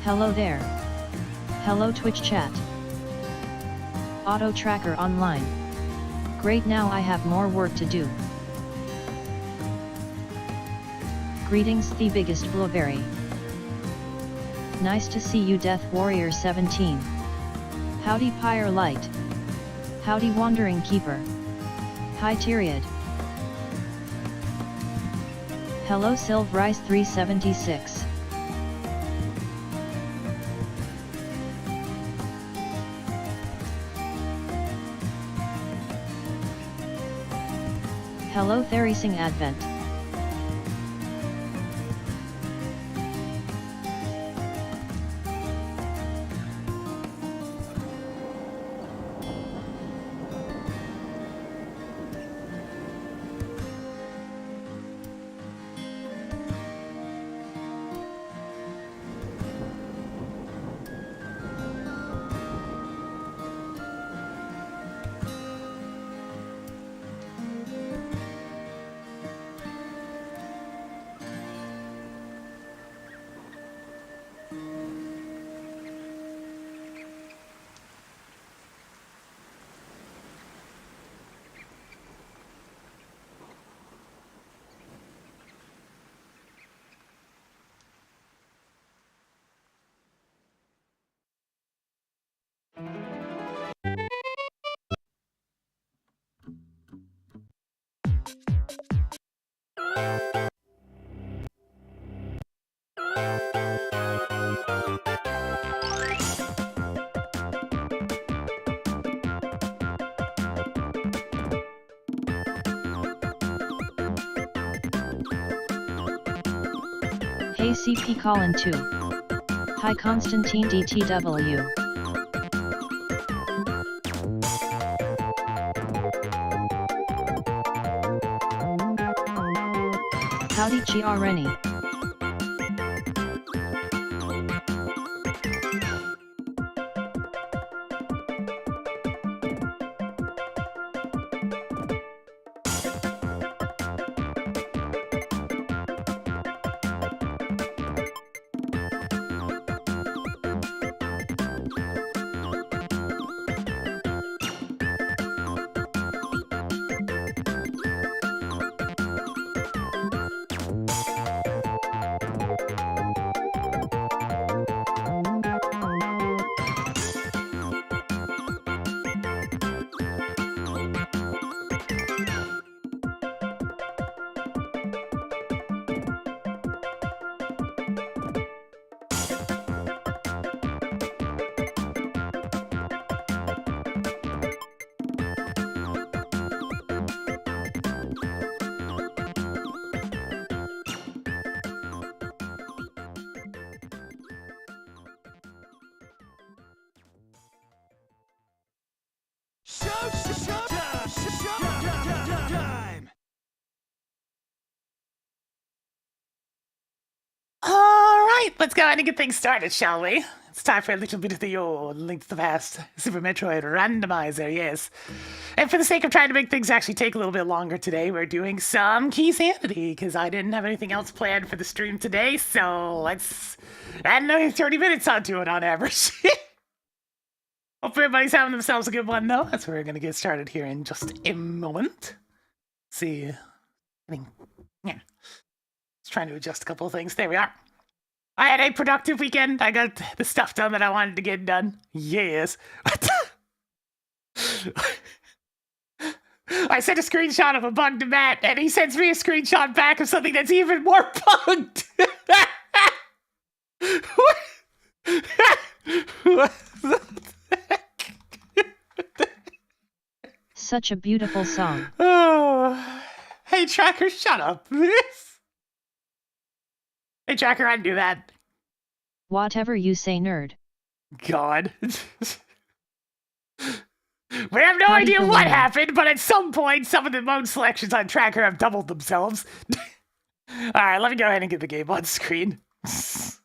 Hello there. Hello Twitch chat. Auto tracker online. Great, now I have more work to do. Greetings the biggest blueberry. Nice to see you Death Warrior 17. Howdy Pyre Light. Howdy Wandering Keeper. Hi Tyriad. Hello Silvrice 376. Hello Therising Advent. Hey CP Colin 2. Hi Constantine DTW. Howdy Chiareni. Time! All right, let's go ahead and get things started, shall we? It's time for a little bit of the old Link to the Past Super Metroid Randomizer, yes. And for the sake of trying to make things actually take a little bit longer today, we're doing some Key Sanity, because I didn't have anything else planned for the stream today, so let's add another 30 minutes onto it on average. Hope everybody's having themselves a good one, though. That's where we're going to get started here in just a moment. See, yeah. Just trying to adjust a couple of things. There we are. I had a productive weekend. I got the stuff done that I wanted to get done. Yes. I sent a screenshot of a bug to Matt, and he sends me a screenshot back of something that's even more bugged. What the heck? Such a beautiful song. Oh. Hey, Tracker, shut up. Hey, Tracker, I'd do that. Whatever you say, nerd. God. We have no Howdy, idea what Galena. happened, but at some point, some of the mode selections on Tracker have doubled themselves. Alright, let me go ahead and get the game on screen. It's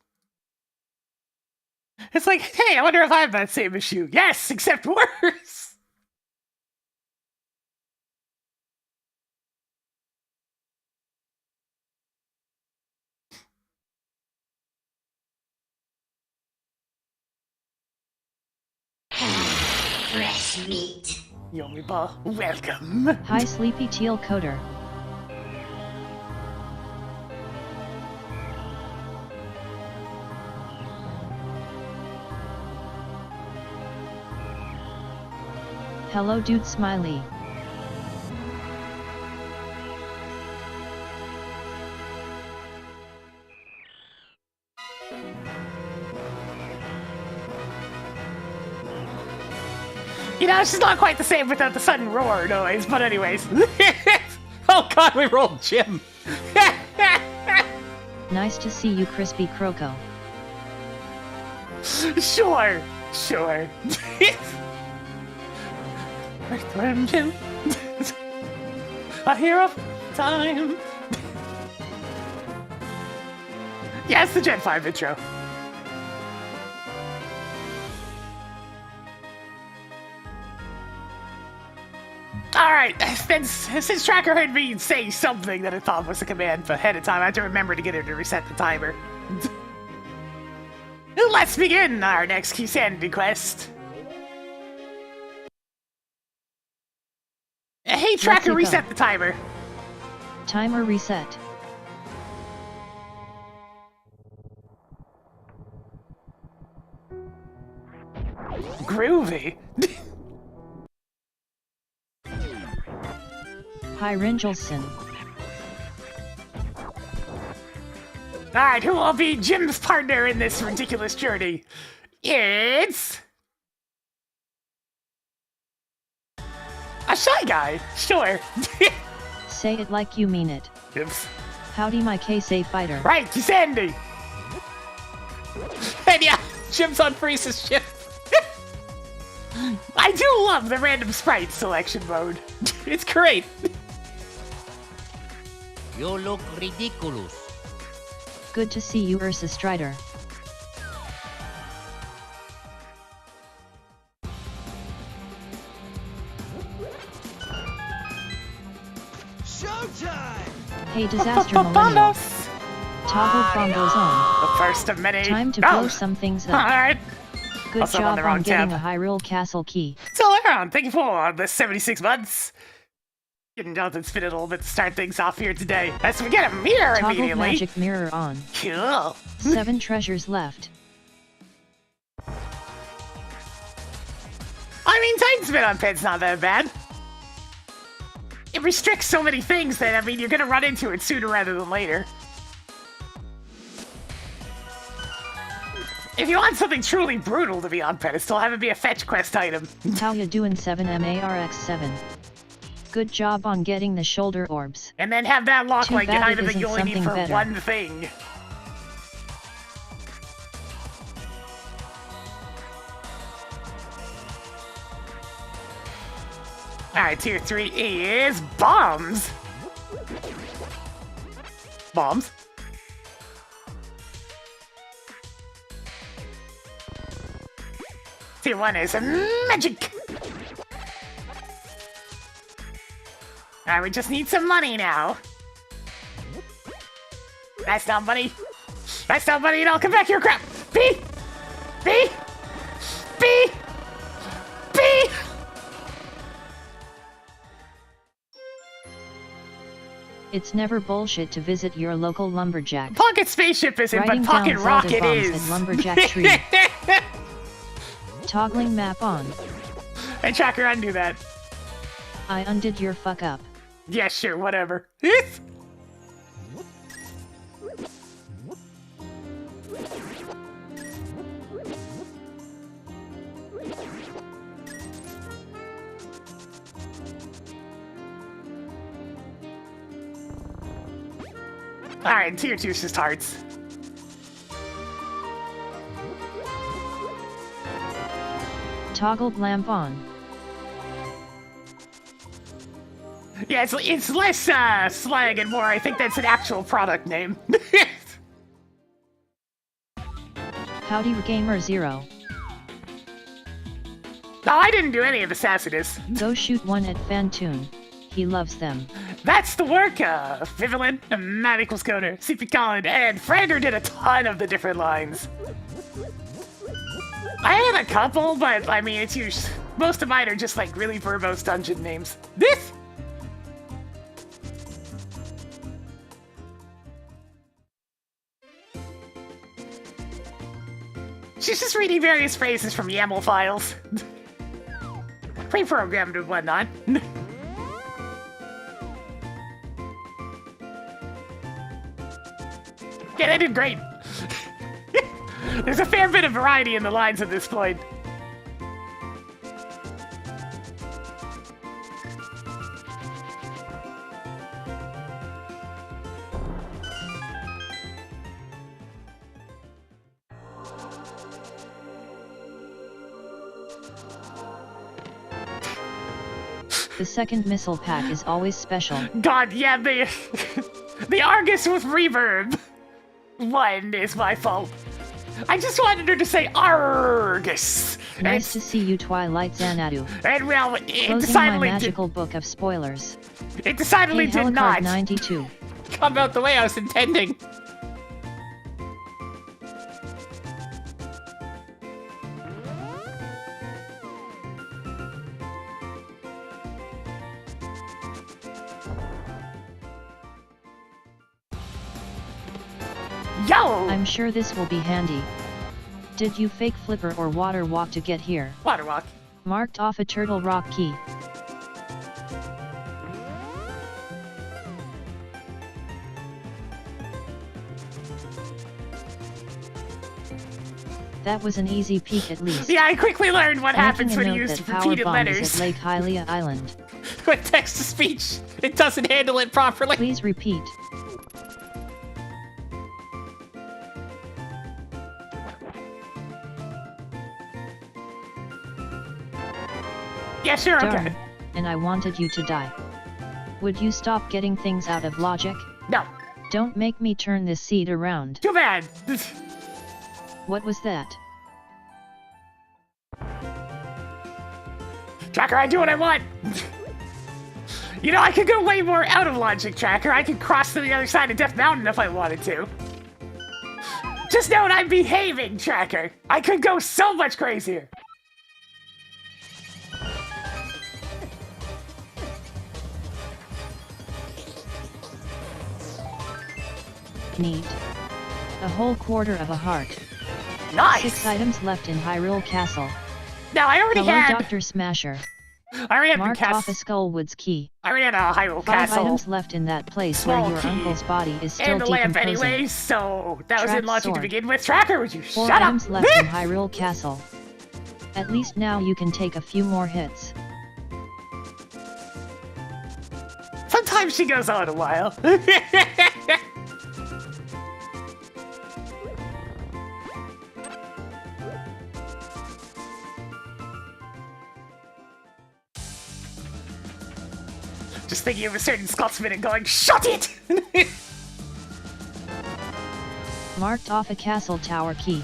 like, hey, I wonder if I have that same issue. Yes, except worse. fresh meat. Yomi Ball, welcome. Hi Sleepy Teal Coder. Hello dude smiley. You know, she's not quite the same without the sudden roar noise, but anyways. Oh god, we rolled Jim! Nice to see you Crispy Croco. Sure. Earthworm Jim. A hero of time. Yes, the Gen 5 intro. Alright, since Tracker heard me say something that I thought was a command ahead of time, I have to remember to get her to reset the timer. Let's begin our next key sanity quest. Hey Tracker, you reset go. the timer. Timer reset. Groovy. Hi Ringelson. Alright, who will be Jim's partner in this ridiculous journey? It's... a Shy Guy, sure. Say it like you mean it. Oops. Howdy my K-Say fighter. Right, Sandy. And yeah, Jim's on Freeze's ship. I do love the random sprite selection mode. It's great. You look ridiculous. Good to see you Ursa Strider. Showtime! Hey Disaster Millennial. Toggle bongos on. The first of many. Time to blow some things up. Alright. Good Also on job the wrong on getting tab. a Hyrule Castle key. So Aaron, thank you for the 76 months. Getting down to spin it a little bit to start things off here today. As we get a mirror Toggle immediately. magic mirror on. Cool. 7 treasures left. I mean, time spin on Ped's not that bad. It restricts so many things that, I mean, you're gonna run into it sooner rather than later. If you want something truly brutal to be on pedestal, have it be a fetch quest item. How ya doing 7MARX7? Good job on getting the shoulder orbs. And then have that lock Too like an bad it item that you isn't only need something for better. one thing. Alright, tier 3 is bombs. Bombs. Tier 1 is magic. Alright, we just need some money now. That's not money. That's not money at all. Come back here, crap. B! B! B! B! It's never bullshit to visit your local lumberjack. Pocket spaceship isn't, Writing but pocket down Zelda rocket bombs is. at lumberjack tree. Toggling map on. Hey, Tracker, undo that. I undid your fuck up. Yeah, sure, whatever. Alright, tier 2 is just hearts. Toggled lamp on. Yeah, it's less slang and more, I think that's an actual product name. Howdy Gamer Zero. No, I didn't do any of the sassiness. Go shoot one at Fantoon. He loves them. That's the work of Vivalin, Matt equals Coder, CP Colin, and Fragger did a ton of the different lines. I had a couple, but I mean, it's Most of mine are just like really verbose dungeon names. This. She's just reading various phrases from YAML files. Pre-programmed and whatnot. Yeah, they did great. There's a fair bit of variety in the lines at this point. The second missile pack is always special. God, yeah, the Argus with reverb one is my fault. I just wanted her to say Argus. Nice to see you, Twilight Xanadu. And well, it Closing my decidedly magical book of spoilers. It decidedly Hey, did not. Helicard 92. Come out the way I was intending. Yo! I'm sure this will be handy. Did you fake flipper or water walk to get here? Water walk. Marked off a turtle rock key. That was an easy peek at least. Yeah, I quickly learned what happens Making when a you note use that power repeated bomb is letters. at Lake Hylia Island. With text-to-speech, it doesn't handle it properly. Please repeat. Yeah, sure, Darn. okay. And I wanted you to die. Would you stop getting things out of logic? No, Don't make me turn this seat around. too bad. What was that? Tracker, I do what I want. You know, I could go way more out of logic, Tracker. I could cross to the other side of Death Mountain if I wanted to. Just know I'm behaving, Tracker. I could go so much crazier. Neat. A whole quarter of a heart. 6 Nice. items left in Hyrule Castle. Now I already Hello, had. Dr. Smasher. I already had the Marked off a castle. Skullwood's key. I already had a Hyrule 5 Castle items left in that place Small where your key. uncle's body is still and the lamp decomposing. anyway, so that was in Trapped logic to sword. begin with. Tracker, would you 4 shut items up? left in Hyrule Castle. At least now you can take a few more hits. Sometimes she goes on a while. Just thinking of a certain Scotsman and going, shut it! Marked off a castle tower key.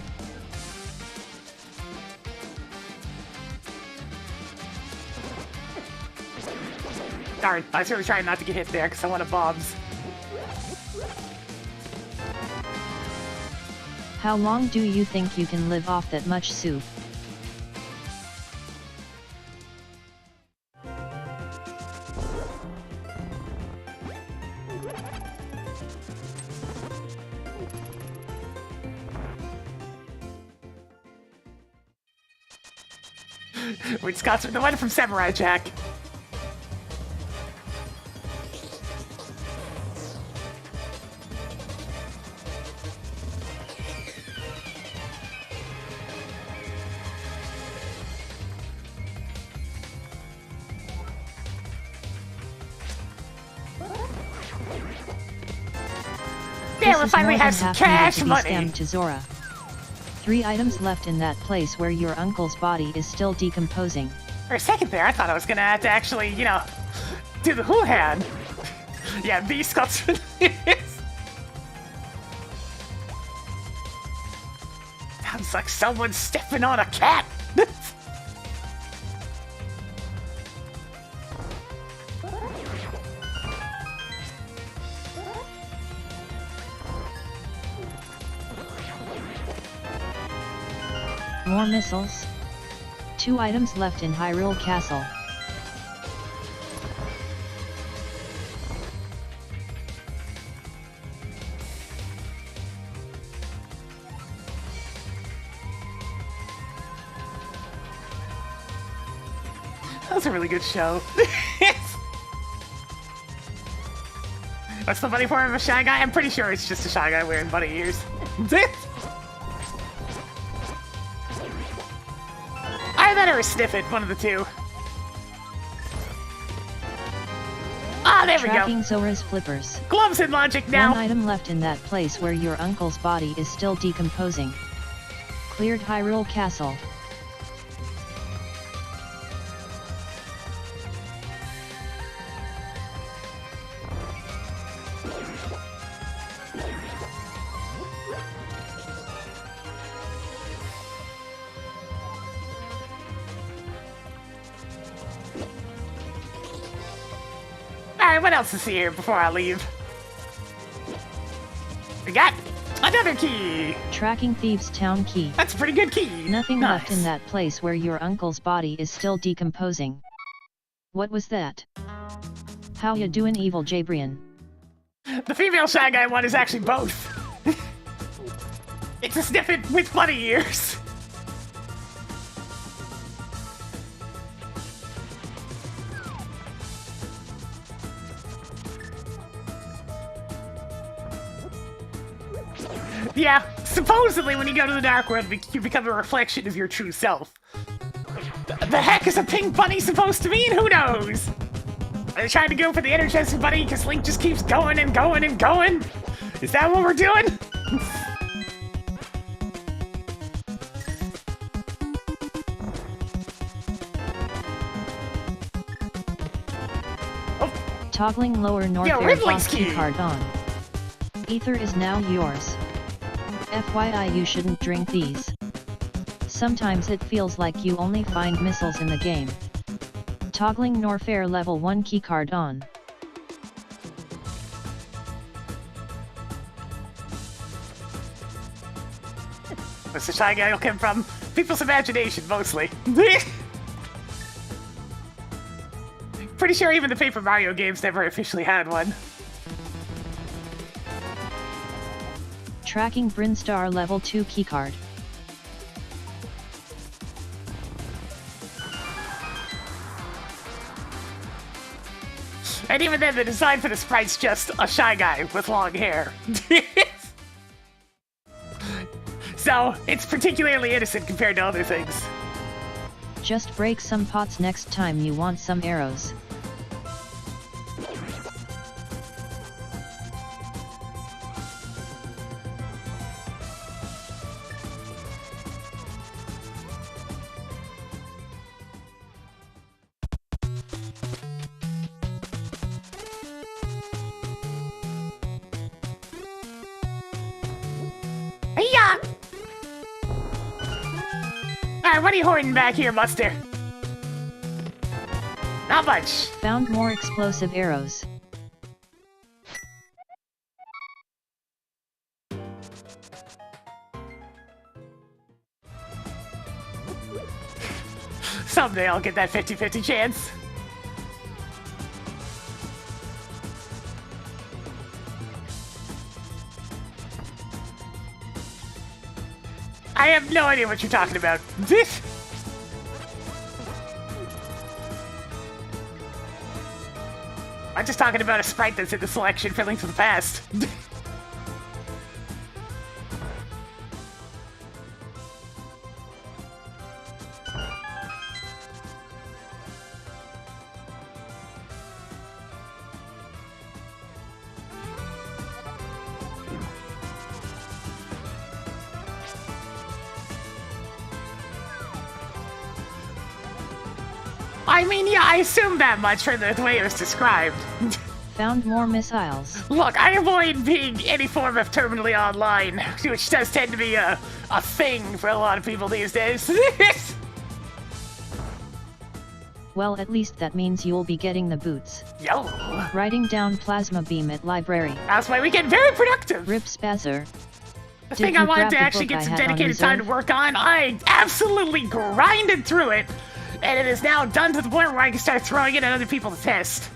Darn, I was really trying not to get hit there because I wanted bombs. How long do you think you can live off that much soup? Which Scotsman? The one from Samurai Jack. Yeah, we This is finally more have than some half needed cash to be money. stemmed to Zora. 3 items left in that place where your uncle's body is still decomposing. For a second there, I thought I was gonna have to actually, you know, do the hula hand. Yeah, the Scotsman is. Sounds like someone's stepping on a cat. More missiles. 2 2 items left in Hyrule Castle. That was a really good show. What's the bunny form of a Shy Guy? I'm pretty sure it's just a Shy Guy wearing bunny ears. Either that or a Sniffit, one of the two. Ah, there we go. Tracking Zora's flippers. Gloves and logic now. 1 item left in that place where your uncle's body is still decomposing. Cleared Hyrule Castle. Alright, what else is here before I leave? We got another key! Tracking Thieves' Town key. That's a pretty good key! Nothing Nice. left in that place where your uncle's body is still decomposing. What was that? How ya doin', evil Jabrian? The female Shy Guy one is actually both. It's a Sniffit with bunny ears. Yeah, supposedly when you go to the Dark World, you become a reflection of your true self. The heck is a pink bunny supposed to mean? Who knows? Are they trying to go for the Energizing Bunny because Link just keeps going and going and going? Is that what we're doing? Toggling lower north Yo, air Ridley's box key. keycard on. Ether is now yours. FYI, you shouldn't drink these. Sometimes it feels like you only find missiles in the game. Toggling Norfair level 1 keycard on. Where's the Shy Guy will come from? People's imagination, mostly. Pretty sure even the Paper Mario games never officially had one. Tracking Brinstar level 2 keycard. And even then, the design for the sprite's just a Shy Guy with long hair. So, it's particularly innocent compared to other things. Just break some pots next time you want some arrows. Hiya! Alright, what are you hoarding back here, Buster? Not much. Found more explosive arrows. Someday I'll get that 50-50 chance. I have no idea what you're talking about. I'm just talking about a sprite that's in the selection for Link to the Past. I mean, yeah, I assumed that much from the way it was described. Found more missiles. Look, I avoid being any form of terminally online, which does tend to be a thing for a lot of people these days. Well, at least that means you'll be getting the boots. Yo, Writing down plasma beam at library. that's why we get very productive. Rip Spazzer. The Did thing I you wanted grab to the actually book get I some had on dedicated time to reserve? work on, I absolutely grinded through it, and it is now done to the point where I can start throwing it at other people to test.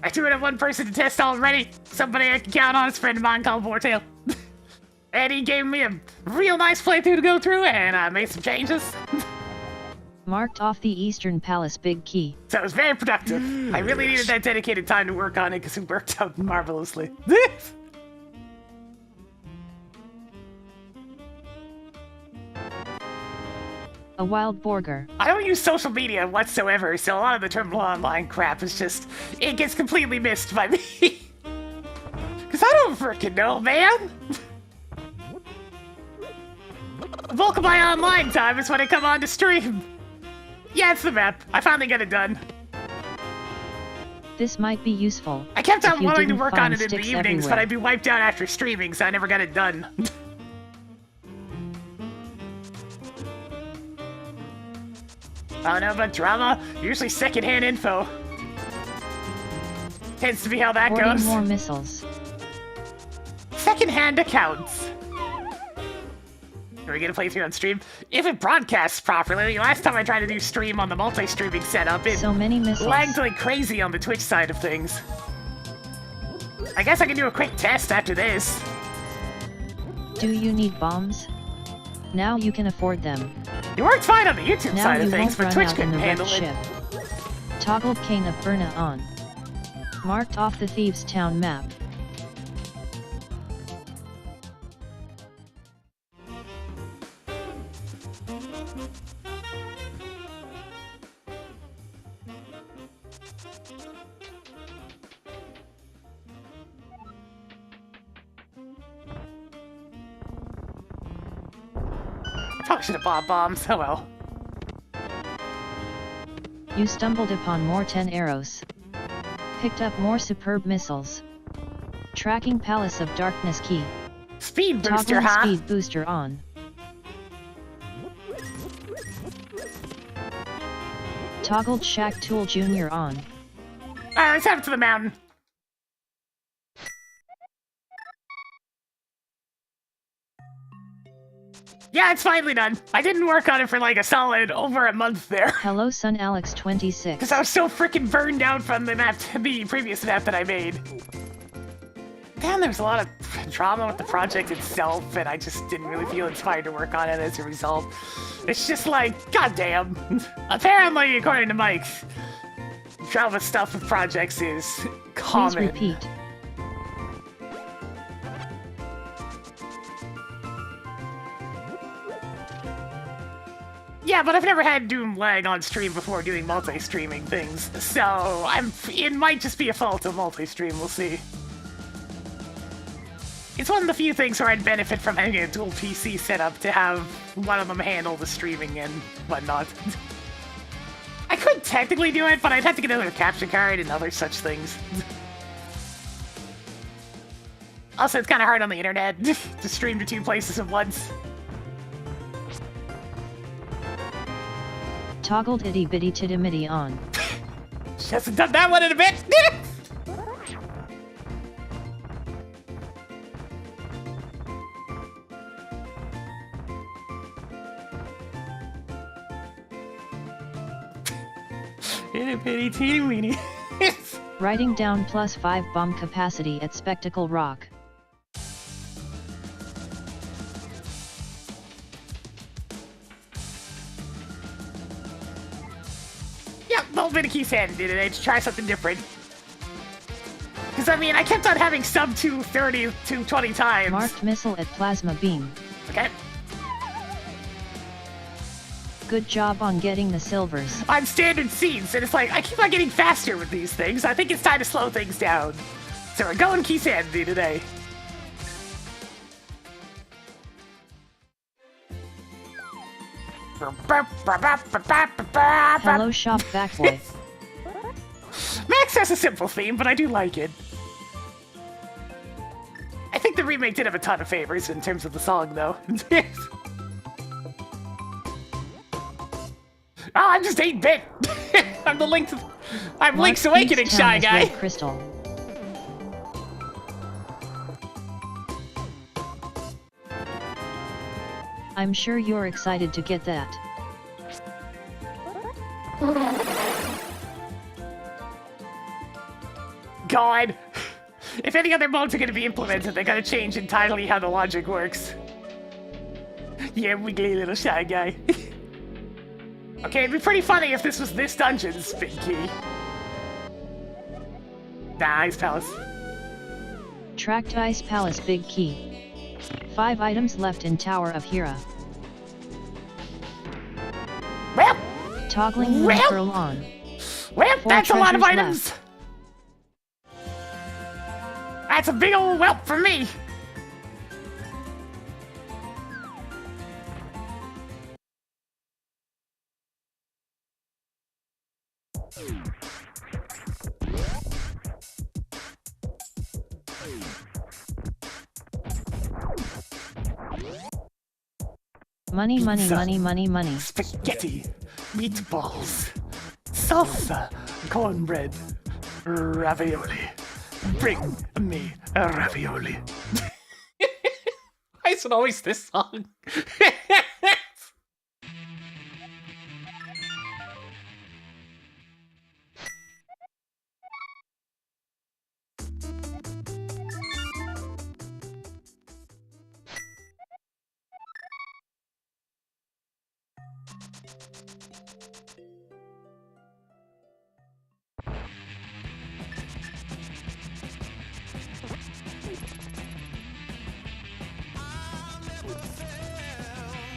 I do have one person to test already, somebody I can count on, is a friend of mine called Vortail. And he gave me a real nice playthrough to go through, and I made some changes. Marked off the Eastern Palace big key. So it was very productive. I really needed that dedicated time to work on it because it worked out marvelously. A wild burger. I don't use social media whatsoever, so a lot of the terminal online crap is just, it gets completely missed by me. Because I don't freaking know, man. The bulk of my online time is when I come on to stream. Yeah, it's the map. I finally got it done. This might be useful. I kept if on you wanting to didn't work on find it in the sticks evenings, but everywhere. I'd be wiped out after streaming, so I never got it done. I don't know about drama. Usually secondhand info. Tends to be how that 40 goes. more missiles. Secondhand accounts. Are we gonna play through on stream? If it broadcasts properly, last time I tried to do stream on the multi-streaming setup, it So many missiles. lagged like crazy on the Twitch side of things. I guess I can do a quick test after this. Do you need bombs? Now you can afford them. It worked fine on the YouTube Now side you of things, won't but run Twitch out in couldn't the red handle it. ship. Toggled Cane of Burna on. Marked off the Thieves' Town map. Probably should have bought bombs. Oh well. You stumbled upon more 10 arrows. Picked up more superb missiles. Tracking Palace of Darkness key. Speed booster, Toggling huh? speed booster on. Toggled Shack Tool Jr. on. Alright, let's head up to the mountain. Yeah, it's finally done. I didn't work on it for like a solid over a month there. Hello Sun Alex 26. Because I was so freaking burned out from the map, the previous map that I made. Damn, there was a lot of drama with the project itself, and I just didn't really feel inspired to work on it as a result. It's just like, goddamn. Apparently, according to Mike, drama stuff with projects is Please common. repeat. Yeah, but I've never had Doom lag on stream before doing multi-streaming things, so it might just be a fault of multi-stream, we'll see. It's one of the few things where I'd benefit from having a dual PC setup to have one of them handle the streaming and whatnot. I could technically do it, but I'd have to get another capture card and other such things. Also, it's kind of hard on the internet to stream to two places at once. Toggled itty bitty titty mitty on. She hasn't done that one in a bit. Itty bitty teeny weeny. Writing down +5 bomb capacity at Spectacle Rock. Yeah, a little bit of keys handed in today to try something different. Because, I mean, I kept on having sub 230, 220 times. Marked missile at Plasma Beam. Okay. Good job on getting the silvers. On standard scenes, and it's like, I keep on getting faster with these things. I think it's time to slow things down. So we're going key sanity today. Hello shop backboy. Max has a simple theme, but I do like it. I think the remake did have a ton of favors in terms of the song, though. Oh, I'm just 8-bit. I'm the Link's. I'm Link's Marked Awakening Thieves' shy Town as guy. Red Crystal. I'm sure you're excited to get that. God! If any other modes are gonna be implemented, they gotta change entirely how the logic works. Yeah, wiggly little shy guy. Okay, it'd be pretty funny if this was this dungeon's Pinky. Nice palace. Tracked Ice Palace Big Key. 5 items left in Tower of Hera. Well, Toggling well, Pearl on. well, 4 that's a lot of treasures items. left. That's a big old whelp for me. Money, money, Pizza. money, money, money. Spaghetti, meatballs, salsa, cornbread, ravioli. Bring me a ravioli. Why is it always this song?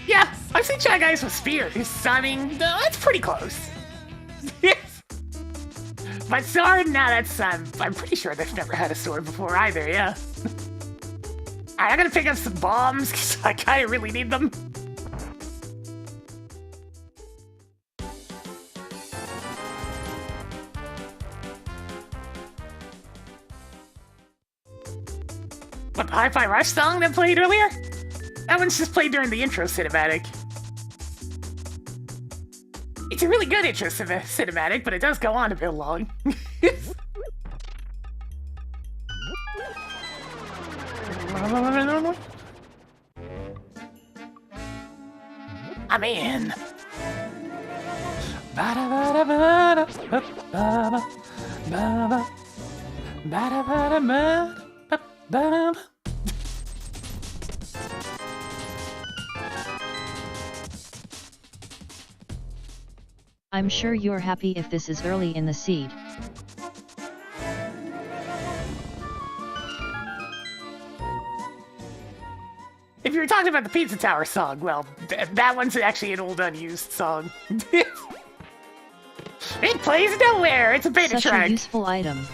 Yeah, I've seen Shy Guys with spears. I mean, that's pretty close. But sword, nah, that's, I'm pretty sure they've never had a sword before either, yeah. Alright, I'm gonna pick up some bombs, because I kinda really need them. What, the Hi-Fi Rush song that played earlier? That one's just played during the intro cinematic. It's a really good intro cinematic, but it does go on a bit long. I'm in. I'm sure you're happy if this is early in the seed. If you were talking about the Pizza Tower song, well, that one's actually an old unused song. It plays nowhere! It's a beta Such track! a useful item.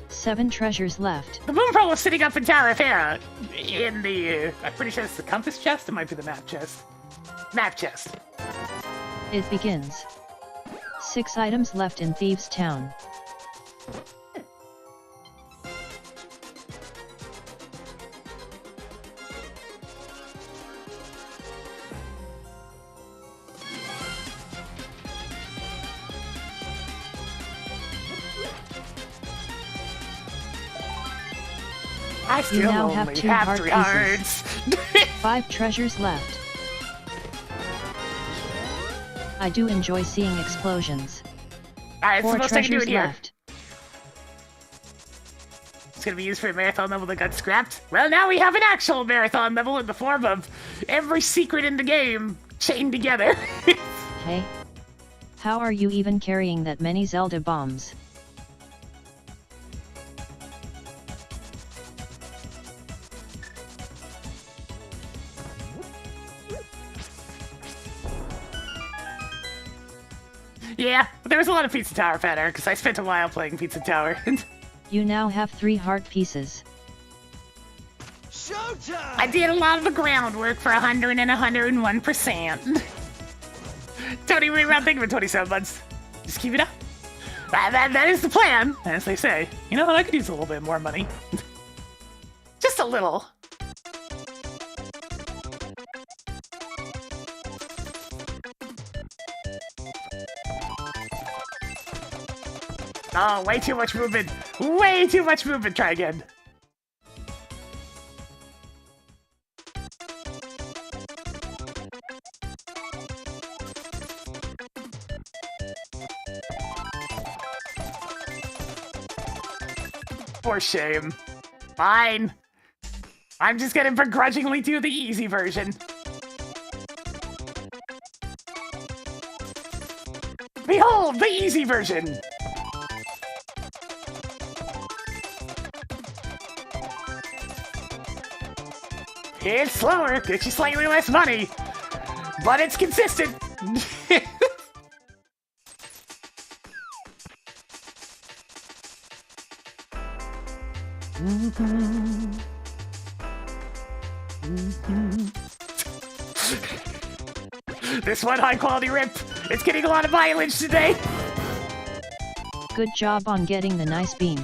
7 treasures left. The Moon Pearl was sitting up in Tower of Hera in the, I'm pretty sure it's the compass chest, it might be the map chest. Map chest. It begins. 6 items left in Thieves' Town. I You still now only have 2 have heart 3 pieces. hearts. 5 treasures left. I do enjoy seeing explosions. Alright, it's the 4 most I can do treasures it here. left. It's gonna be used for a marathon level that got scrapped. Well, now we have an actual marathon level in the form of every secret in the game chained together. Hey? How are you even carrying that many Zelda bombs? Yeah, there was a lot of Pizza Tower fan art because I spent a while playing Pizza Tower. You now have 3 heart pieces. I did a lot of the groundwork for 100 and 101%. Don't even around thinking for 27 months. Just keep it up. That is the plan, as they say. You know what? I could use a little bit more money. Just a little. Oh, way too much movement. Way too much movement. Try again. For shame. Fine. I'm just gonna begrudgingly do the easy version. Behold, the easy version! It's slower, gets you slightly less money, but it's consistent. This one high quality rip, it's getting a lot of mileage today. Good job on getting the nice beam.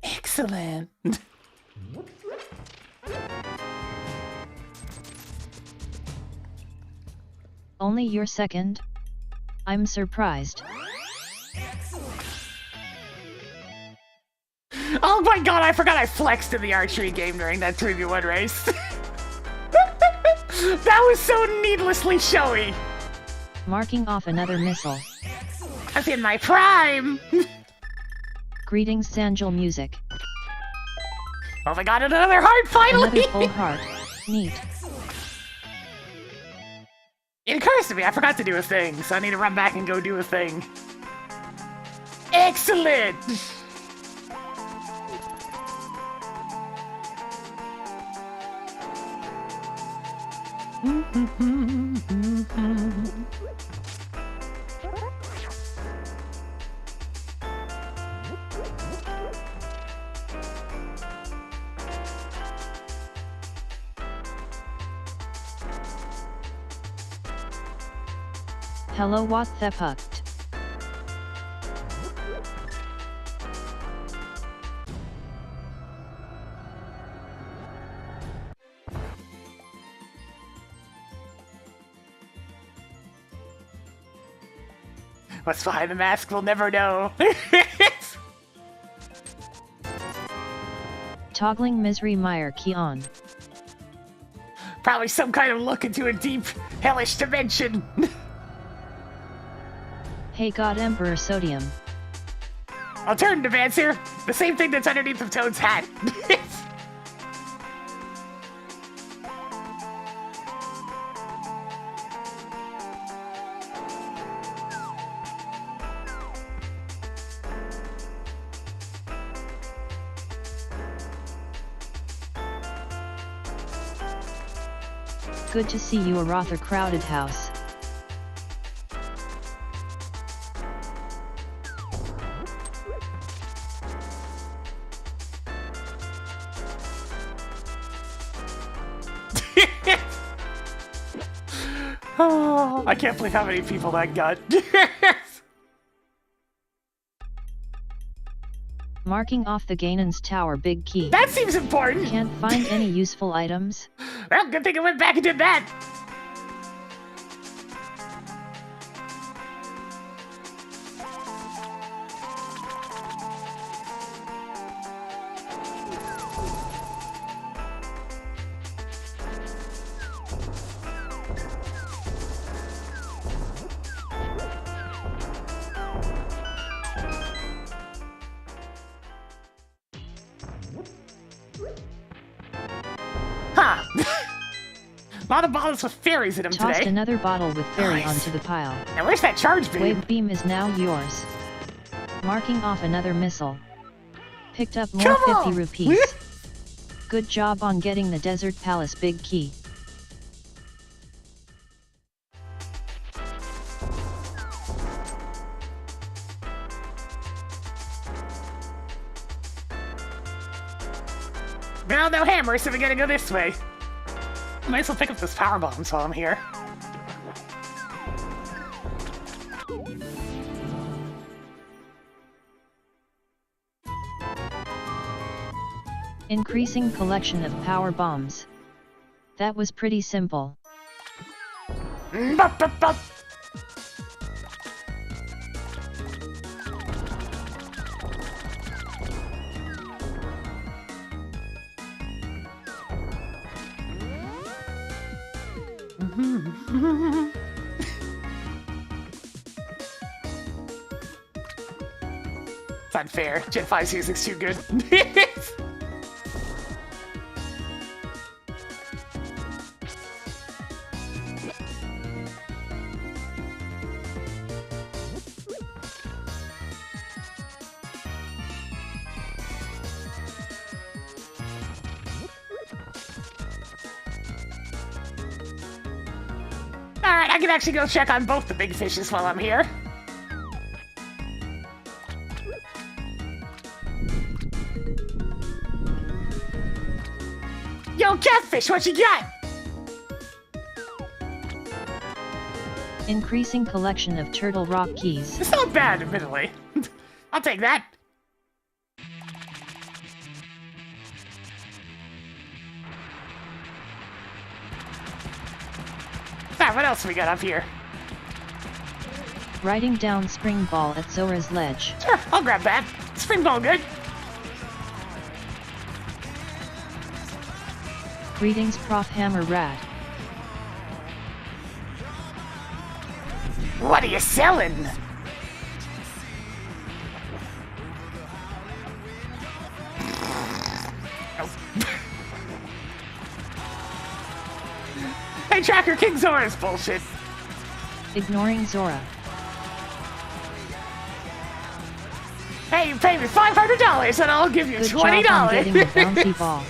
Excellent. Only your second? I'm surprised. Oh my god, I forgot I flexed in the archery game during that 3v1 race. That was so needlessly showy. Marking off another missile. I was in my prime. Greetings Sanjal music. Oh my god, another heart finally! Another full heart. Neat. It occurs to me, I forgot to do a thing, so I need to run back and go do a thing. Excellent! Hello what the pucked. What's behind the mask, we'll never know. Toggling Misery Meyer key on. Probably some kind of look into a deep, hellish dimension. Hey God Emperor Sodium. Alternative answer, the same thing that's underneath of Toad's hat. Good to see you a rather crowded house. Oh, I can't believe how many people that got. Marking off the Ganon's Tower big key. That seems important. Can't find any useful items. Well, good thing I went back and did that. Huh. A lot of bottles with fairies in them Tossed today. another bottle with fairy Nice. onto the pile. Now where's that charge beam? Wave beam is now yours. Marking off another missile. Picked up more Come 50 on! rupees. Good job on getting the Desert Palace big key. Well, no hammer, so we gotta go this way. Might as well pick up those power bombs while I'm here. Increasing collection of power bombs. That was pretty simple. Bop, bop, bop. It's unfair. Gen 5's music's too good. Alright, I can actually go check on both the big fishes while I'm here. Yo, catfish, what you got? Increasing collection of turtle rock keys. It's not bad, admittedly. I'll take that. Ah, what else we got up here? Riding down spring ball at Zora's ledge. Sure, I'll grab that. Spring ball good. Greetings Prof Hammer Rat. What are you selling? Hey, Tracker King Zora's bullshit. Ignoring Zora. Hey, you pay me $500 and I'll give you Good $20. job on getting the bouncy ball.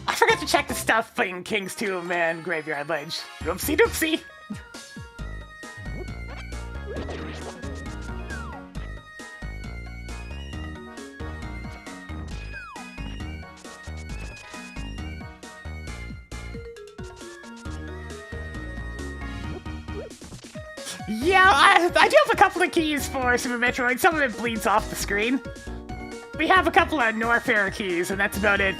I forgot to check the stuff in King's Tomb and Graveyard Ledge. Oopsie doopsie. Yeah, I do have a couple of keys for Super Metroid. Some of it bleeds off the screen. We have a couple of Norfair keys, and that's about it.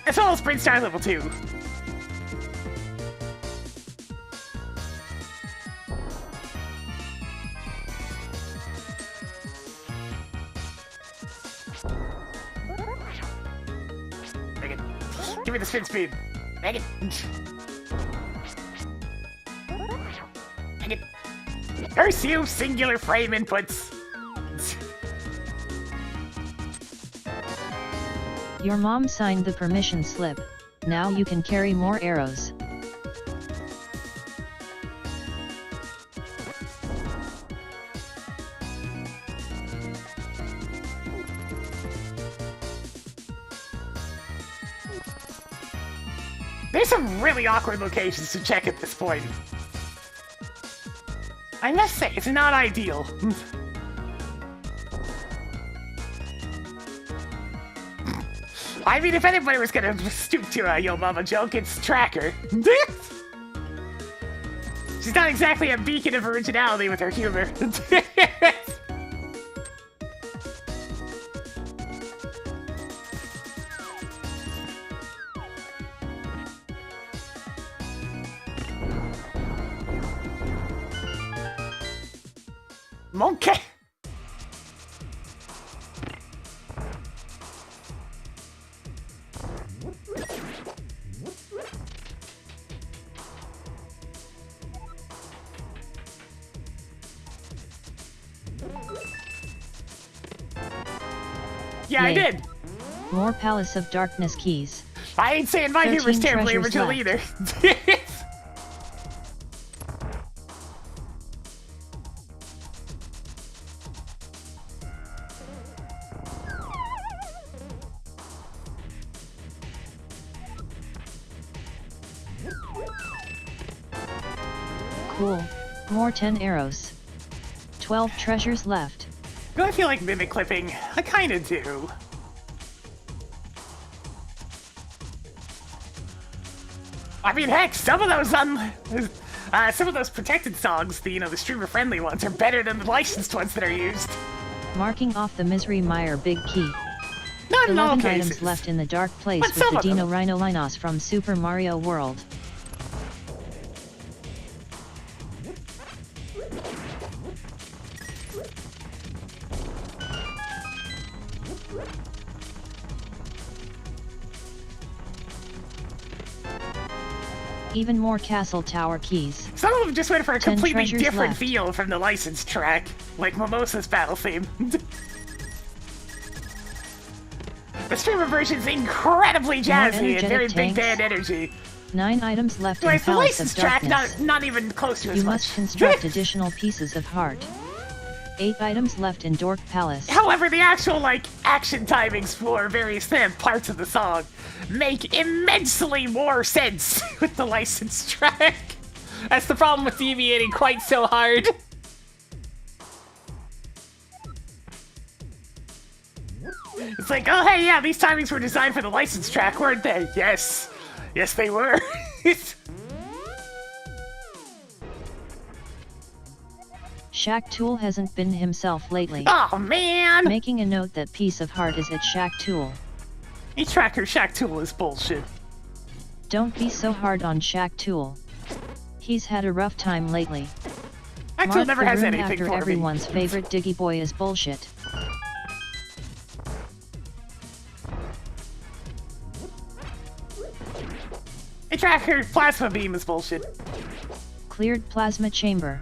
As well as Sprint Star level 2. Make it. Give me the spin speed. Make it. Make it. Curse you, singular frame inputs. Your mom signed the permission slip. Now you can carry more arrows. There's some really awkward locations to check at this point. I must say, it's not ideal. I mean, if anybody was gonna stoop to a Yo Mama joke, it's Tracker. She's not exactly a beacon of originality with her humor. Monkey! Yeah, I Yay. did. More Palace of Darkness keys. I ain't saying my 13 humor's terribly treasures original left. either. Cool. More 10 arrows. 12 treasures left. Do I feel like mimic clipping? I kinda do. I mean, heck, some of those protected songs, the streamer-friendly ones, are better than the licensed ones that are used. Marking off the Misery Mire big key. Not in all 11 cases. items left in the dark place But with some the of them. Dino Rhino from Super Mario World. Even more castle tower keys. Some of them just went for a 10 completely treasures different left. feel from the licensed track, like Mimosa's battle theme. The streamer version's incredibly jazzy and very energetic big tanks. band energy. 9 items left in Whereas the Palace of licensed track, Darkness. not even close to as You much. must construct additional pieces of heart. 8 items left in Dork Palace. However, the actual, like, action timings for various parts of the song make immensely more sense with the licensed track. That's the problem with deviating quite so hard. It's like, oh, hey, yeah, these timings were designed for the licensed track, weren't they? Yes. Yes, they were. Shaq Tool hasn't been himself lately. Oh, man. Making a note that piece of heart is at Shaq Tool. Each tracker Shaq Tool is bullshit. Don't be so hard on Shaq Tool. He's had a rough time lately. Shaq Tool Mark never the has room anything after for everyone's me. favorite Diggy Boy is bullshit. A tracker Plasma Beam is bullshit. Cleared plasma chamber.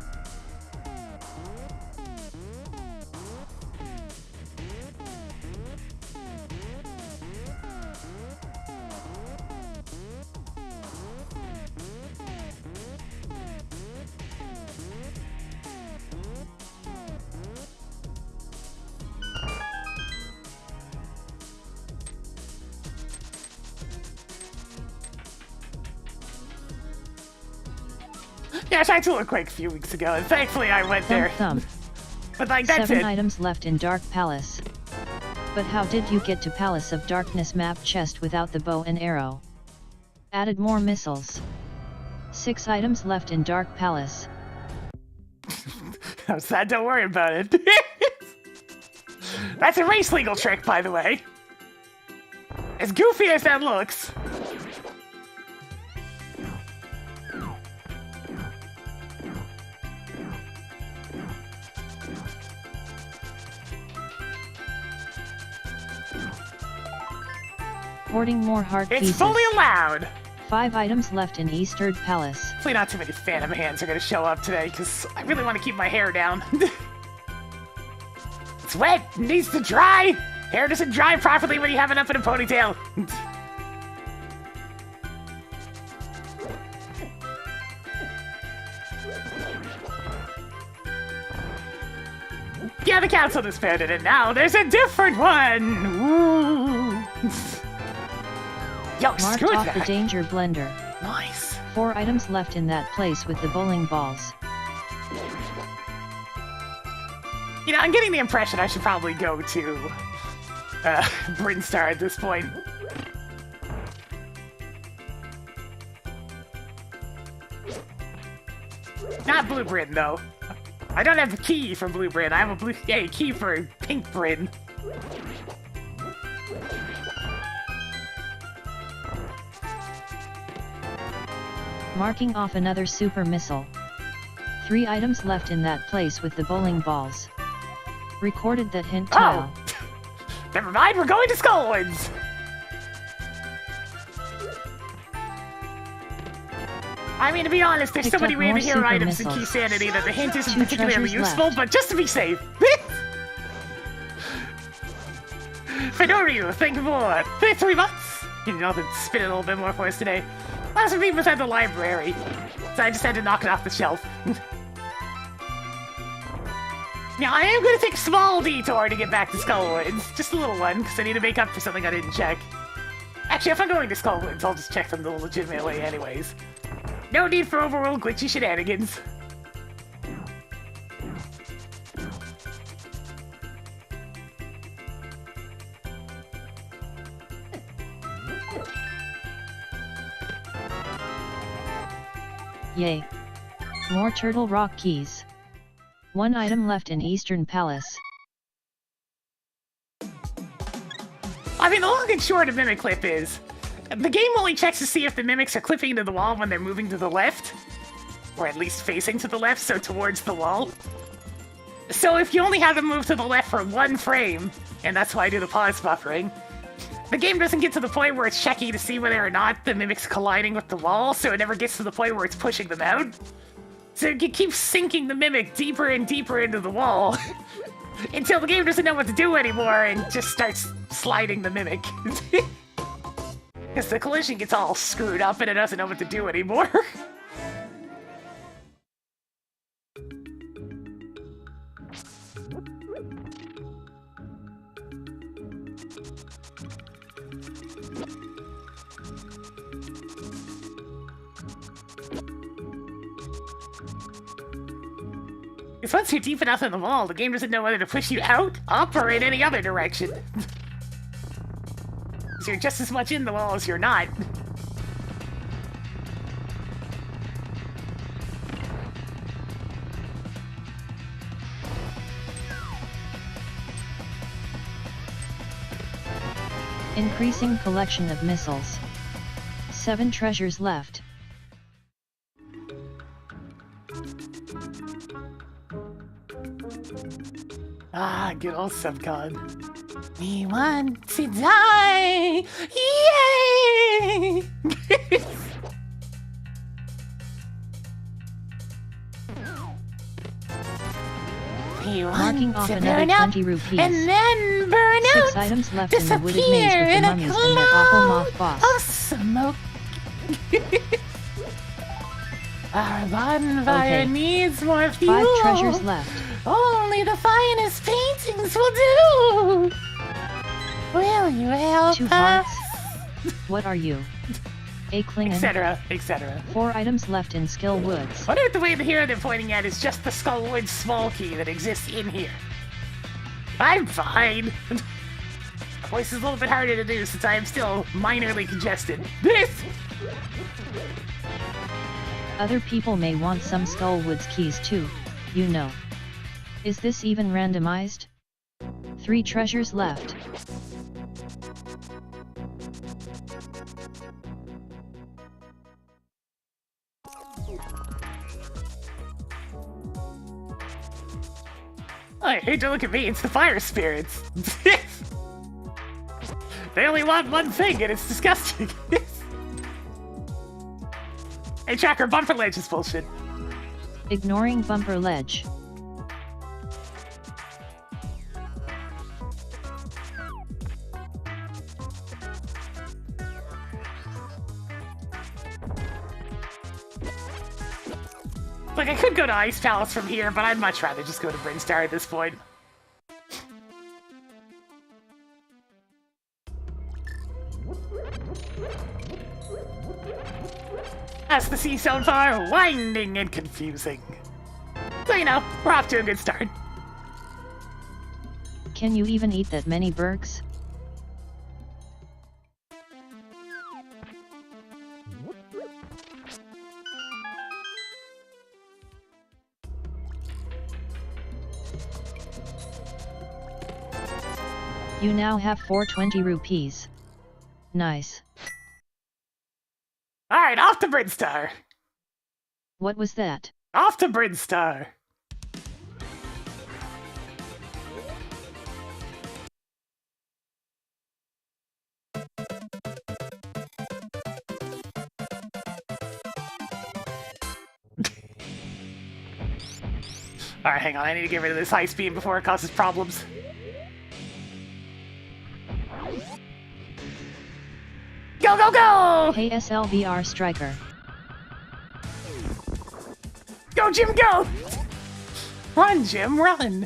Yeah, Shaq Tool looked quick a few weeks ago, and thankfully I went there. Thump. But, like, that's 7 it. items left in Dark Palace. But how did you get to Palace of Darkness map chest without the bow and arrow? Added more missiles. 6 items left in Dark Palace. I'm sad, don't worry about it. That's a race legal trick, by the way. As goofy as that looks. Hoarding more heart It's pieces. fully allowed. 5 items left in Eastern Palace. Hopefully not too many Phantom Hands are gonna show up today, because I really want to keep my hair down. It's wet, it needs to dry. Hair doesn't dry properly when you have it up in a ponytail. Yeah, the council disbanded it now. There's a different one. Woo. Yo, Marked screw off the that. danger blender. Nice. 4 items left in that place with the bowling balls. You know, I'm getting the impression I should probably go to Brinstar at this point. Not Blue Bryn, though. I don't have a key for Blue Bryn. I have a key for Pink Bryn. Marking off another super missile. 3 items left in that place with the bowling balls. Recorded that hint tile. Oh! Never mind, we're going to Skullwoods! I mean, to be honest, there's so Picked many up more random hero super items in Key missiles. Sanity that the hint isn't 2 particularly treasures useful, left. but just to be safe. Fedoryu, thank you for 3 months! You know, spin it a little bit more for us today. Last week was at the library, so I just had to knock it off the shelf. Now, I am going to take a small detour to get back to Skullwoods. Just a little one, because I need to make up for something I didn't check. Actually, if I'm going to Skullwoods, I'll just check them the legitimate way anyways. No need for overworld glitchy shenanigans. Yay. More Turtle Rock keys. 1 item left in Eastern Palace. I mean, the long and short of Mimic Clip is, the game only checks to see if the mimics are clipping into the wall when they're moving to the left. Or at least facing to the left, so towards the wall. So if you only have them move to the left for 1 frame, and that's why I do the pause buffering, the game doesn't get to the point where it's checking to see whether or not the mimic's colliding with the wall, so it never gets to the point where it's pushing them out. So you keep sinking the mimic deeper and deeper into the wall until the game doesn't know what to do anymore and just starts sliding the mimic. Because the collision gets all screwed up and it doesn't know what to do anymore. Because once you're deep enough in the wall, the game doesn't know whether to push you out, up, or in any other direction. So you're just as much in the wall as you're not. Increasing collection of missiles. 7 treasures left. Ah, good old Subcon. We want to die! Yay! We want Marking off to another burn up 20 rupees. and then burn 6 out! items left in the wooded maze Disappear with the in a mummies and that awful moth cloud boss. of smoke. Our bonfire Okay. needs more fuel. 5 treasures left. Only the finest paintings will do. Will you help 2 us? hearts. What are you? A Klingon. Etc. Etc. 4 items left in Skill Woods. Wonder if the way the hero they're pointing at is just the Skullwood small key that exists in here. I'm fine. My voice is a little bit harder to do since I am still minorly congested. This. Other people may want some Skullwoods keys too, you know. Is this even randomized? 3 treasures left. I hate to look at me, it's the fire spirits. They only want one thing and it's disgusting. Hey Tracker, bumper ledge is bullshit. Ignoring bumper ledge. Like, I could go to Ice Palace from here, but I'd much rather just go to Brinstar at this point. As the sea so far, winding and confusing. So, you know, we're off to a good start. Can you even eat that many bergs? You now have 420 rupees. Nice. Alright, off to Brinstar. What was that? Off to Brinstar. Alright, hang on, I need to get rid of this high speed before it causes problems. Go, go, go! Hey SLVR Striker. Go, Jim, go! Run, Jim, run!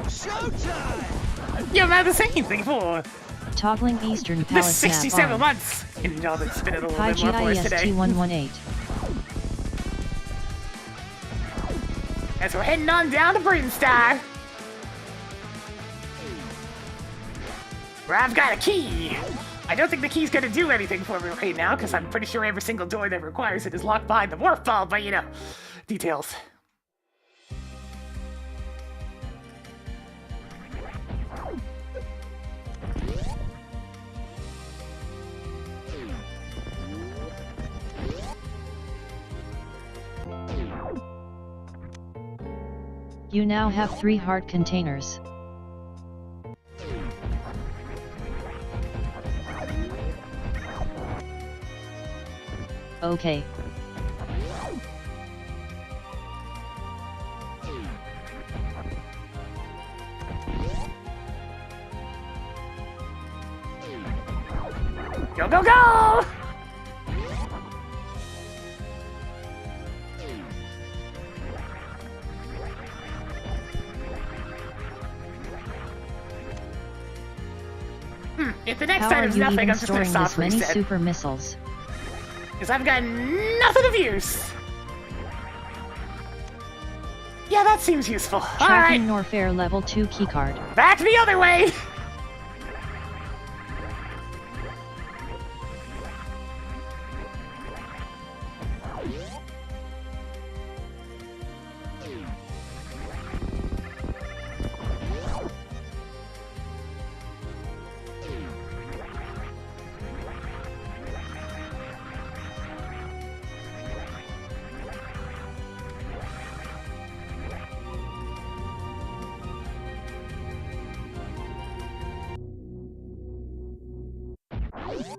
Showtime! You haven't had the same thing for Toggling Eastern this Palace 67 map on. months. And you know, that's spin it a little Pi bit more for us today. GIST118. As we're heading on down to Brinstar. Where I've got a key. I don't think the key's gonna do anything for me right now, because I'm pretty sure every single door that requires it is locked behind the warp ball, but you know, details. You now have 3 heart containers. Okay. Go, go, go! If the next How time are is you nothing, even I'm just gonna storing stop this many reset. super missiles? Because I've got nothing of use. Yeah, that seems useful. Tracking Alright, Norfair level 2 keycard. back the other way!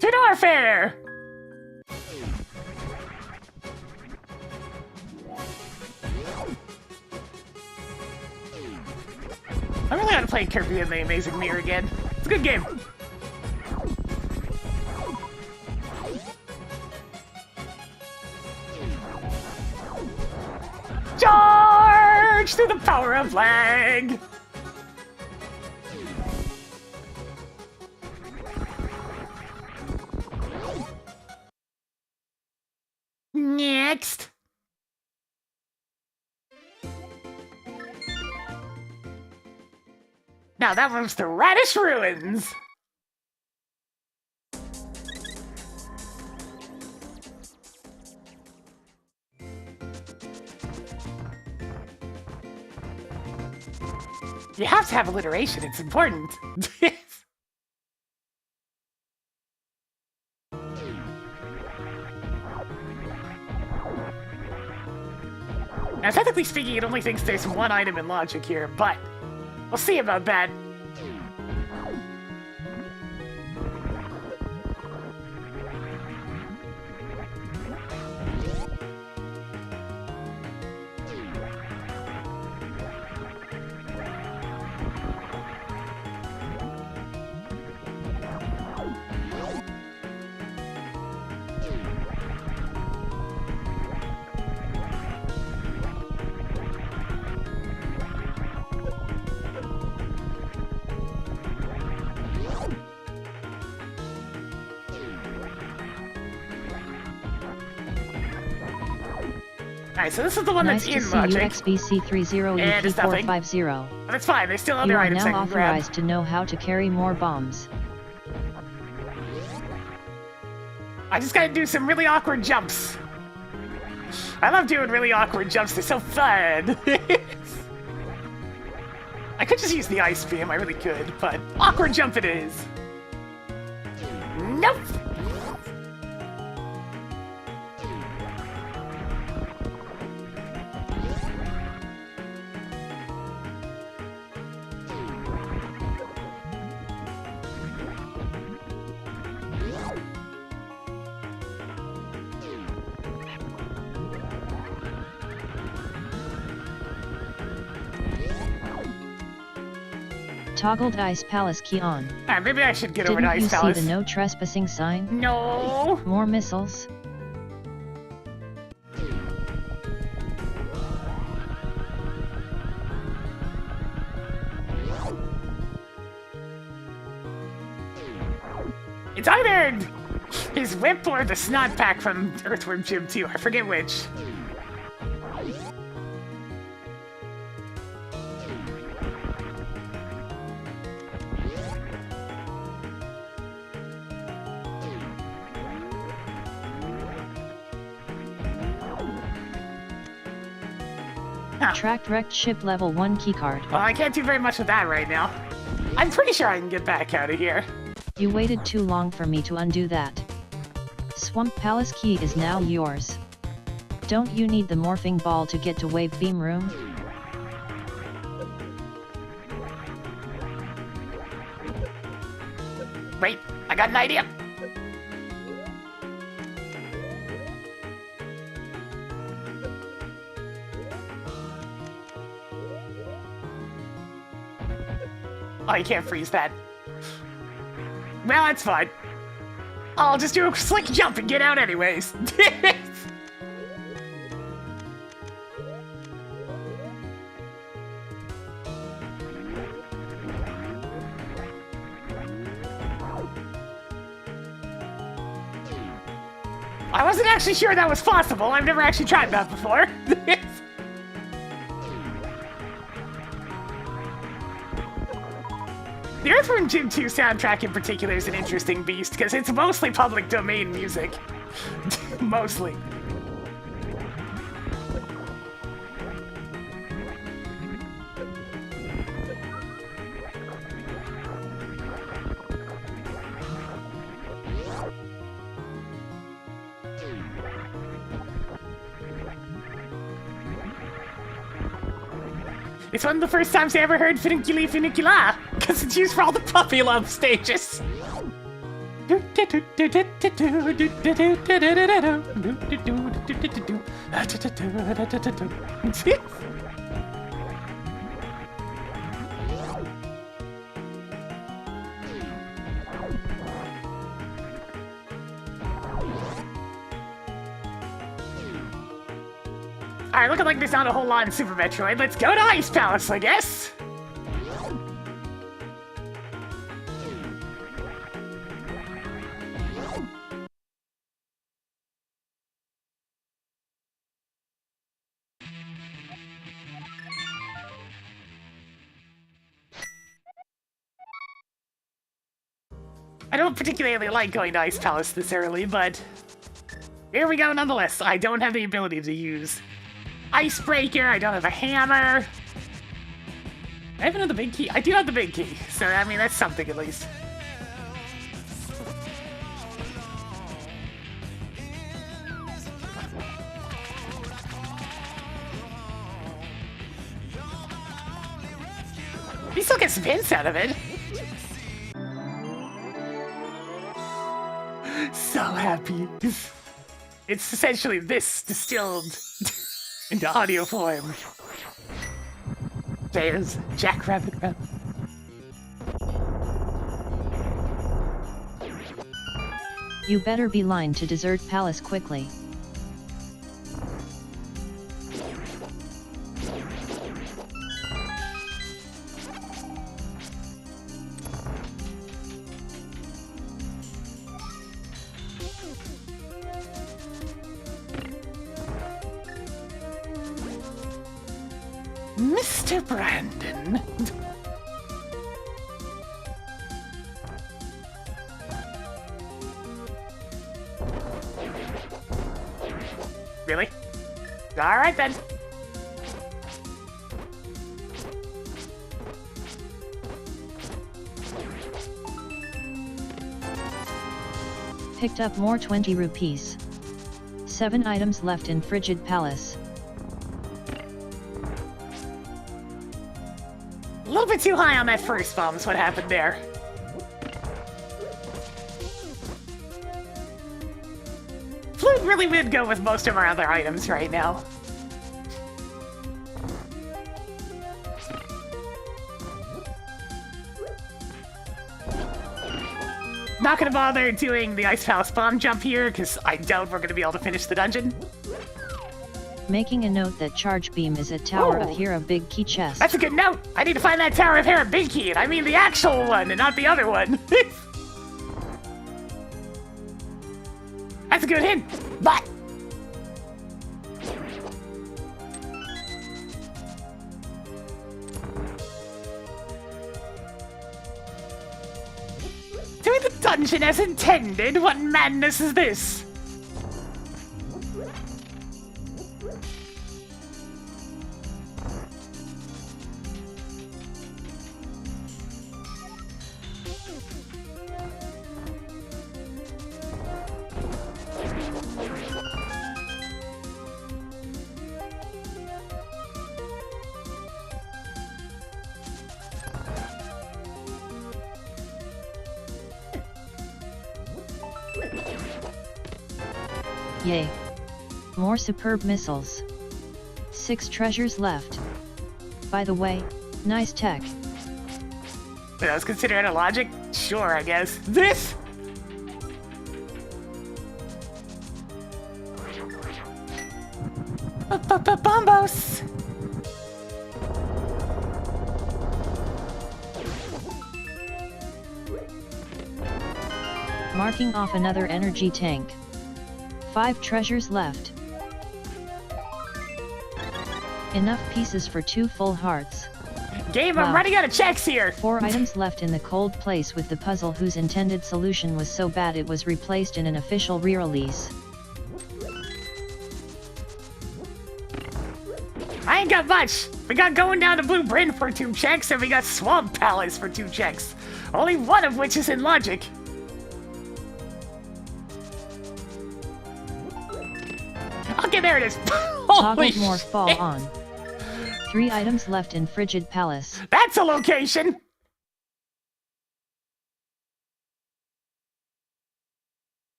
To Norfair! I really want to play Kirby and the Amazing Mirror again. It's a good game. Charge through the power of lag! Next! Now that one's the Radish Ruins! You have to have alliteration, it's important. Now, technically speaking, it only thinks there's one item in logic here, but we'll see about that. Alright, so this is the one Nice that's to in see you logic. And it's nothing. XBC30EP450. But that's fine, there's still You other are items I now can grab. authorized to know how to carry more bombs. I just gotta do some really awkward jumps. I love doing really awkward jumps, they're so fun. I could just use the ice beam, I really could, but awkward jump it is. Nope. Toggled Ice Palace key on. Alright, maybe I should get over Didn't to you Ice see Palace. the no trespassing sign? No. More missiles? It's either his whip or the snot pack from Earthworm Jim 2. I forget which. Tracked wrecked ship level 1 keycard. Well, I can't do very much with that right now. I'm pretty sure I can get back out of here. You waited too long for me to undo that. Swamp Palace key is now yours. Don't you need the morphing ball to get to Wave Beam Room? I got an idea. Oh, you can't freeze that. Well, that's fine. I'll just do a slick jump and get out anyways. I wasn't actually sure that was possible. I've never actually tried that before. The Earthworm Jim 2 soundtrack in particular is an interesting beast because it's mostly public domain music. Mostly. It's one of the first times I ever heard Funiculi Funicula, because it's used for all the puppy love stages. Alright, looking like there's not a whole lot in Super Metroid. Let's go to Ice Palace, I guess. I don't particularly like going to Ice Palace this early, but here we go nonetheless. I don't have the ability to use Icebreaker, I don't have a hammer. I have another big key. I do have the big key, so I mean that's something at least. You still get some hints out of it. So happy. It's essentially this distilled into audio form. There's Jackrabbit Rap. You better beeline to Dessert Palace quickly. Mr. Brandon. Really? Alright then. Picked up more 20 rupees. 7 items left in Frigid Palace. A little bit too high on that first bomb is what happened there. Flute really would go with most of our other items right now. Not gonna bother doing the Ice Palace bomb jump here, because I doubt we're gonna be able to finish the dungeon. Making a note that Charge Beam is at Tower of Hera Big Key Chest. That's a good note! I need to find that Tower of Hera Big Key, and I mean the actual one, and not the other one. That's a good hint, but... doing the dungeon as intended? What madness is this? Yay! More superb missiles. 6 treasures left. By the way, nice tech. I was considering a logic? Sure, I guess. This? Bombos! Marking off another energy tank. 5 treasures left. Enough pieces for 2 full hearts. Game, Wow. I'm running out of checks here! 4 items left in the cold place with the puzzle whose intended solution was so bad it was replaced in an official re-release. I ain't got much! We got Going Down to Blue Bryn for 2 checks, and we got Swamp Palace for 2 checks. Only one of which is in logic. Okay, there it is. Holy Toggled more shit. fall on. 3 items left in Frigid Palace. That's a location!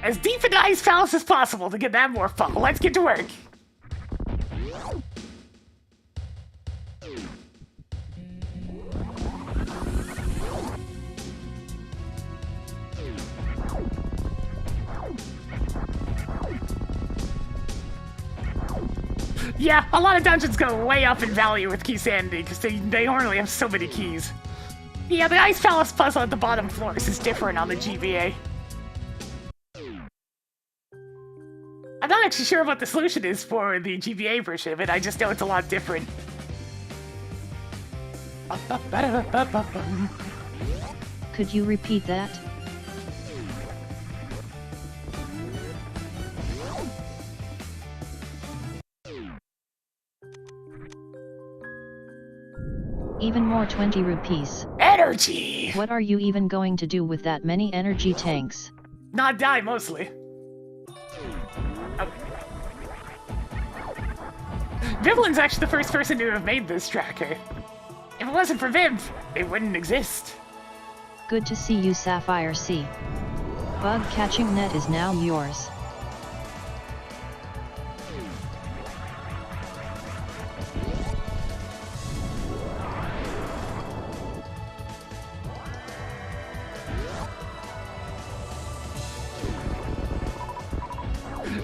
As deep in the Ice Palace as possible to get that more fun. Let's get to work. Yeah, a lot of dungeons go way up in value with Key Sandy because they only have so many keys. Yeah, the Ice Palace puzzle at the bottom floors is different on the GBA. I'm not actually sure what the solution is for the GBA version of it, I just know it's a lot different. Could you repeat that? Even more 20 rupees. Energy! What are you even going to do with that many energy tanks? Not die, mostly. Oh. Vivlin's actually the first person to have made this tracker. If it wasn't for Viv, it wouldn't exist. Good to see you, Sapphire C. Bug catching net is now yours.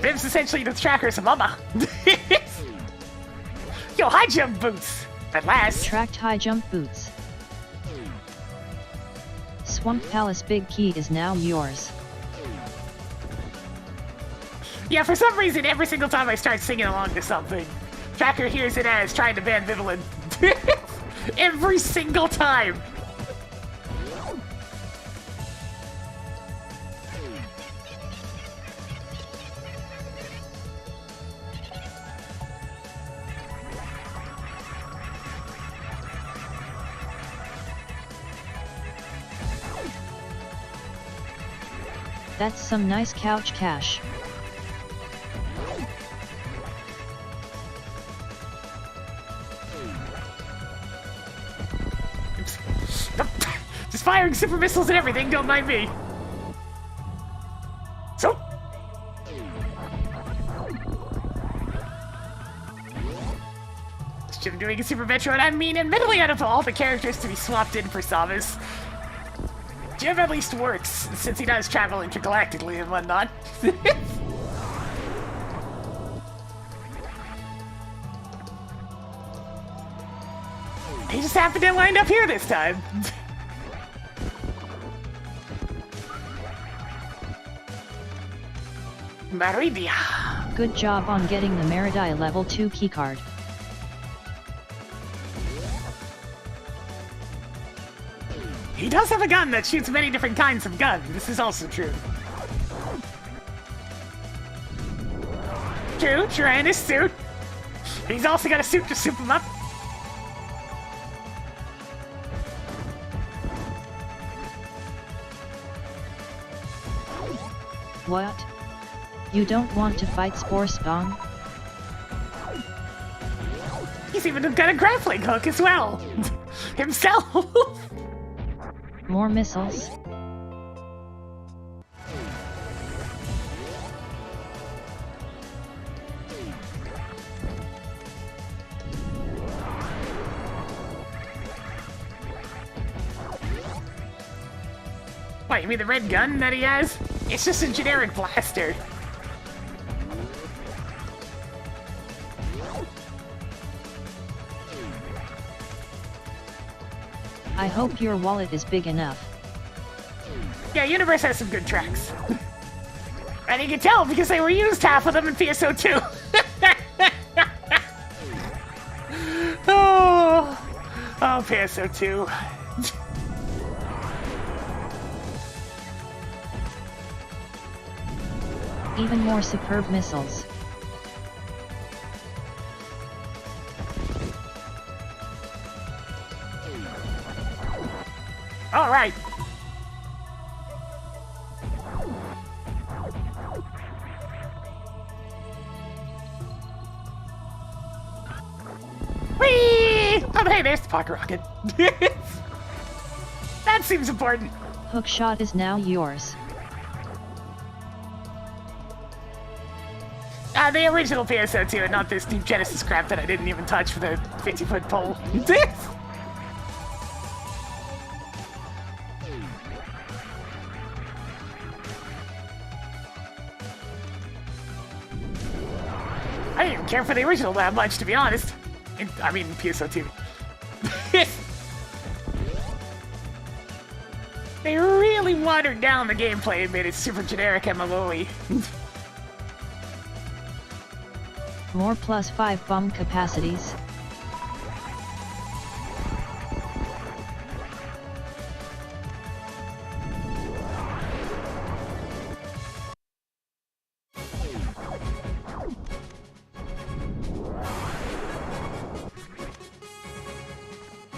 Viv's essentially the tracker's mama. Yo, high jump boots! At last. Tracked high jump boots. Swamp Palace Big Key is now yours. Yeah, for some reason, every single time I start singing along to something, Tracker hears it as trying to ban Vivlin. Every single time! That's some nice couch cash. Just firing super missiles and everything, don't mind me. So. Shit, I'm doing a Super Metroid. I mean, admittedly, out of all the characters to be swapped in for Samus, Jim at least works, since he does travel intergalactically and whatnot. He just happened to wind up here this time. Maridia. Good job on getting the Meridia level 2 keycard. He does have a gun that shoots many different kinds of guns. This is also true. True, and his suit. He's also got a suit to soup him up. What? You don't want to fight Spore Spawn? He's even got a grappling hook as well. Himself. More missiles? What, you mean the red gun that he has? It's just a generic blaster. I hope your wallet is big enough. Yeah, Universe has some good tracks. And you can tell because they reused half of them in PSO2. Oh, PSO2. Even more superb missiles. All right. Whee! Oh, hey, there's the pocket rocket. That seems important. Hookshot is now yours. The original PSO2 and not this Deep Genesis crap that I didn't even touch for the 50-foot pole. I didn't even care for the original that much, to be honest. I mean, PSO2. They really watered down the gameplay and made it super generic MMO-y. More +5 bomb capacities.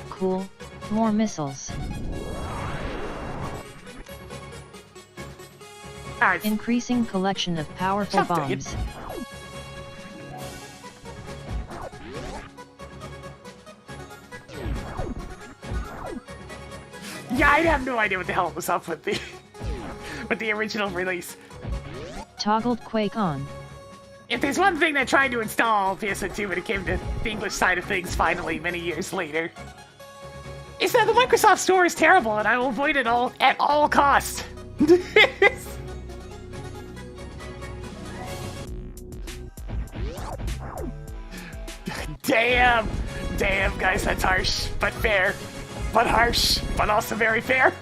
Cool. More missiles. Alright. Increasing collection of powerful Sounds good. bombs. Yeah, I have no idea what the hell was up with the with the original release. Toggled Quake on. If there's one thing that tried to install PSO2 when it came to the English side of things finally many years later, is that the Microsoft Store is terrible and I will avoid it all at all costs. Damn, guys, that's harsh, but fair. But harsh, but also very fair.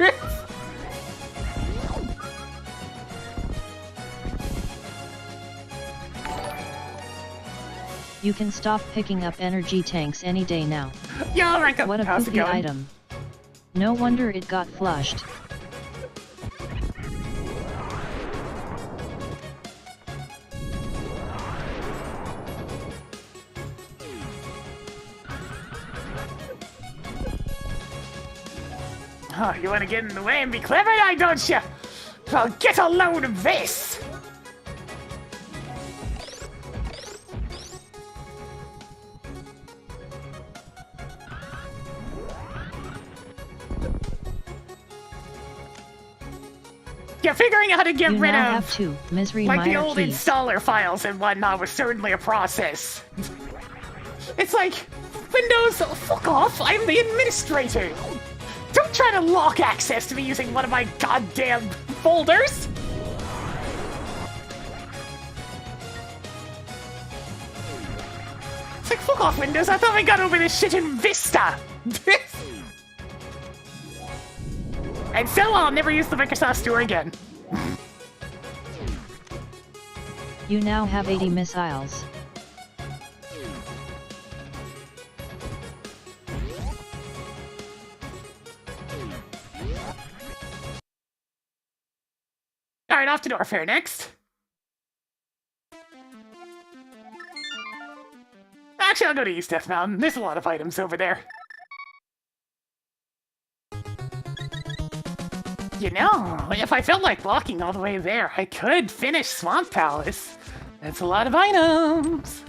You can stop picking up energy tanks any day now. Yo, rank up. What a How's it poopy going? item. No wonder it got flushed. Oh, you want to get in the way and be clever now, don't you? Well, get a load of this! Yeah, figuring out how to get You rid now of have 2 misery like the mire old keys. installer files and whatnot was certainly a process. It's like, Windows, fuck off, I'm the administrator. Don't try to lock access to me using one of my goddamn folders. It's like, fuck off, Windows, I thought we got over this shit in Vista. And so I'll never use the Microsoft Store again. You now have 80 missiles. Alright, off to Norfair next. Actually, I'll go to East Death Mountain. There's a lot of items over there. You know, if I felt like walking all the way there, I could finish Swamp Palace. That's a lot of items.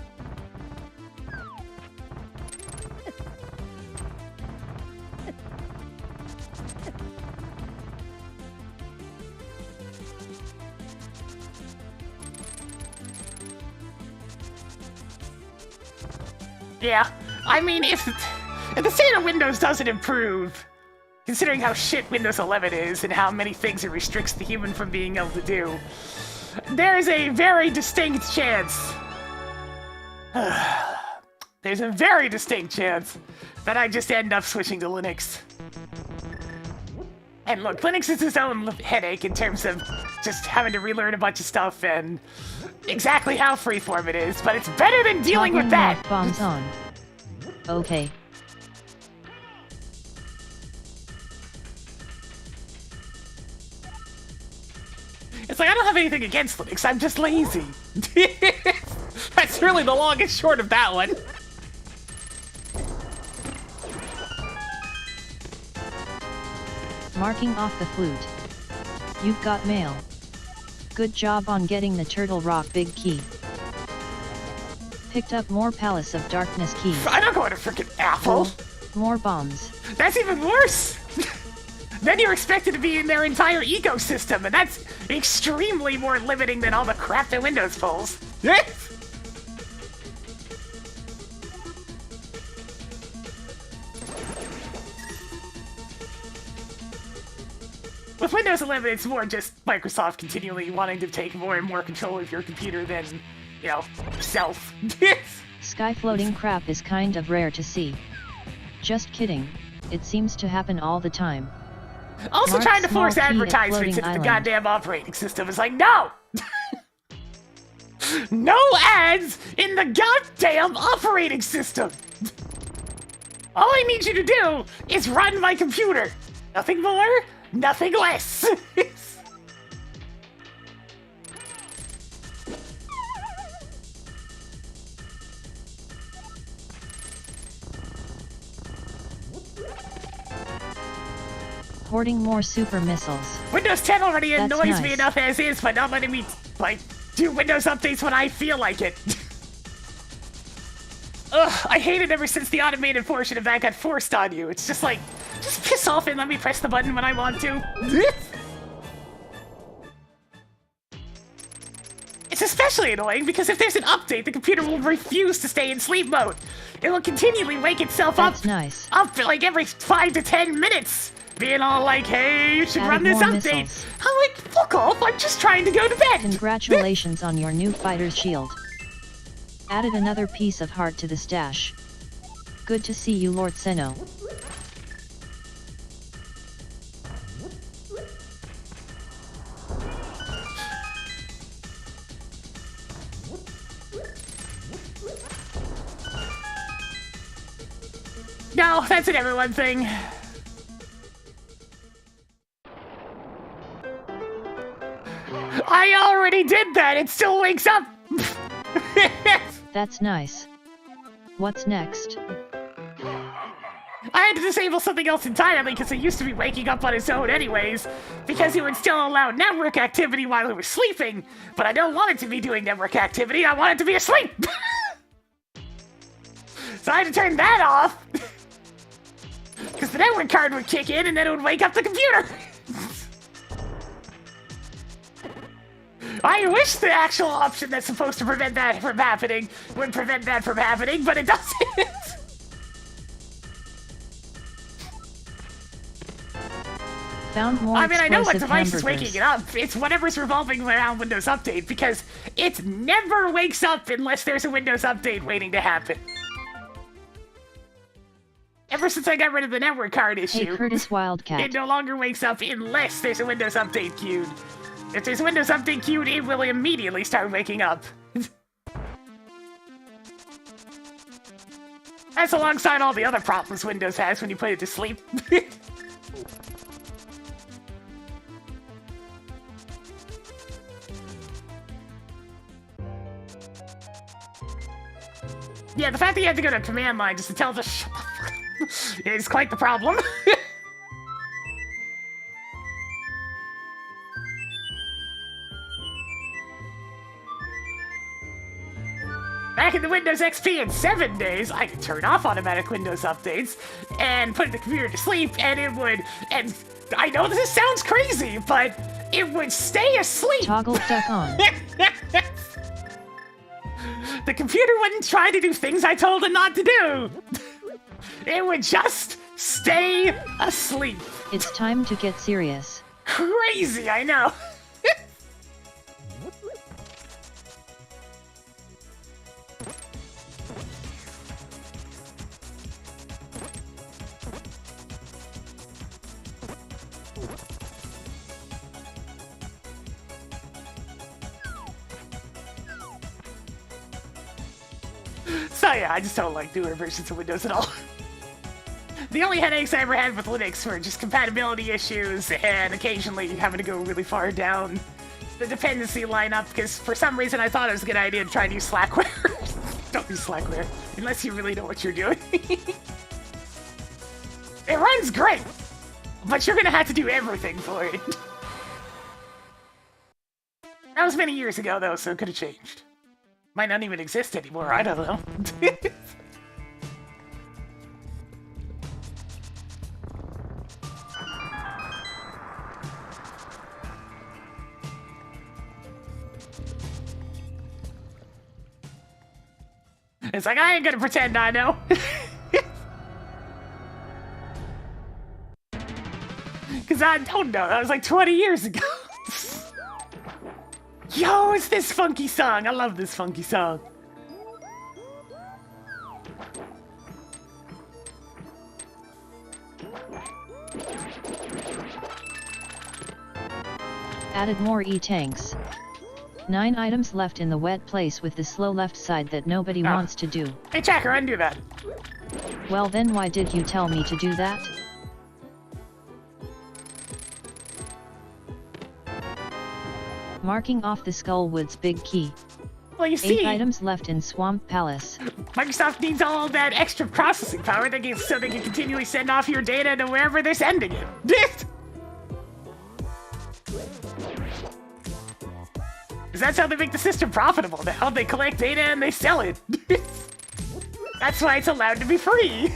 Yeah, I mean, if the state of Windows doesn't improve, considering how shit Windows 11 is and how many things it restricts the human from being able to do, there is a very distinct chance. There's a very distinct chance that I just end up switching to Linux. And look, Linux is its own headache in terms of just having to relearn a bunch of stuff and exactly how freeform it is, but it's better than dealing with that. Bombs on. Okay. It's like, I don't have anything against Linux, I'm just lazy. That's really the long and short of that one. Marking off the flute. You've got mail. Good job on getting the Turtle Rock Big Key. Picked up more Palace of Darkness keys. I don't go to frickin' Apple. More bombs. That's even worse. Then you're expected to be in their entire ecosystem, and that's extremely more limiting than all the crap that Windows pulls. With Windows 11, it's more just Microsoft continually wanting to take more and more control of your computer than, you know, yourself. Sky floating crap is kind of rare to see. Just kidding, it seems to happen all the time. Also Mark trying to force small key at advertisements floating into the island. goddamn operating system is like, no! No ads in the goddamn operating system! All I need you to do is run my computer. Nothing more, nothing less. Hoarding more super missiles. Windows 10 already That's annoys me nice. enough as is, but not letting me, like, do Windows updates when I feel like it. Ugh, I hate it ever since the automated portion of that got forced on you. It's just like, just piss off and let me press the button when I want to. It's especially annoying because if there's an update, the computer will refuse to stay in sleep mode. It will continually wake itself That's up, nice. like every 5 to 10 minutes. Being all like, hey, you should Added run this more update. missiles. I'm like, fuck off, I'm just trying to go to bed. Congratulations on your new fighter's shield. Added another piece of heart to the stash. Good to see you, Lord Seno. No, that's an everyone thing. I already did that, it still wakes up. That's nice. What's next? I had to disable something else entirely because it used to be waking up on its own anyways, because it would still allow network activity while it was sleeping, but I don't want it to be doing network activity, I want it to be asleep! So I had to turn that off, because the network card would kick in and then it would wake up the computer! I wish the actual option that's supposed to prevent that from happening would prevent that from happening, but it doesn't! Found more I mean, I know what explosive device is hamburgers. waking it up. It's whatever's revolving around Windows Update, because it never wakes up unless there's a Windows Update waiting to happen. Ever since I got rid of the network card Hey, issue, Curtis Wildcat. it no longer wakes up unless there's a Windows Update queued. If there's a Windows Update queued, it will immediately start waking up. That's alongside all the other problems Windows has when you put it to sleep. Yeah, the fact that you have to go to a command line just to tell it to shut the fuck up is quite the problem. Back in the Windows XP in 7 days, I could turn off automatic Windows updates and put the computer to sleep, and it would, and I know this sounds crazy, but it would stay asleep. Toggle duck on. The computer wouldn't try to do things I told it not to do. It would just stay asleep. It's time to get serious. Crazy, I know. So yeah, I just don't like newer versions of Windows at all. The only headaches I ever had with Linux were just compatibility issues and occasionally having to go really far down the dependency lineup because for some reason I thought it was a good idea to try and use Slackware. Don't use Slackware unless you really know what you're doing. It runs great, but you're gonna have to do everything for it. That was many years ago though, so it could have changed. Might not even exist anymore, I don't know. It's like, I ain't gonna pretend I know. Because I don't know, that was like 20 years ago. Yo, it's this funky song. I love this funky song. Added more E-tanks. 9 items left in the wet place with the slow left side that nobody wants to do. Hey, Tracker, undo that. Well then why did you tell me to do that? Marking off the Skullwood's big key. Well, you see, 8 items left in Swamp Palace. Microsoft needs all that extra processing power so they can continually send off your data to wherever they're sending it. Because that's how they make the system profitable now. They collect data and they sell it. That's why it's allowed to be free.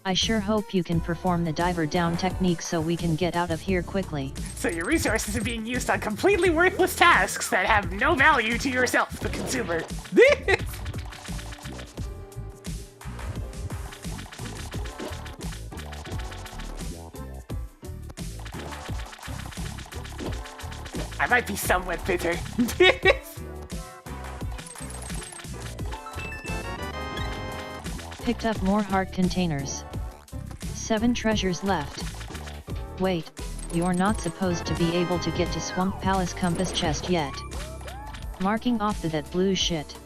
I sure hope you can perform the diver down technique so we can get out of here quickly. So your resources are being used on completely worthless tasks that have no value to yourself, the consumer. I might be somewhat bitter. Picked up more heart containers. 7 treasures left. Wait, you're not supposed to be able to get to Swamp Palace compass chest yet. Marking off that blue shit.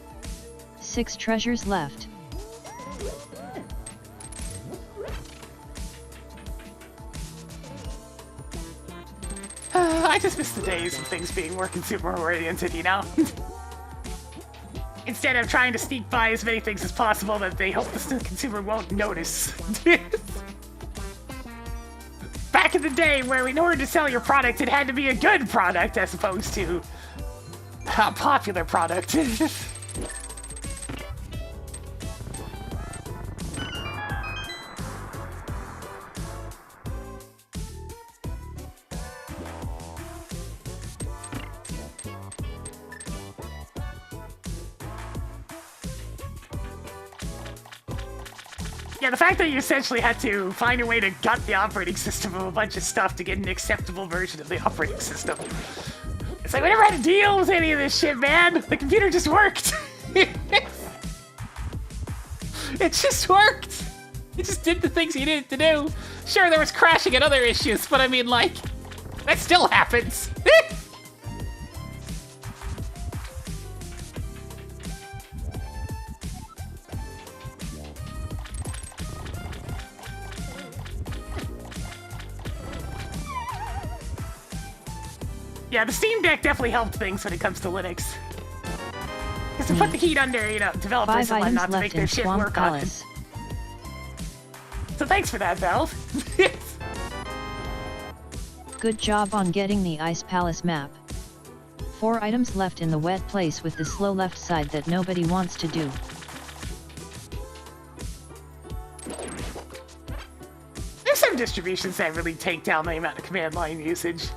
6 treasures left. I just miss the days of things being more consumer-oriented, you know? Instead of trying to sneak by as many things as possible that they hope the consumer won't notice. Back in the day where in order to sell your product, it had to be a good product as opposed to a popular product. Yeah, the fact that you essentially had to find a way to gut the operating system of a bunch of stuff to get an acceptable version of the operating system. It's like, we never had to deal with any of this shit, man. The computer just worked. It just worked. It just did the things you needed to do. Sure, there was crashing and other issues, but I mean, like, that still happens. Yeah, the Steam Deck definitely helped things when it comes to Linux. Because to put the heat under, you know, developers 5 and items whatnot to left make in their shit Swamp work on it. Palace. So thanks for that, Valve. Good job on getting the Ice Palace map. 4 items left in the wet place with the slow left side that nobody wants to do. There's some distributions that really take down the amount of command line usage.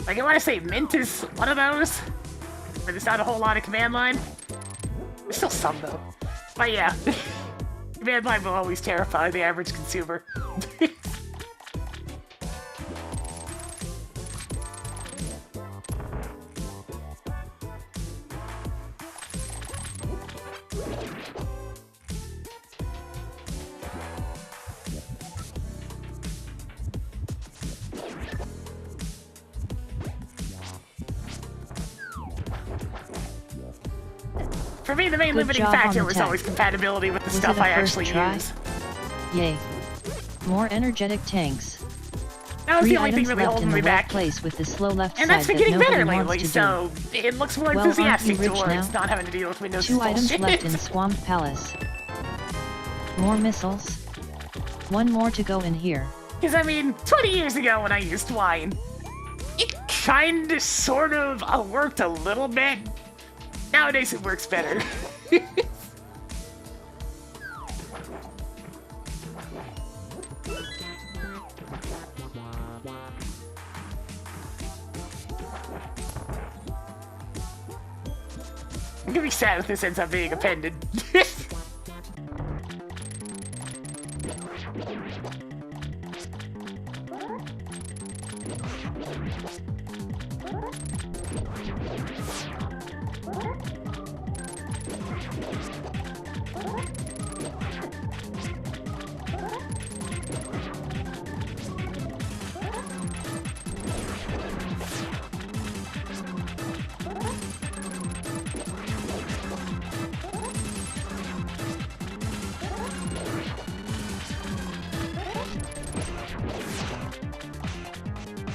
Like, I want to say Mint is one of those, but there's not a whole lot of command line. There's still some, though. But yeah, command line will always terrify the average consumer. For me, the main Good limiting job on factor the was tech. always compatibility with the Was stuff it a I first actually try? use. Yay. More energetic tanks. That was 3 the only thing items really left holding in the me wet back. place with the slow left And side that's been that getting nobody better wants lately, to so it looks more Well, aren't enthusiastic we rich towards now? not having to deal with Windows 2 items bullshit. left in Swamp Palace. More missiles. 1 more to go in here. Because, I mean, 20 years ago when I used wine, it kinda sort of worked a little bit. Nowadays it works better. I'm gonna be sad if this ends up being appended.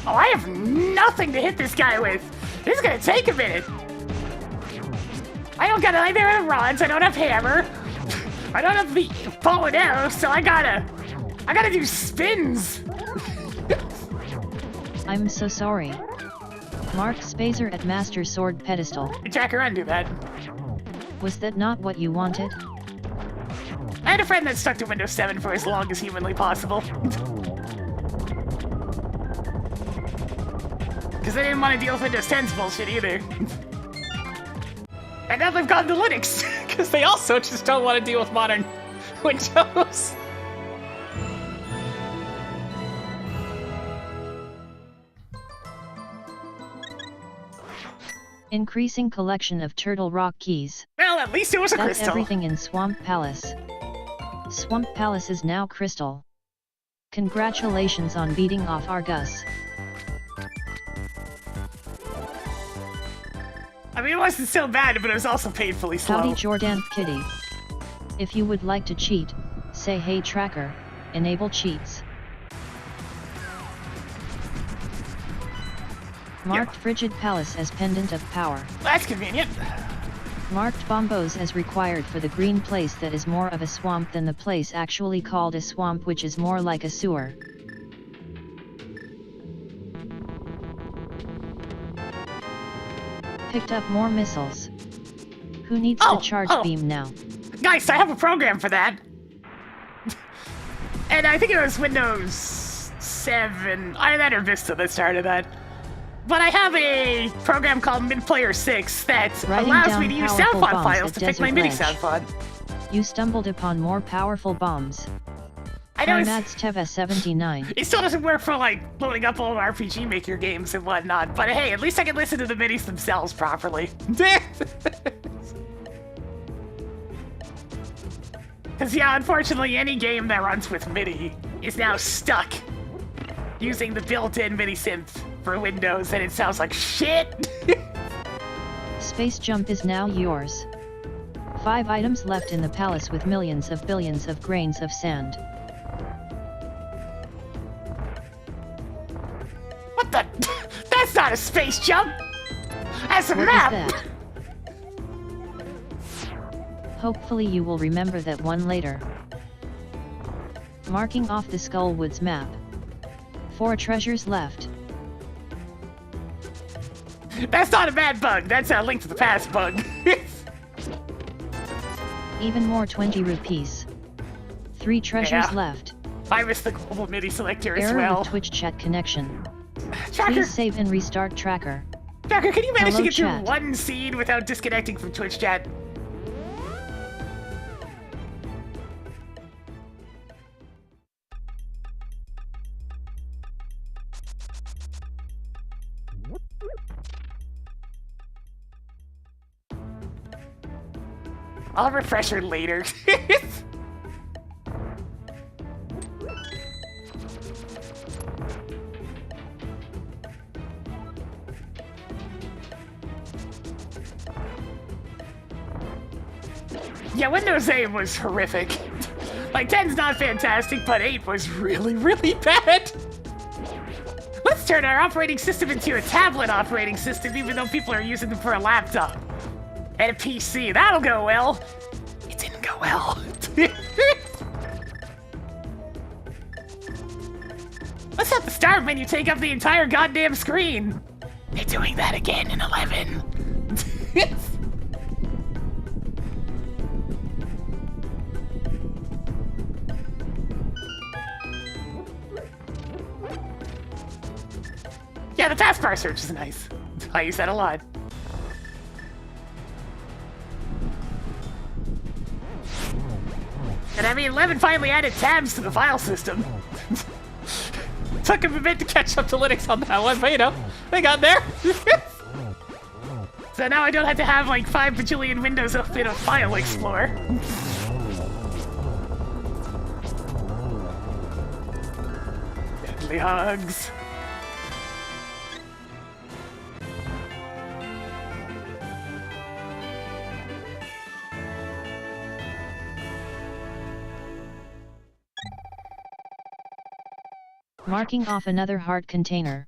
Oh, I have nothing to hit this guy with. This is gonna take a minute. I don't got either of the rods. I don't have hammer. I don't have the bow and arrow, so I gotta do spins. I'm so sorry. Mark Spazer at Master Sword Pedestal. Jack or undo that. Was that not what you wanted? I had a friend that stuck to Windows 7 for as long as humanly possible. Because they didn't want to deal with Windows 10's bullshit either. And now they've gone to Linux. Because they also just don't want to deal with modern Windows. Increasing collection of turtle rock keys. Well, at least it was a That's crystal. everything in Swamp Palace. Swamp Palace is now crystal. Congratulations on beating off Argus. I mean, it wasn't so bad, but it was also painfully slow. Howdy Jordan Kitty. If you would like to cheat, say hey tracker, enable cheats. Marked Frigid Palace as pendant of power. That's convenient. Marked Bombos as required for the green place that is more of a swamp than the place actually called a swamp, which is more like a sewer. Picked up more missiles. Who needs the charge beam now? Nice, I have a program for that. And I think it was Windows 7, either that or Vista that started that. But I have a program called MidPlayer 6 that Writing allows down me to use powerful sound font bombs files at to pick my Desert MIDI Ledge. sound font. You stumbled upon more powerful bombs. I know That's Teva 79. it still doesn't work for like loading up old RPG Maker games and whatnot, but hey, at least I can listen to the MIDIs themselves properly. Because yeah, unfortunately any game that runs with MIDI is now stuck using the built-in MIDI synth for Windows, and it sounds like shit. Space jump is now yours. 5 items left in the palace with millions of billions of grains of sand. What the? That's not a space jump! That's a What map! is that? Hopefully you will remember that one later. Marking off the Skullwoods map. 4 treasures left. That's not a bad bug. That's a Link to the Past bug. Even more 20 rupees. 3 treasures Yeah. left. I missed the global MIDI selector as Error well. with Twitch chat connection. Tracker, Please save and restart tracker. Tracker, can you manage Hello, to get chat. through one scene without disconnecting from Twitch chat? I'll refresh her later. Yeah, Windows 8 was horrific. Like, 10's not fantastic, but 8 was really, really bad. Let's turn our operating system into a tablet operating system, even though people are using them for a laptop. And a PC, that'll go well. It didn't go well. Let's have the start menu take up the entire goddamn screen. They're doing that again in 11. Yeah, the taskbar search is nice. I use that a lot. And I mean, 11 finally added tabs to the file system. Took him a bit to catch up to Linux on that one, but you know, they got there. So now I don't have to have like 5 bajillion windows up in a file explorer. Deadly hugs. Marking off another heart container.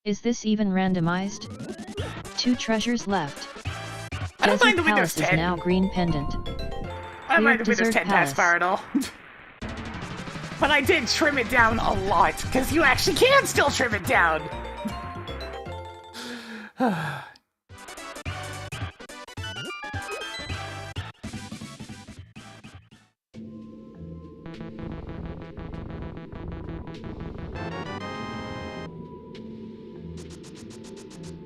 Is this even randomized? 2 treasures left. I don't mind the Windows Palace is 10. now green pendant. I don't mind the Weird Windows 10 Desert Palace. taskbar at all. But I did trim it down a lot, because you actually can still trim it down.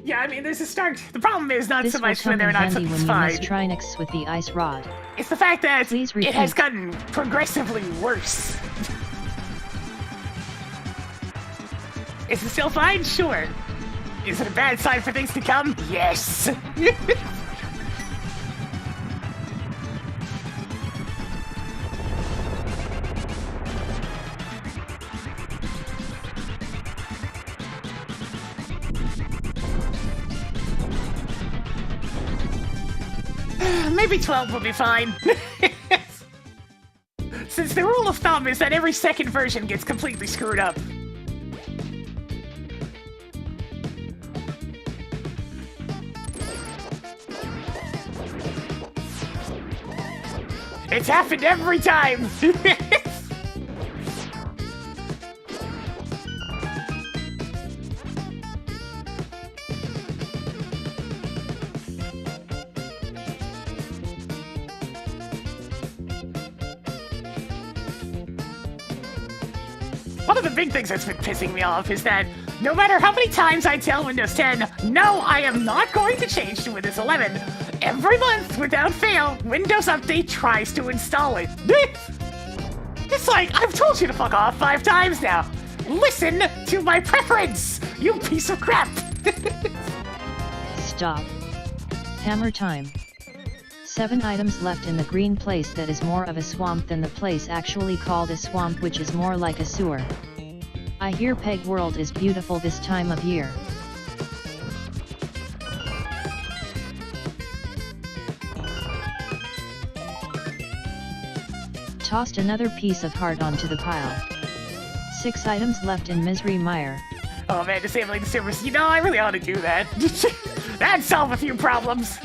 Yeah, I mean, there's a start. The problem is not This so will much come whether or in not handy when something's you miss fine. Trinix with the ice rod. It's the fact that Please it has repeat. gotten progressively worse. Is it still fine? Sure. Is it a bad sign for things to come? Yes. Maybe 12 will be fine. Since the rule of thumb is that every second version gets completely screwed up. It's happened every time! One of the big things that's been pissing me off is that no matter how many times I tell Windows 10, no, I am not going to change to Windows 11, every month, without fail, Windows Update tries to install it. It's like, I've told you to fuck off 5 times now. Listen to my preference, you piece of crap. Stop. Hammer time. 7 items left in the green place that is more of a swamp than the place actually called a swamp, which is more like a sewer. I hear Peg World is beautiful this time of year. Tossed another piece of heart onto the pile. 6 items left in Misery Mire. Oh man, disabling the servers, you know, I really ought to do that. That'd solve a few problems.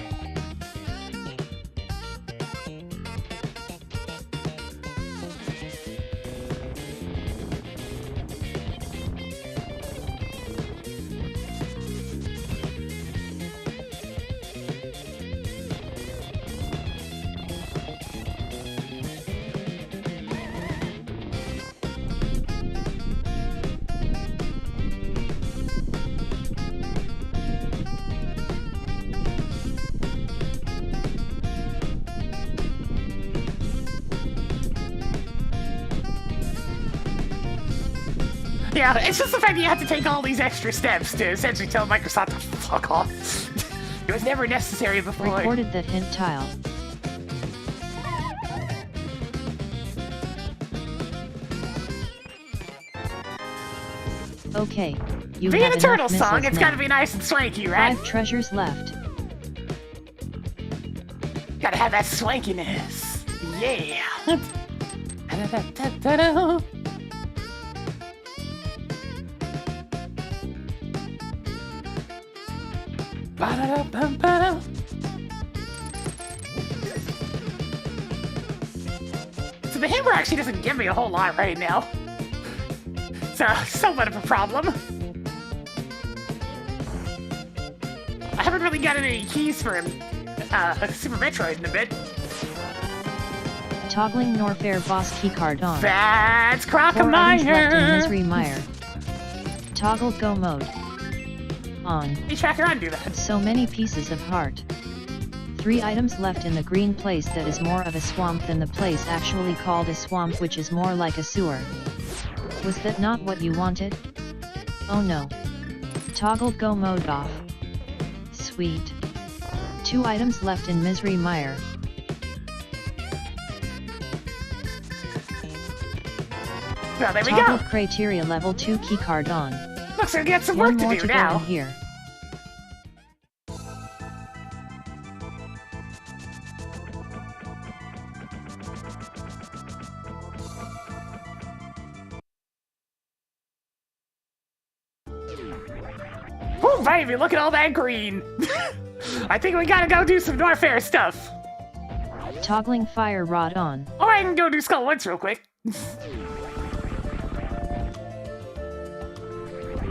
Yeah, it's just the fact that you have to take all these extra steps to essentially tell Microsoft to fuck off. It was never necessary before. Recorded that hint tile. Okay, you Being have a turtle enough song, missiles it's now. gotta be nice and swanky, right? 5 treasures left. Gotta have that swankiness. Yeah. Ba-da-da-bum-ba-da. So the hammer actually doesn't give me a whole lot right now. So, somewhat of a problem. I haven't really gotten any keys for him. Super Metroid in a bit. Toggling Norfair boss keycard on. That's 4 items left in Misery Crocomire! Mire. Toggle go mode. On. Hey, Tracker, undo that. So many pieces of heart. 3 items left in the green place that is more of a swamp than the place actually called a swamp, which is more like a sewer. Was that not what you wanted? Oh no. Toggle go mode off. Sweet. 2 items left in Misery Mire. Well, there we Toggle go. criteria level 2 keycard on. Looks like we got some One work more to to do go now. in here. Ooh, baby, look at all that green. I think we gotta go do some Norfair stuff. Toggling fire rod on. Or I can go do Skull once real quick.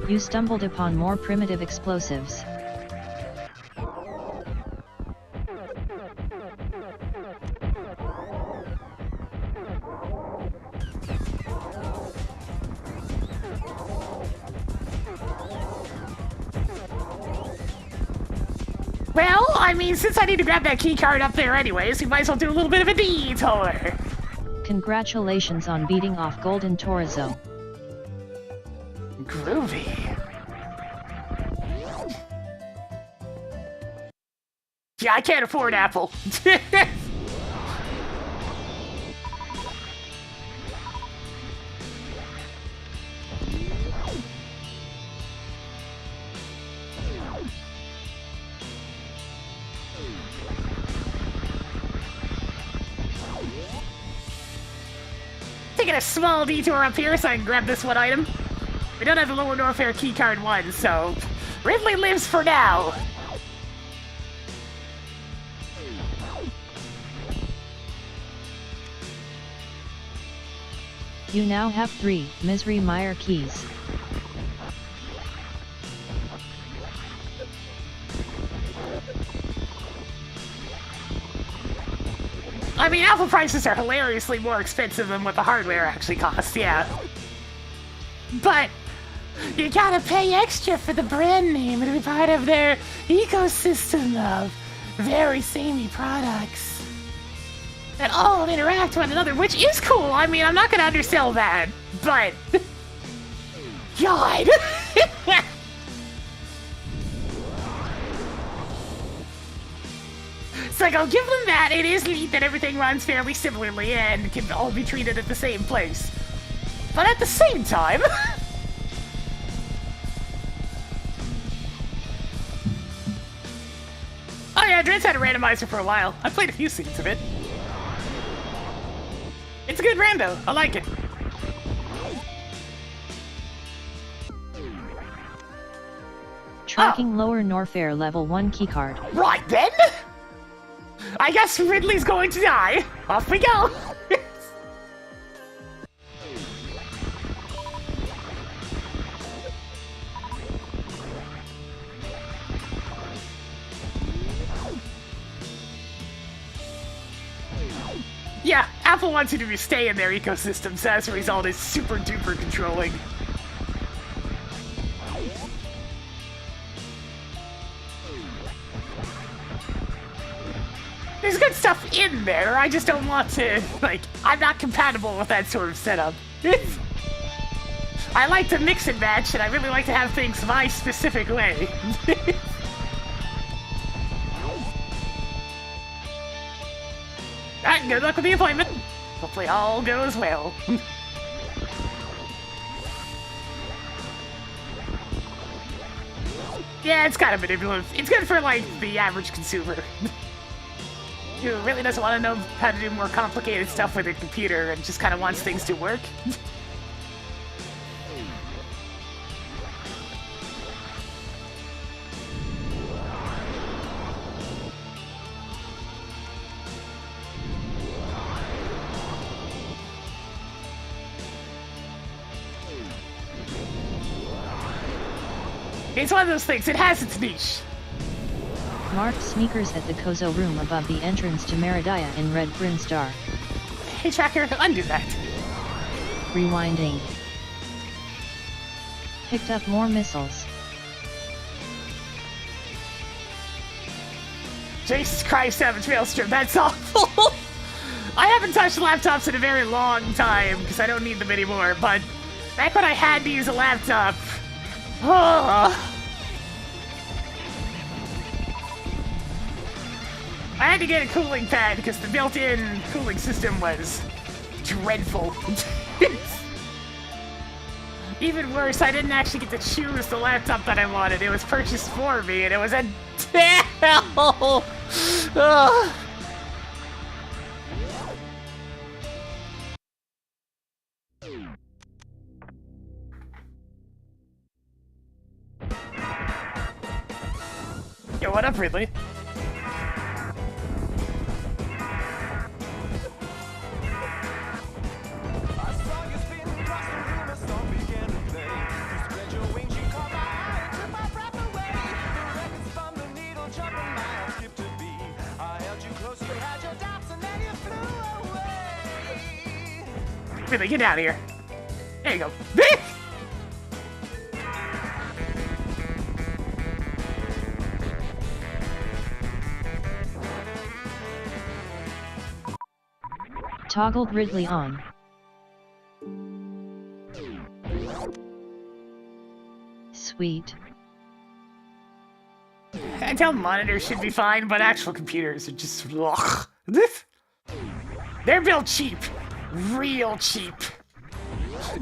You stumbled upon more primitive explosives. Well, I mean, since I need to grab that key card up there anyways, we might as well do a little bit of a detour. Congratulations on beating off Golden Torizo. Groovy. Yeah, I can't afford Apple. Taking a small detour up here so I can grab this one item. We don't have the Lower Norfair keycard 1, so Ridley lives for now. You now have 3 Misery Mire keys. I mean, Apple prices are hilariously more expensive than what the hardware actually costs, yeah. But you gotta pay extra for the brand name to be part of their ecosystem of very samey products that all interact with one another, which is cool. I mean, I'm not gonna undersell that, but God. It's like, I'll give them that. It is neat that everything runs fairly similarly and can all be treated at the same place. But at the same time... Oh yeah, Dread's had a randomizer for a while. I played a few scenes of it. It's a good rando. I like it. Tracking Lower Norfair level 1 keycard. Right then! I guess Ridley's going to die. Off we go! Yeah, Apple wants you to stay in their ecosystem, so as a result, it's super duper controlling. There's good stuff in there, I just don't want to, like, I'm not compatible with that sort of setup. I like to mix and match, and I really like to have things my specific way. Alright, good luck with the appointment. Hopefully all goes well. Yeah, it's kind of manipulative. It's good for, like, the average consumer. Who really doesn't want to know how to do more complicated stuff with a computer and just kind of wants things to work. It's one of those things, it has its niche. Marked sneakers at the Kozo room above the entrance to Meridaya in Red Brinstar. Hey Tracker, undo that. Rewinding. Picked up more missiles. Jesus Christ, Savage Maelstrom, that's awful! I haven't touched laptops in a very long time, because I don't need them anymore, but back when I had to use a laptop... I had to get a cooling pad because the built-in cooling system was dreadful. Even worse, I didn't actually get to choose the laptop that I wanted. It was purchased for me, and it was a hell. Yo, what up, Ridley? Ridley, get out of here. There you go. Toggled Ridley on. Sweet. Handheld monitors should be fine, but actual computers are just... ugh. They're built cheap. Real cheap.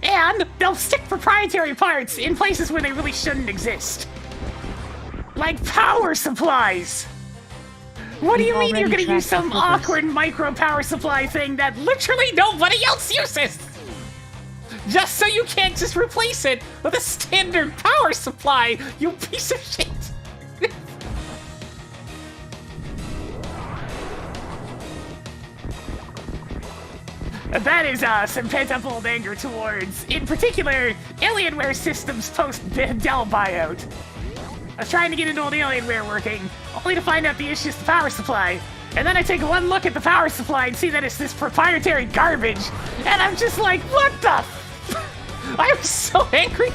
And they'll stick proprietary parts in places where they really shouldn't exist. Like power supplies! What do you mean you're gonna use some awkward micro power supply thing that literally nobody else uses? Just so you can't just replace it with a standard power supply, you piece of shit! That is some pent-up old anger towards, in particular, Alienware Systems post-Dell buyout. I was trying to get into old Alienware working, only to find out the issue is the power supply. And then I take one look at the power supply and see that it's this proprietary garbage, and I'm just like, what the f-? I was so angry.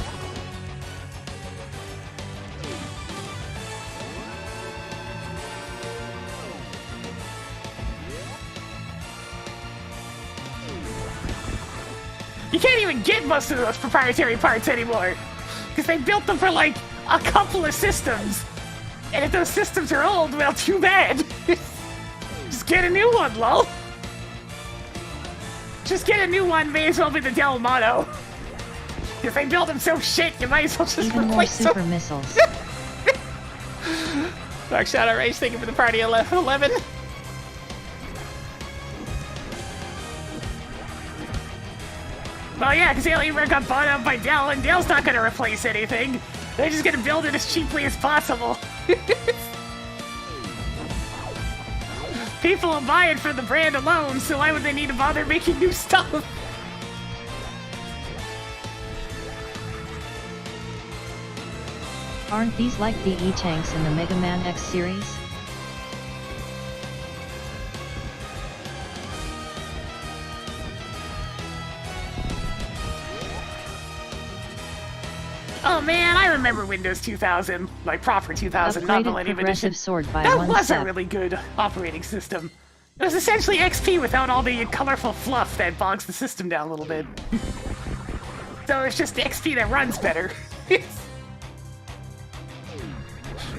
You can't even get most of those proprietary parts anymore, because they built them for like a couple of systems. And if those systems are old, well, too bad. Just get a new one, lol. Just get a new one, may as well be the Dell motto. If they build them so shit, you might as well just Even replace more super them. missiles. Dark Shadow Rage, thank you for the party 11. Well, yeah, because Alienware got bought out by Dell, and Dell's not going to replace anything. They're just going to build it as cheaply as possible. People will buy it for the brand alone, so why would they need to bother making new stuff? Aren't these like the E-tanks in the Mega Man X series? Oh man, I remember Windows 2000, like proper 2000, not Upgraded Millennium progressive Edition. sword by That one was step. a really good operating system. It was essentially XP without all the colorful fluff that bogs the system down a little bit. So it's just the XP that runs better.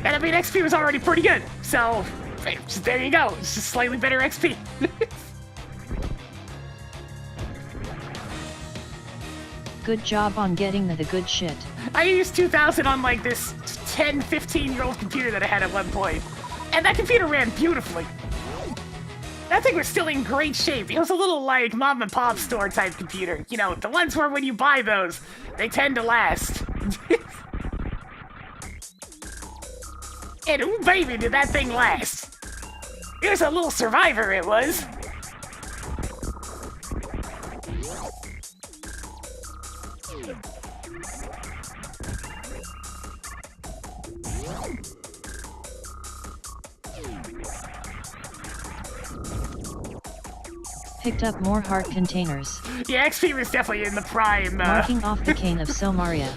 And I mean, XP was already pretty good, so there you go. It's just slightly better XP. Good job on getting the good shit. I used 2000 on like this 10, 15-year-old computer that I had at one point, and that computer ran beautifully. That thing was still in great shape. It was a little like mom and pop store type computer. You know, the ones where when you buy those, they tend to last. And ooh baby, did that thing last. It was a little survivor, it was. Picked up more heart containers. Yeah, XP was definitely in the prime, Marking off the cane of Somaria.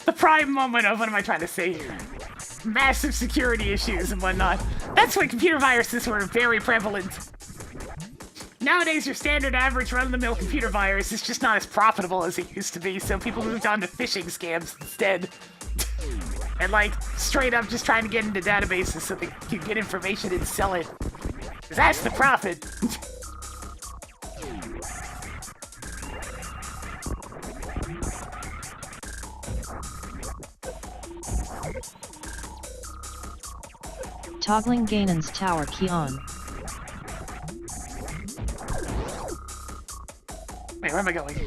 the prime moment of, what am I trying to say here? Massive security issues and whatnot. That's when computer viruses were very prevalent. Nowadays, your standard average run-of-the-mill computer virus is just not as profitable as it used to be, so people moved on to phishing scams instead. And like, straight up just trying to get into databases so they can get information and sell it. 'Cause that's the profit. Toggling Ganon's tower key on. Wait, where am I going?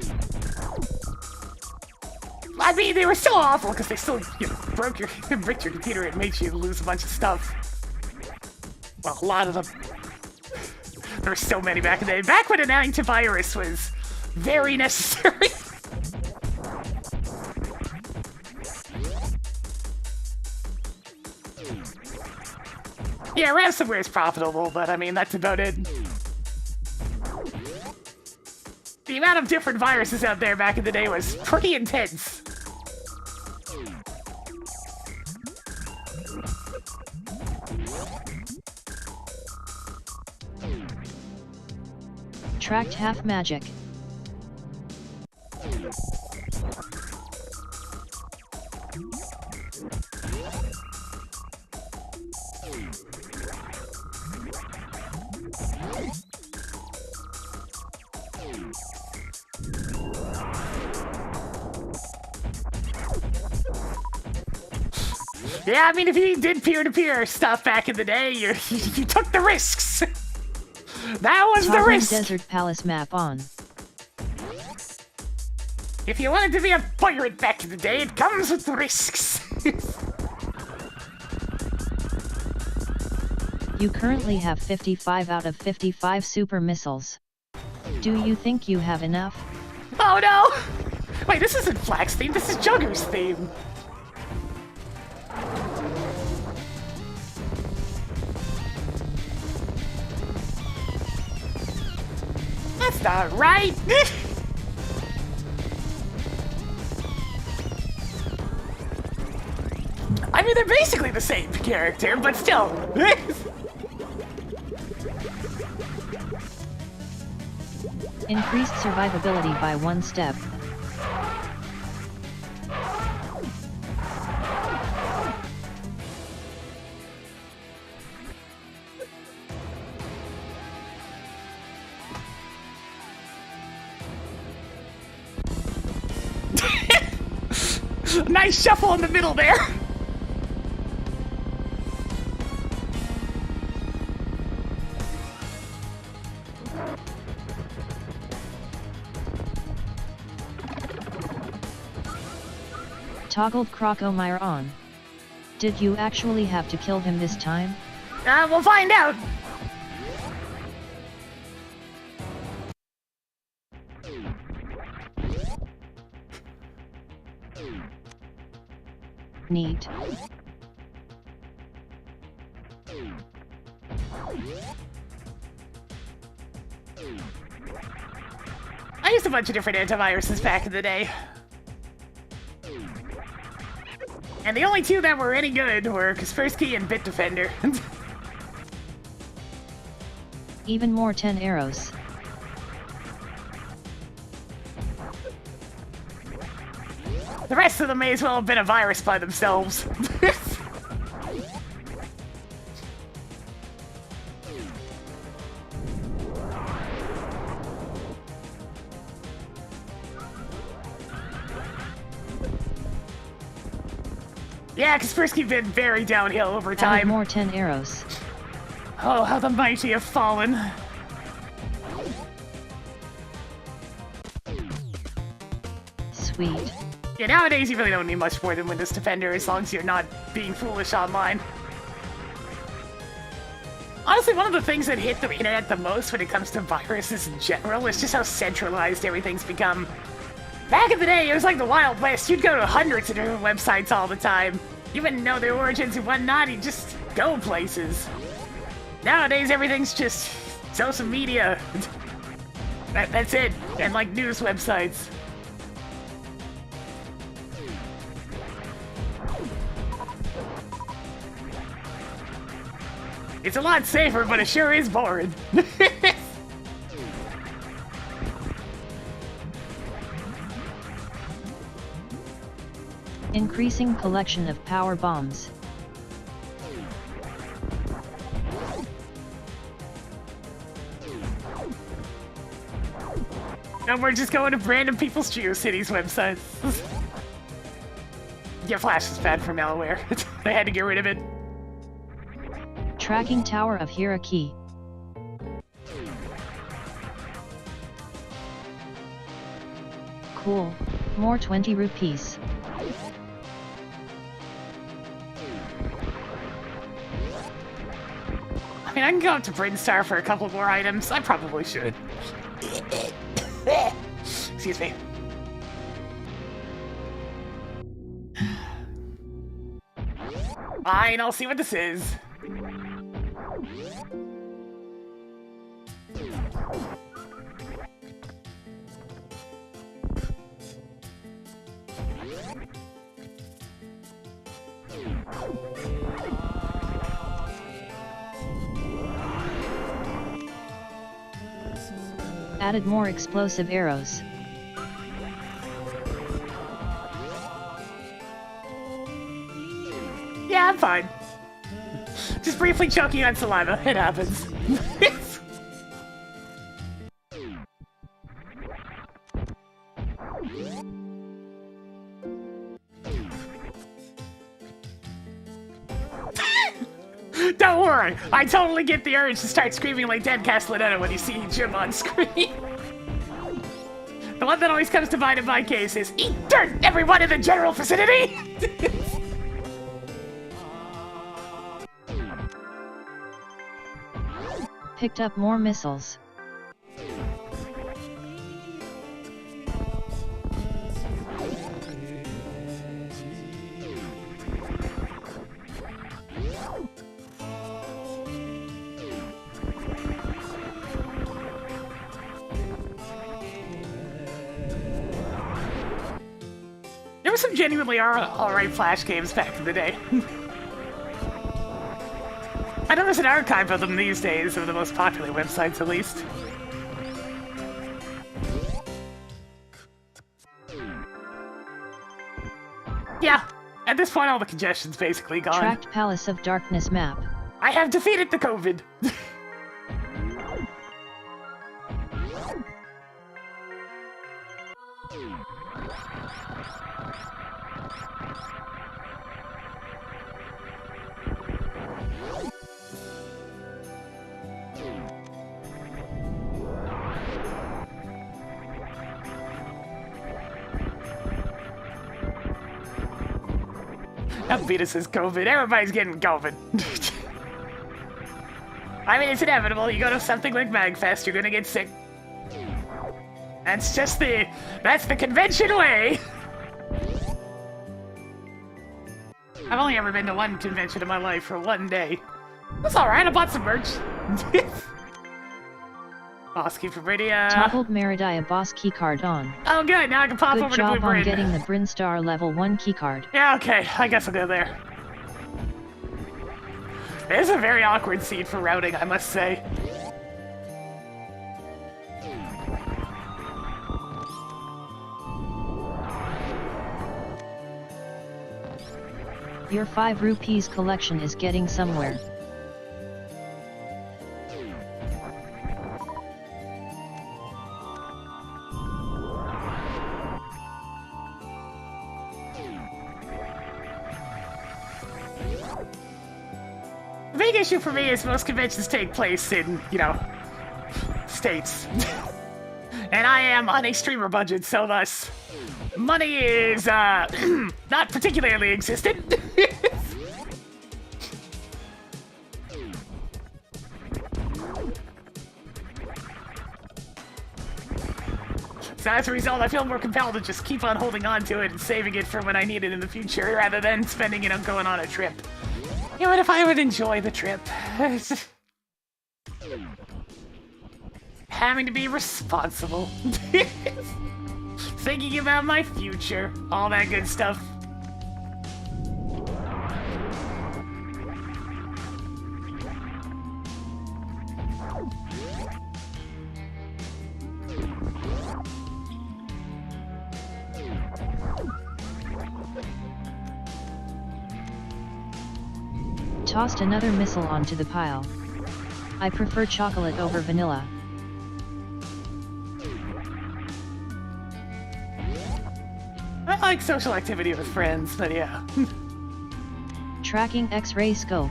I mean, they were still awful because they still, you know, bricked your computer and made you lose a bunch of stuff. Well, a lot of them. There were so many back in the day. Back when an antivirus was very necessary. Yeah, ransomware is profitable, but I mean, that's about it. The amount of different viruses out there back in the day was pretty intense. Tracked half magic. Yeah, I mean, if you did peer-to-peer stuff back in the day, you took the risks. That was the Toggling risk. Desert Palace map on. If you wanted to be a pirate back in the day, it comes with risks. You currently have 55 out of 55 super missiles. Do you think you have enough? Oh no! Wait, this isn't Flack's theme, this is Jugger's theme. That's not right! I mean, they're basically the same character, but still. Increased survivability by 1 step. Nice shuffle in the middle there. Toggled Crocomire on. Did you actually have to kill him this time? We'll find out. Neat. I used a bunch of different antiviruses back in the day. And the only two that were any good were Kaspersky and Bitdefender. Even more 10 arrows. The rest of them may as well have been a virus by themselves. Yeah, Kaspersky been very downhill over Added time. more 10 arrows. Oh, how the mighty have fallen. Sweet. Yeah, nowadays you really don't need much more than Windows Defender as long as you're not being foolish online. Honestly, one of the things that hit the internet the most when it comes to viruses in general is just how centralized everything's become. Back in the day, it was like the Wild West. You'd go to hundreds of different websites all the time. You wouldn't know their origins and whatnot, you'd just go places. Nowadays, everything's just social media. That's it. And like news websites. It's a lot safer, but it sure is boring. Increasing collection of power bombs. And we're just going to random people's GeoCities websites. Yeah, Flash is bad for malware. They had to get rid of it. Tracking Tower of Hiraki. Cool. More 20 rupees. I mean, I can go up to Brinstar for a couple more items. I probably should. Excuse me. Fine, I'll see what this is. Added more explosive arrows. Yeah, I'm fine. Just briefly choking on saliva. It happens. Don't worry, I totally get the urge to start screaming like Dead Castellaneta when you see Jim on screen. The one that always comes to mind in my case is eat dirt, everyone in the general vicinity! Picked up more missiles. There were some genuinely alright Flash games back in the day. I know there's an archive of them these days, of the most popular websites at least. Yeah, at this point all the congestion's basically gone. Tracked Palace of Darkness map. I have defeated the COVID. Albedo says COVID. Everybody's getting COVID. I mean, it's inevitable. You go to something like MagFest, you're gonna get sick. That's the convention way. I've only ever been to one convention in my life for one day. That's alright, I bought some merch. Boss key for Bridia. Toggled Meridia boss keycard on. Oh good, now I can pop Good over to job Blue on Bryn. getting the Brinstar level 1 keycard. Yeah, okay, I guess I'll go there. It's a very awkward seat for routing, I must say. Your 5 rupees collection is getting somewhere. The big issue for me is most conventions take place in, you know, states. And I am on a streamer budget, so thus, money is, not particularly existent. So as a result, I feel more compelled to just keep on holding on to it and saving it for when I need it in the future, rather than spending it on going on a trip. Even if I would enjoy the trip. Having to be responsible. Thinking about my future. All that good stuff. Tossed another missile onto the pile. I prefer chocolate over vanilla. I like social activity with friends, but yeah. Tracking X-ray scope.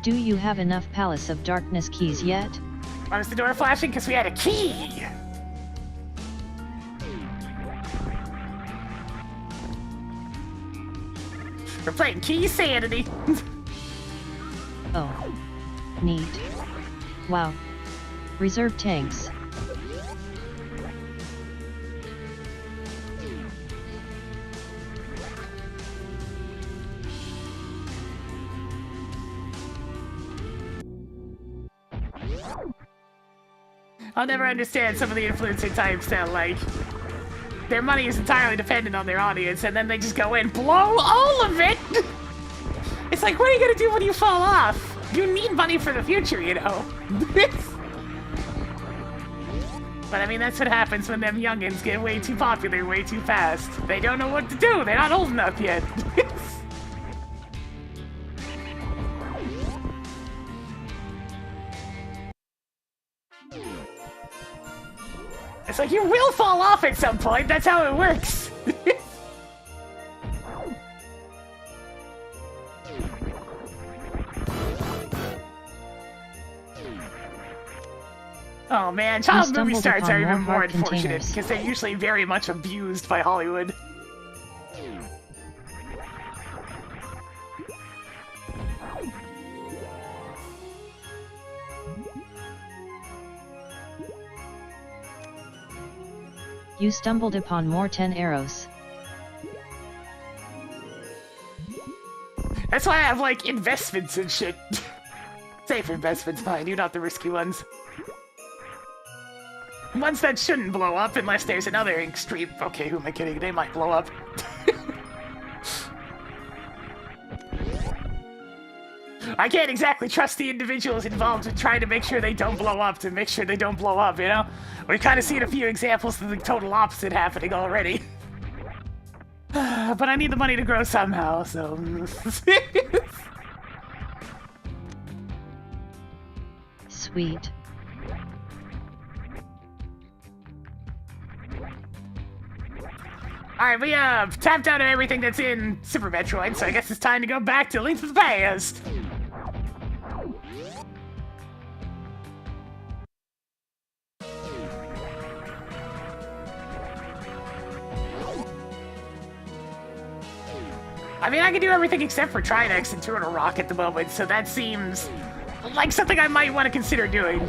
Do you have enough Palace of Darkness keys yet? Why was the door flashing? Because we had a key! We're playing Key Sanity. Oh. Neat. Wow. Reserve tanks. I'll never understand some of the influencer types that, like, their money is entirely dependent on their audience, and then they just go in, blow all of it! It's like, what are you gonna do when you fall off? You need money for the future, you know? But I mean, that's what happens when them youngins get way too popular way too fast. They don't know what to do, they're not old enough yet. It's like, you will fall off at some point, that's how it works! Oh man, child movie stars are even more unfortunate because they're usually very much abused by Hollywood. You stumbled upon more 10 arrows. That's why I have, like, investments and shit. Safe investments, mind you, not the risky ones. Ones that shouldn't blow up unless there's another extreme... Okay, who am I kidding? They might blow up. I can't exactly trust the individuals involved in trying to make sure they don't blow up to make sure they don't blow up, you know? We've kind of seen a few examples of the total opposite happening already. But I need the money to grow somehow, so... Sweet. Alright, we tapped out everything that's in Super Metroid, so I guess it's time to go back to Link to the Past. I mean, I can do everything except for Trinex and Turtle Rock at the moment, so that seems like something I might want to consider doing.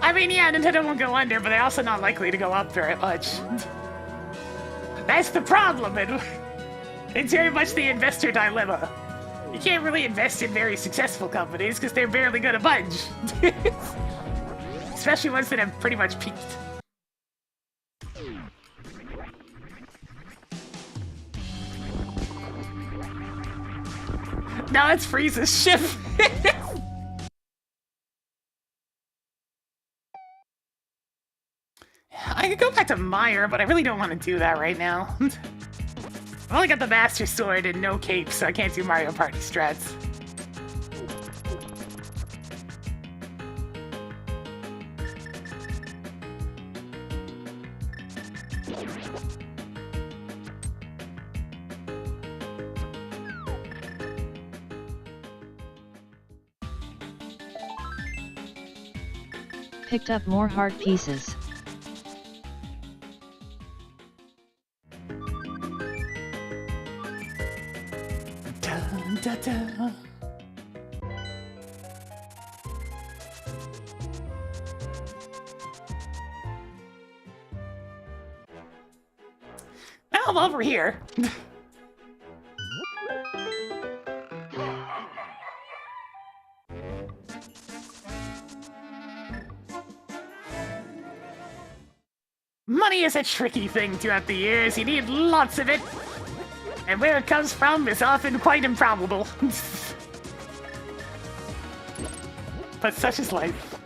I mean, yeah, Nintendo won't go under, but they're also not likely to go up very much. That's the problem, and it's very much the investor dilemma. You can't really invest in very successful companies because they're barely gonna budge. Especially ones that have pretty much peaked. No, it's Frieza's ship. back to Meyer, but I really don't want to do that right now. I've only got the Master Sword and no cape, so I can't do Mario Party strats. Picked up more heart pieces. Dun, dun, dun. Now I'm over here. Money is a tricky thing throughout the years. You need lots of it. And where it comes from is often quite improbable. But such is life.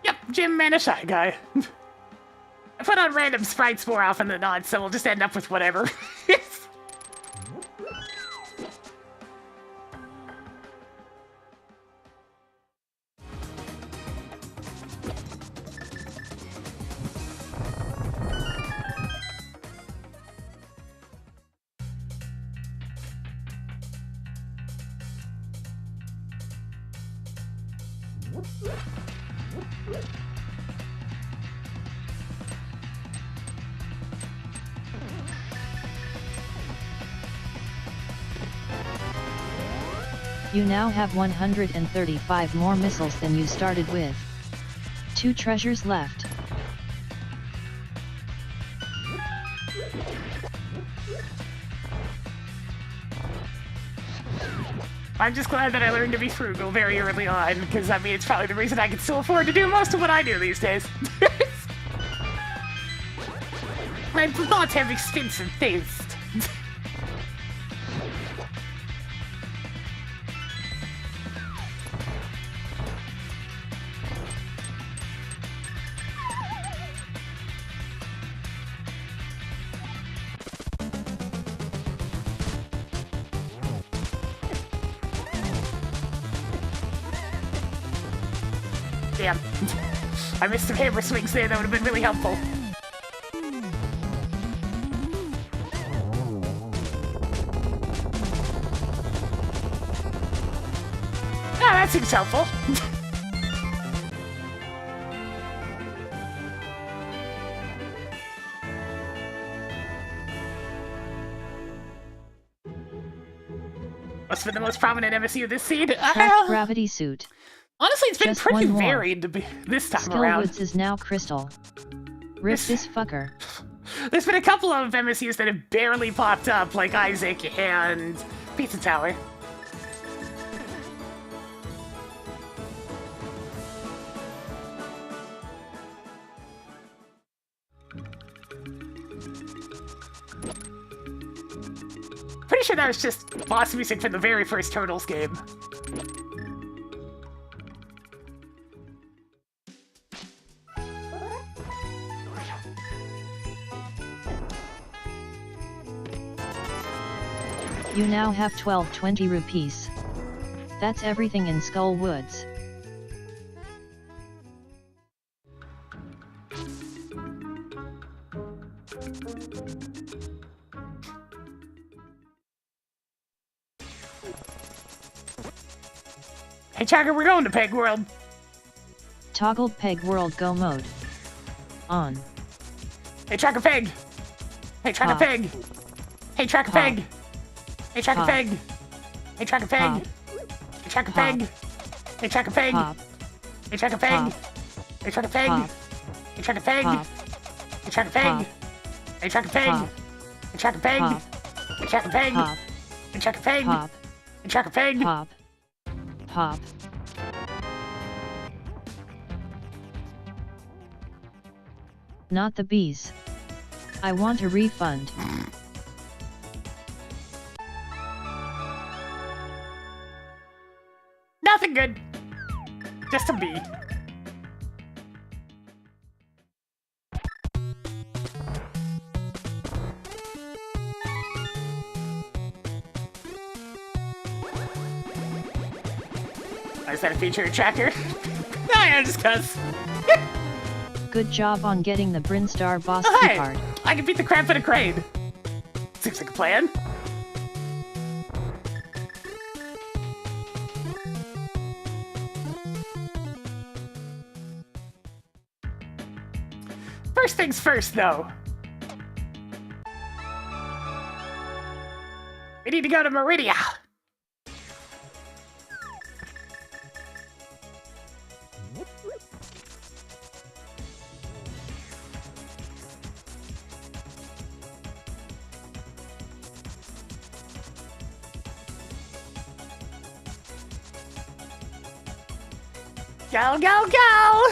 Yep, Jim and a Shy Guy. I put on random sprites more often than not, so we'll just end up with whatever. You now have 135 more missiles than you started with. 2 treasures left. I'm just glad that I learned to be frugal very early on, because I mean, it's probably the reason I can still afford to do most of what I do these days. I do not have expensive taste. Damn. I missed some hammer swings there, that would have been really helpful. Ah, that seems helpful. What's been the most prominent MSU this seed? Cracked gravity suit. Honestly, it's been Just pretty one more. varied this time around. Skillwoods is now crystal. Rip this fucker. There's been a couple of MSUs that have barely popped up, like Isaac and Pizza Tower. Pretty sure that was just boss music from the very first Turtles game. You now have 1220 rupees. That's everything in Skull Woods. Hey, Chagger, we're going to Peg World. Toggled Peg World Go mode. On. Hey, Tracker Peg. Hey, Tracker Pop. Peg. Hey, Tracker Pop. Peg. Hey, Tracker Pop. Peg. Hey, Tracker Peg. Pop. Hey, Tracker Pop. Peg. Hey, Tracker Peg. Pop. Hey, Tracker Peg. Pop. Hey, Tracker Peg. Pop. Hey, Tracker Peg. Pop. Hey, Tracker Peg. Pop. Hey, Tracker Peg. Pop. Hey, Tracker Peg. Pop. Hey, Tracker Peg. Pop. Hey, Tracker Peg. Pop. Hey, Tracker Peg. Pop. Pop. Not the bees. I want a refund. Doing good. Just a B. Is that a feature tracker? No, yeah, just cuz. Good job on getting the Brinstar boss Oh, key hey, card. I can beat the crap out of Crane. Seems like a plan. First things first, though. We need to go to Meridia. Go, go, go!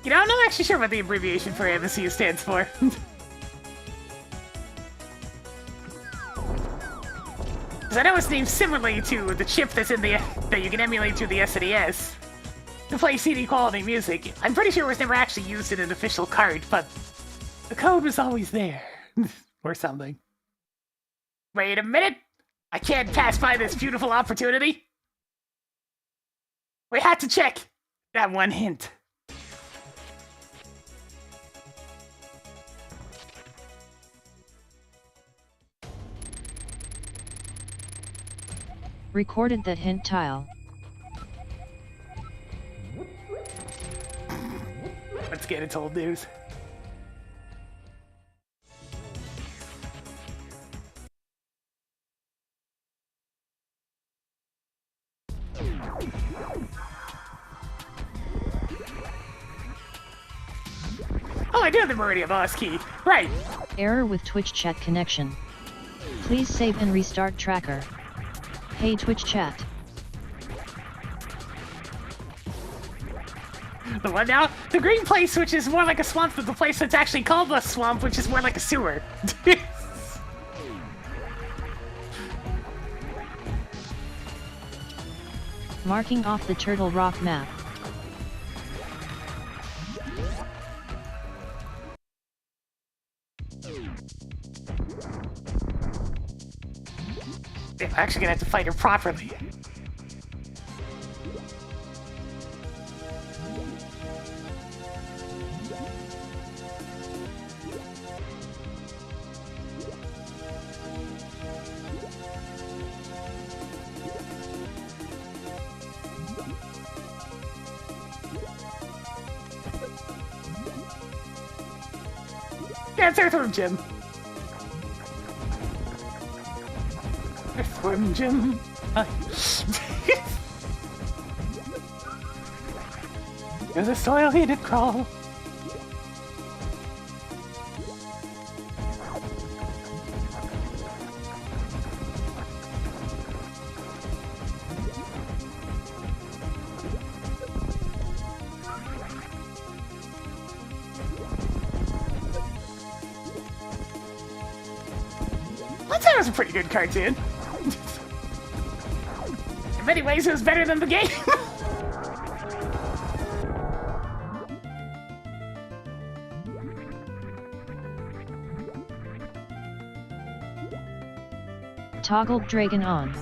You know, I'm not actually sure what the abbreviation for MSU stands for. Because I know it's named similarly to the chip that's in the that you can emulate through the SNES to play CD quality music. I'm pretty sure it was never actually used in an official cart, but the code was always there. Or something. Wait a minute! I can't pass by this beautiful opportunity! We had to check that one hint. Recorded that hint tile. Let's get its old news. Oh, I do have the Meridia boss key. Right. Error with Twitch chat connection. Please save and restart tracker. Hey Twitch chat. The one now? The green place, which is more like a swamp, than the place that's actually called a swamp, which is more like a sewer. Marking off the Turtle Rock map. I'm actually gonna have to fight her properly. Yeah, it's Earthworm Jim. Earthworm Jim. There's a soil he did crawl. That was a pretty good cartoon. In many ways, it was better than the game. Toggled Dragon on.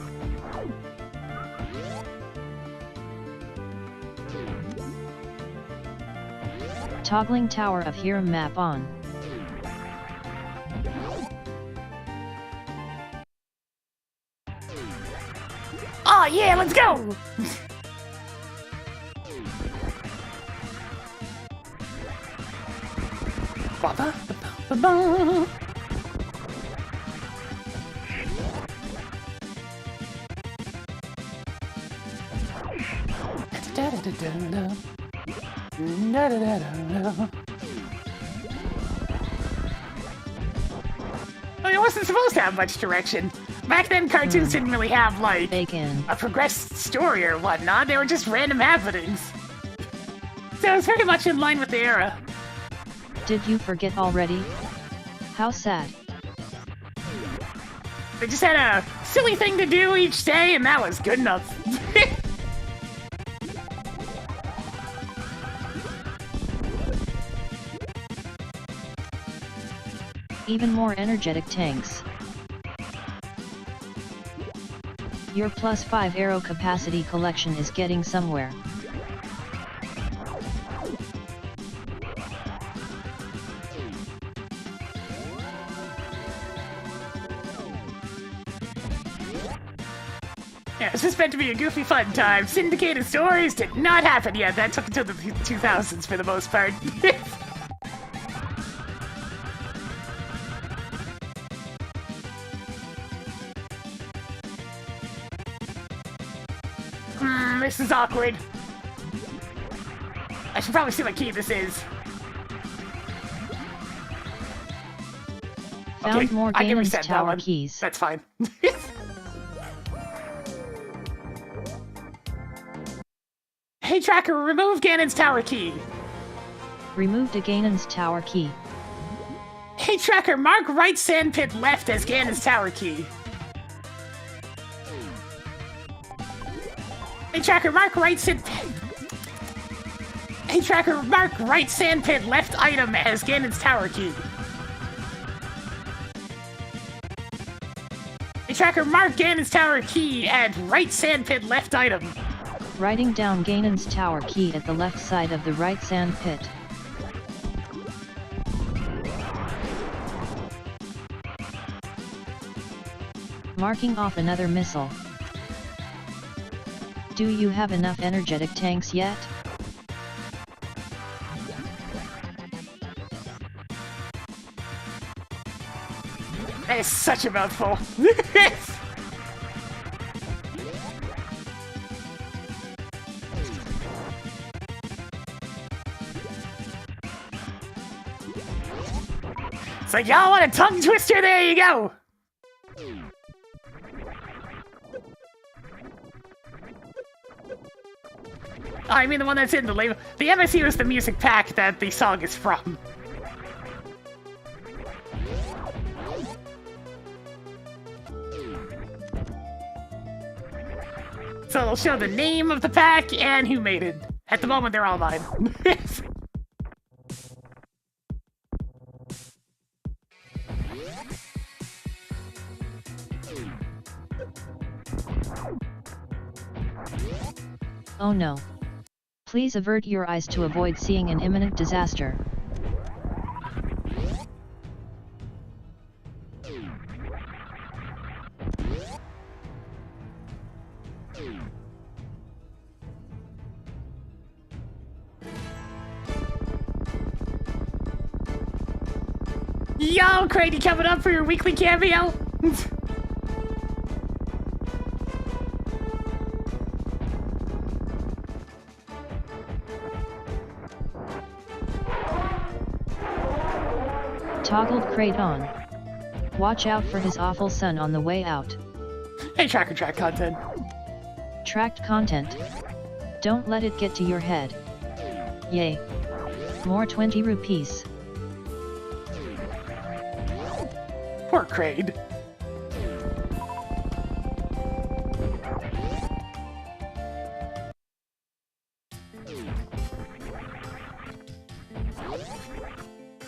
Toggling Tower of Hiram map on. Oh yeah, let's go! Ba-ba-ba-ba-ba. Da-da-da-da-da. Da-da-da-da-da. Oh, it wasn't supposed to have much direction. Back then, cartoons didn't really have, like, Bacon. a progressed story or whatnot. They were just random happenings. So it was very much in line with the era. Did you forget already? How sad. They just had a silly thing to do each day, and that was good enough. Even more energetic tanks. Your +5 arrow capacity collection is getting somewhere. Yeah, this is meant to be a goofy fun time. Syndicated stories did not happen yet. That took until the 2000s for the most part. This is awkward. I should probably see what key this is. Found more I can Ganon's reset that tower one. keys. That's fine. Hey Tracker, remove Ganon's tower key. Removed a Ganon's tower key. Hey Tracker, mark right sandpit left as Ganon's tower key. Hey Tracker, mark right sandpit. Hey Tracker, mark right sandpit left item as Ganon's tower key. Hey Tracker, mark Ganon's tower key at right sandpit left item. Writing down Ganon's tower key at the left side of the right sand pit. Marking off another missile. Do you have enough energetic tanks yet? That is such a mouthful. It's like, y'all want a tongue twister? There you go! Oh, I mean the one that's in the label. The MSU is the music pack that the song is from. So it'll show the name of the pack and who made it. At the moment, they're all mine. Oh no. Please avert your eyes to avoid seeing an imminent disaster. Yo, Crady, coming up for your weekly cameo? Toggled crate on. Watch out for his awful son on the way out. Hey, Tracker Track content. Tracked content. Don't let it get to your head. Yay. More 20 rupees. Poor Crade.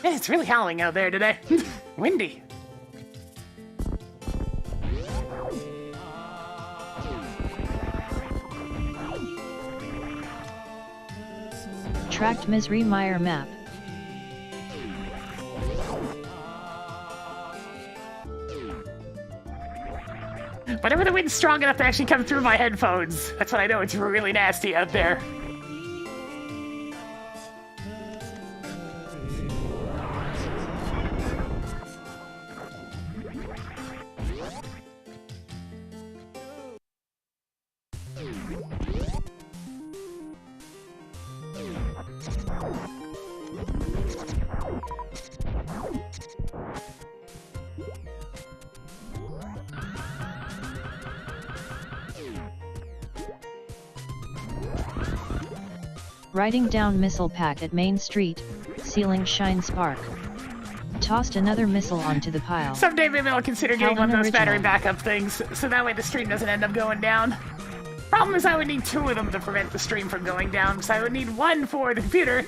Hey, it's really howling out there today. Windy. Tracked Misery Mire map. Whenever the wind's strong enough to actually come through my headphones, that's when I know it's really nasty out there. Writing down missile pack at Main Street, ceiling shine spark. Tossed another missile onto the pile. Someday maybe I'll consider getting How one of those battery unoriginal. backup things, so that way the stream doesn't end up going down. Problem is I would need 2 of them to prevent the stream from going down, because I would need 1 for the computer,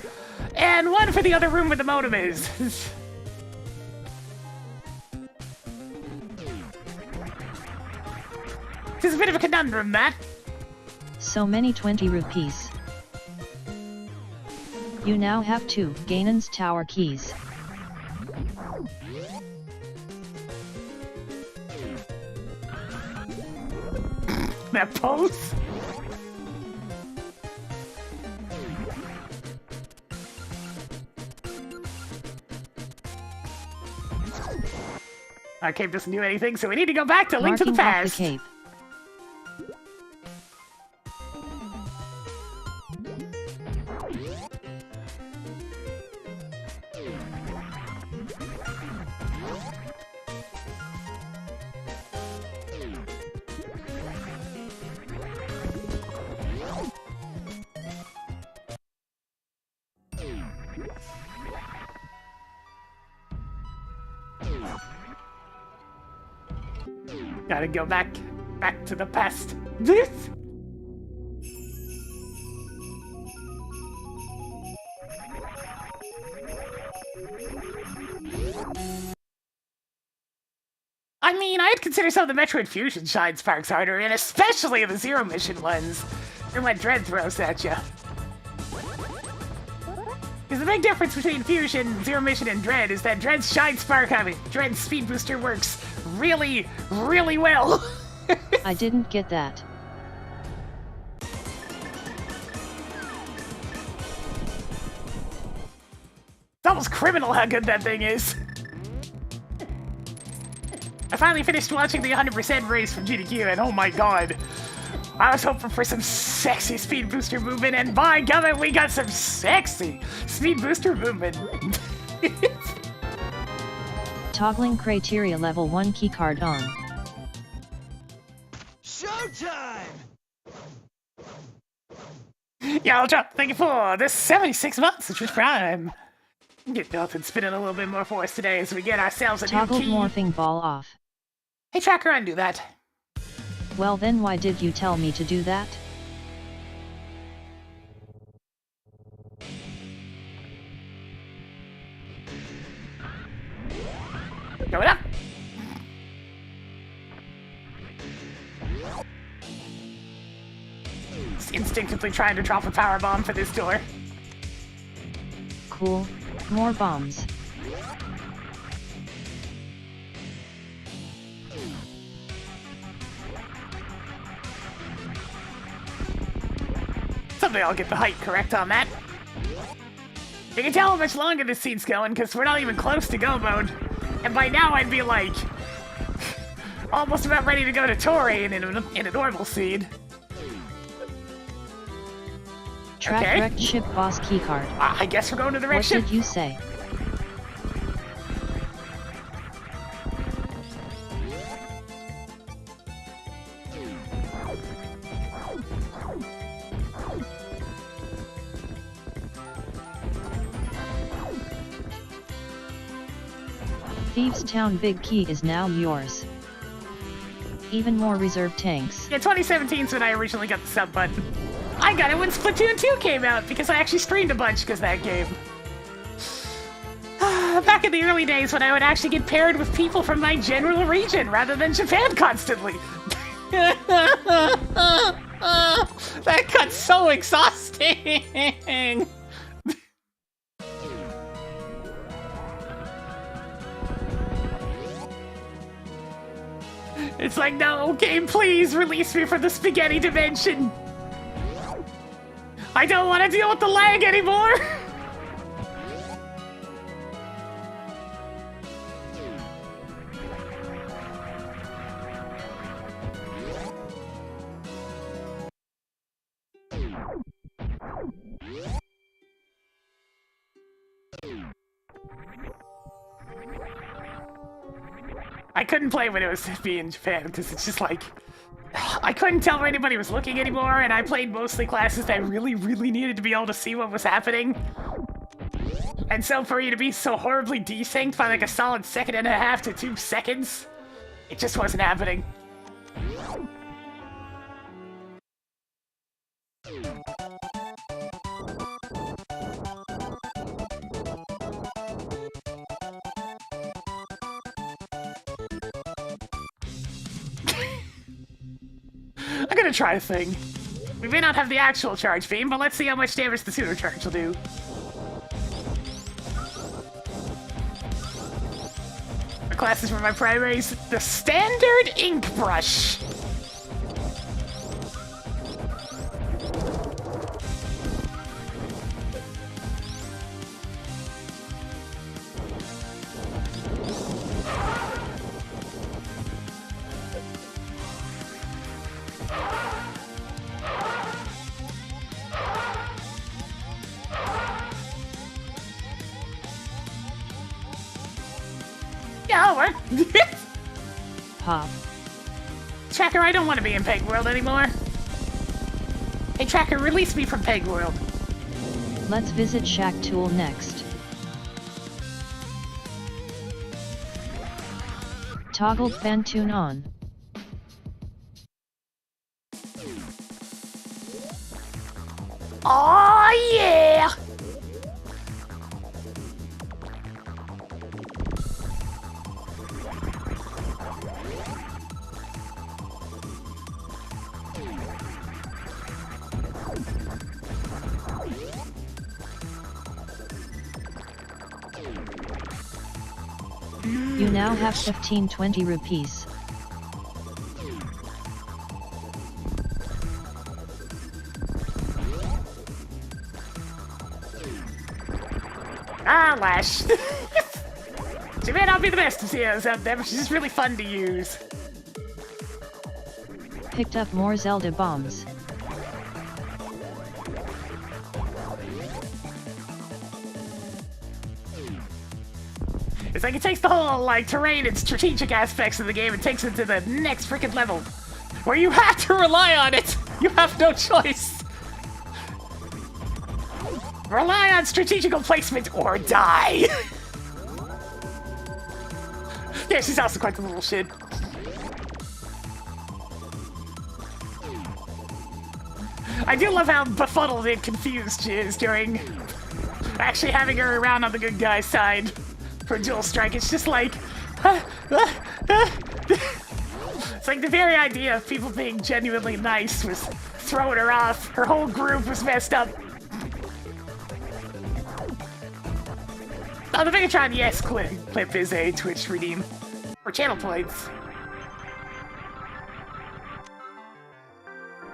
and 1 for the other room where the modem is. It's a bit of a conundrum, that. So many 20 rupees. You now have 2 Ganon's Tower keys. That pose. Our cape doesn't do anything, so we need to go back to Link to the Marking off Past. the cape. Gotta go back to the past. I mean, I'd consider some of the Metroid Fusion Shine Sparks harder, and especially the Zero Mission ones. They're what Dread throws at you. Because the big difference between Fusion, Zero Mission, and Dread is that Dread's Shine Spark, Dread's Speed Booster works really, really well. I didn't get that. It's almost criminal how good that thing is. I finally finished watching the 100% race from GDQ, and oh my god. I was hoping for some sexy speed booster movement, and by God, we got some sexy speed booster movement. Toggling criteria level 1 keycard on. Showtime! Yeah, I'll drop. Thank you for this 76 months, which was Prime. Get nothing spinning a little bit more for us today as we get ourselves a Toggled new key. morphing ball off. Hey, Tracker, undo that. Well then why did you tell me to do that? Going up. Just instinctively trying to drop a power bomb for this door. Cool. More bombs. Someday I'll get the height correct on that. You can tell how much longer this scene's going, because we're not even close to go mode. And by now I'd be like, almost about ready to go to Tori in a normal scene. Track Okay. wrecked ship boss keycard. I guess we're going to the red What ship. did you say? Thieves Town Big Key is now yours. Even more reserve tanks. Yeah, 2017 is when I originally got the sub button. I got it when Splatoon 2 came out because I actually streamed a bunch because of that game. Back in the early days when I would actually get paired with people from my general region rather than Japan constantly. That got so exhausting. It's like, no, game, please release me from the spaghetti dimension. I don't want to deal with the lag anymore. I couldn't play when it was me in Japan because it's just like, I couldn't tell where anybody was looking anymore, and I played mostly classes that really, really needed to be able to see what was happening. And so for you to be so horribly desynced by like a solid 1.5 to 2 seconds, it just wasn't happening. I'm gonna try a thing. We may not have the actual charge beam, but let's see how much damage the pseudo charge will do. The classes for my primaries, the standard ink brush. Yeah, that'll work. Pop. Tracker, I don't want to be in Peg World anymore. Hey, Tracker, release me from Peg World. Let's visit Shack Tool next. Toggled fan tune on. Oh yeah! You now have 15-20 rupees. Ah, Lash. She may not be the best of CEOs out there, but she's just really fun to use. Picked up more Zelda bombs. It's like it takes the whole, like, terrain and strategic aspects of the game and takes it to the next freaking level. Where you have to rely on it. You have no choice. Rely on strategical placement or die. Yeah, she's also quite the little shit. I do love how befuddled and confused she is during actually having her around on the good guy's side for dual strike. It's just like... It's like the very idea of people being genuinely nice was throwing her off. Her whole group was messed up. Oh, the Megatron Yes clip is a Twitch redeem. For channel points.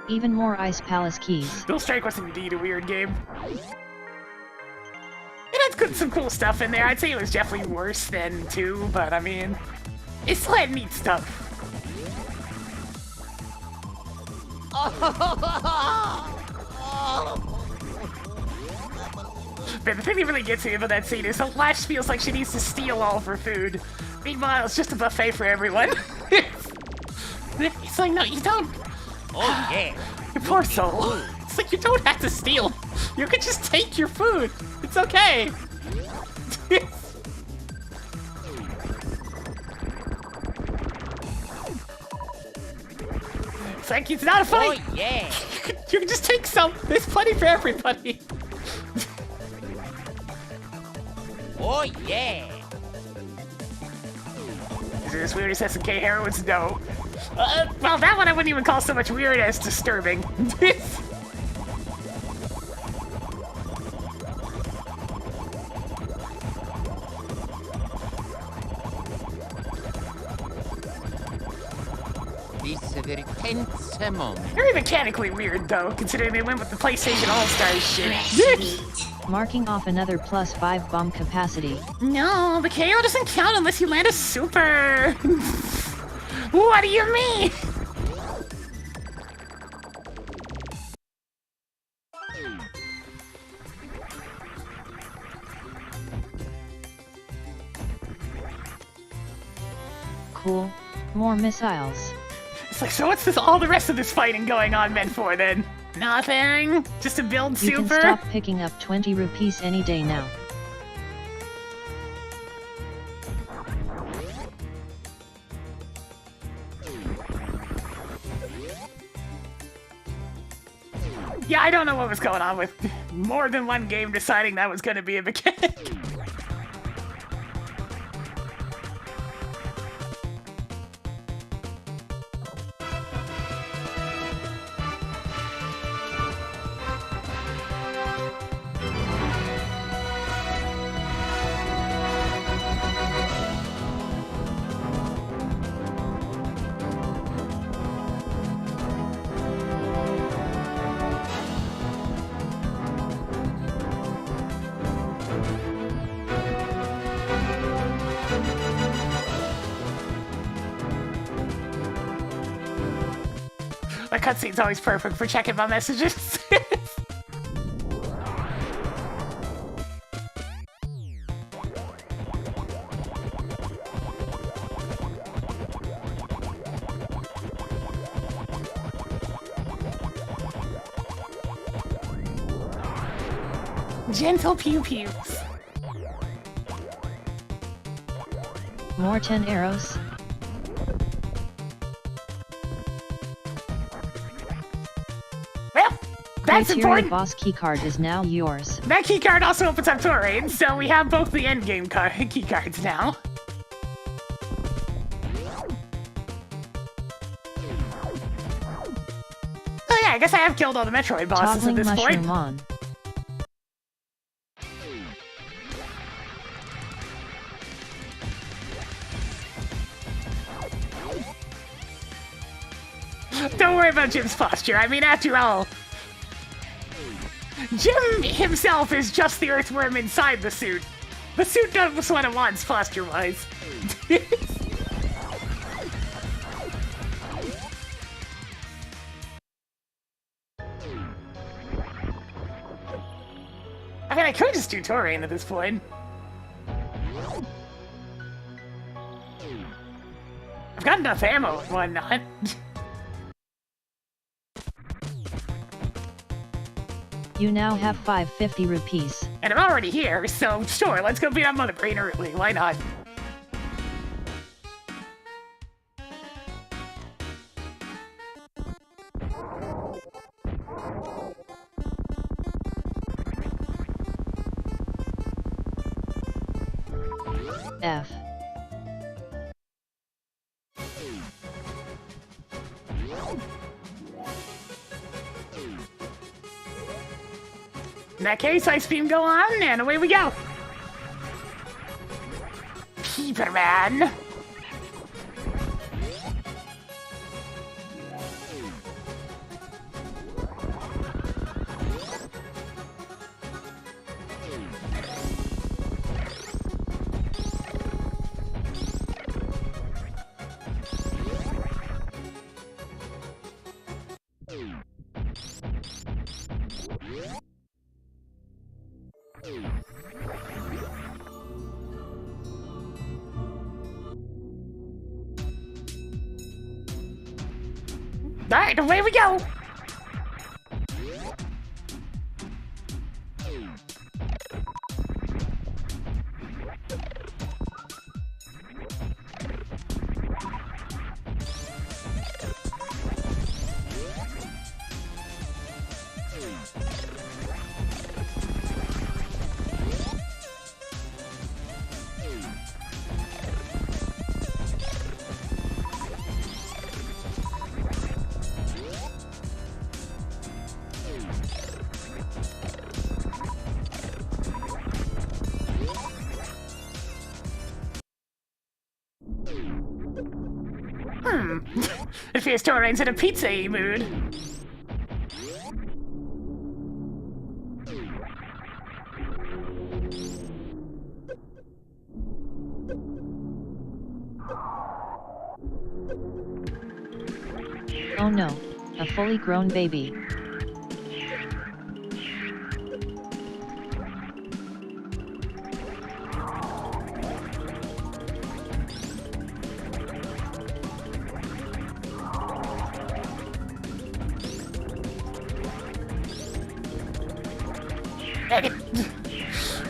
Even more Ice Palace keys. Dual Strike was indeed a weird game. It had some cool stuff in there. I'd say it was definitely worse than 2, but I mean, it still had neat stuff. But the thing that really gets me about that scene is that Lash feels like she needs to steal all of her food. Meanwhile, it's just a buffet for everyone. It's like, no, you don't. Oh yeah. You poor soul. It's like you don't have to steal. You could just take your food. It's okay. It's like it's not a Oh fight. yeah. You can just take some. There's plenty for everybody. Oh yeah. Is it as weird as SNK heroines? No. Well, that one I wouldn't even call so much weird as disturbing. This is a very tense moment. Very mechanically weird, though, considering they went with the PlayStation All-Stars shit. Marking off another +5 bomb capacity. No, the KO doesn't count unless you land a super. What do you mean? Cool. More missiles. It's like, so what's this? All the rest of this fighting going on meant for then? Nothing. Just to build You super. can stop picking up 20 rupees any day now. Yeah, I don't know what was going on with more than one game deciding that was going to be a mechanic. My cutscene's always perfect for checking my messages. Gentle pew-pews. More 10 arrows? Well, that's Criteria important. boss keycard is now yours. That keycard also opens up terrain, so we have both the endgame keycards now. Oh yeah, I guess I have killed all the Metroid bosses at Toggling this mushroom point. on. Don't worry about Jim's posture. I mean, after all, Jim himself is just the earthworm inside the suit. The suit does what it wants, posture-wise. I mean, I could just do terrain at this point. I've got enough ammo and whatnot. You now have 550 rupees. And I'm already here, so sure, let's go beat up Mother Brain early. Why not? F. In that case, Ice Beam go on, and away we go. Peeperman. Alright, away we go! It feels Torrain's in a pizza-y mood. Oh no, a fully grown baby.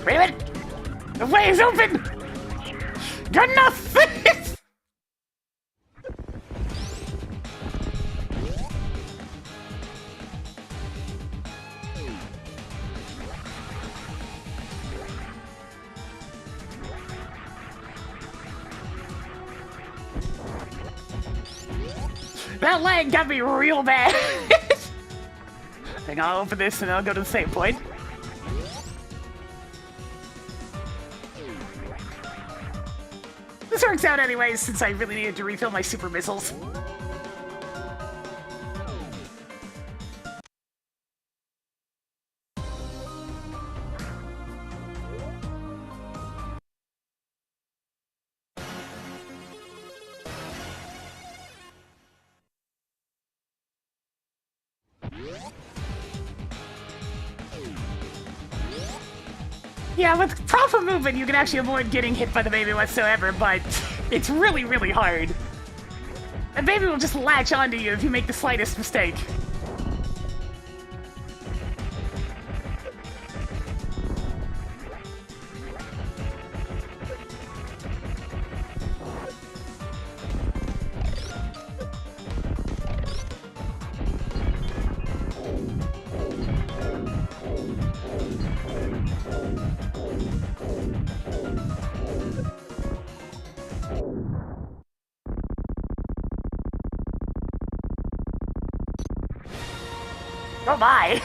Wait a minute! The way is open! Good enough! That lag got me real bad. I think I'll open this and I'll go to the save point. This works out anyways, since I really needed to refill my super missiles. Yeah, with proper movement, you can actually avoid getting hit by the baby whatsoever, but it's really, really hard. The baby will just latch onto you if you make the slightest mistake. Oh my!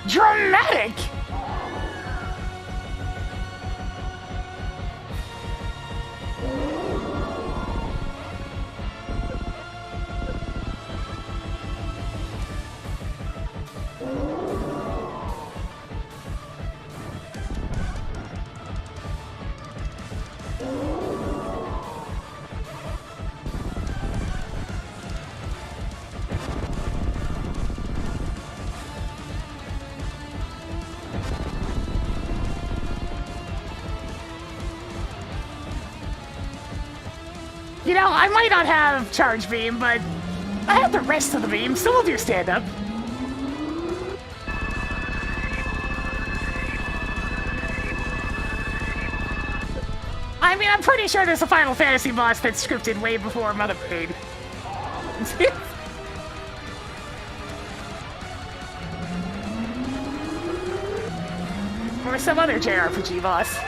Dramatic! You know, I might not have charge beam, but I have the rest of the beam, so we'll do stand up. I mean, I'm pretty sure there's a Final Fantasy boss that's scripted way before Mother Brain. Or some other JRPG boss.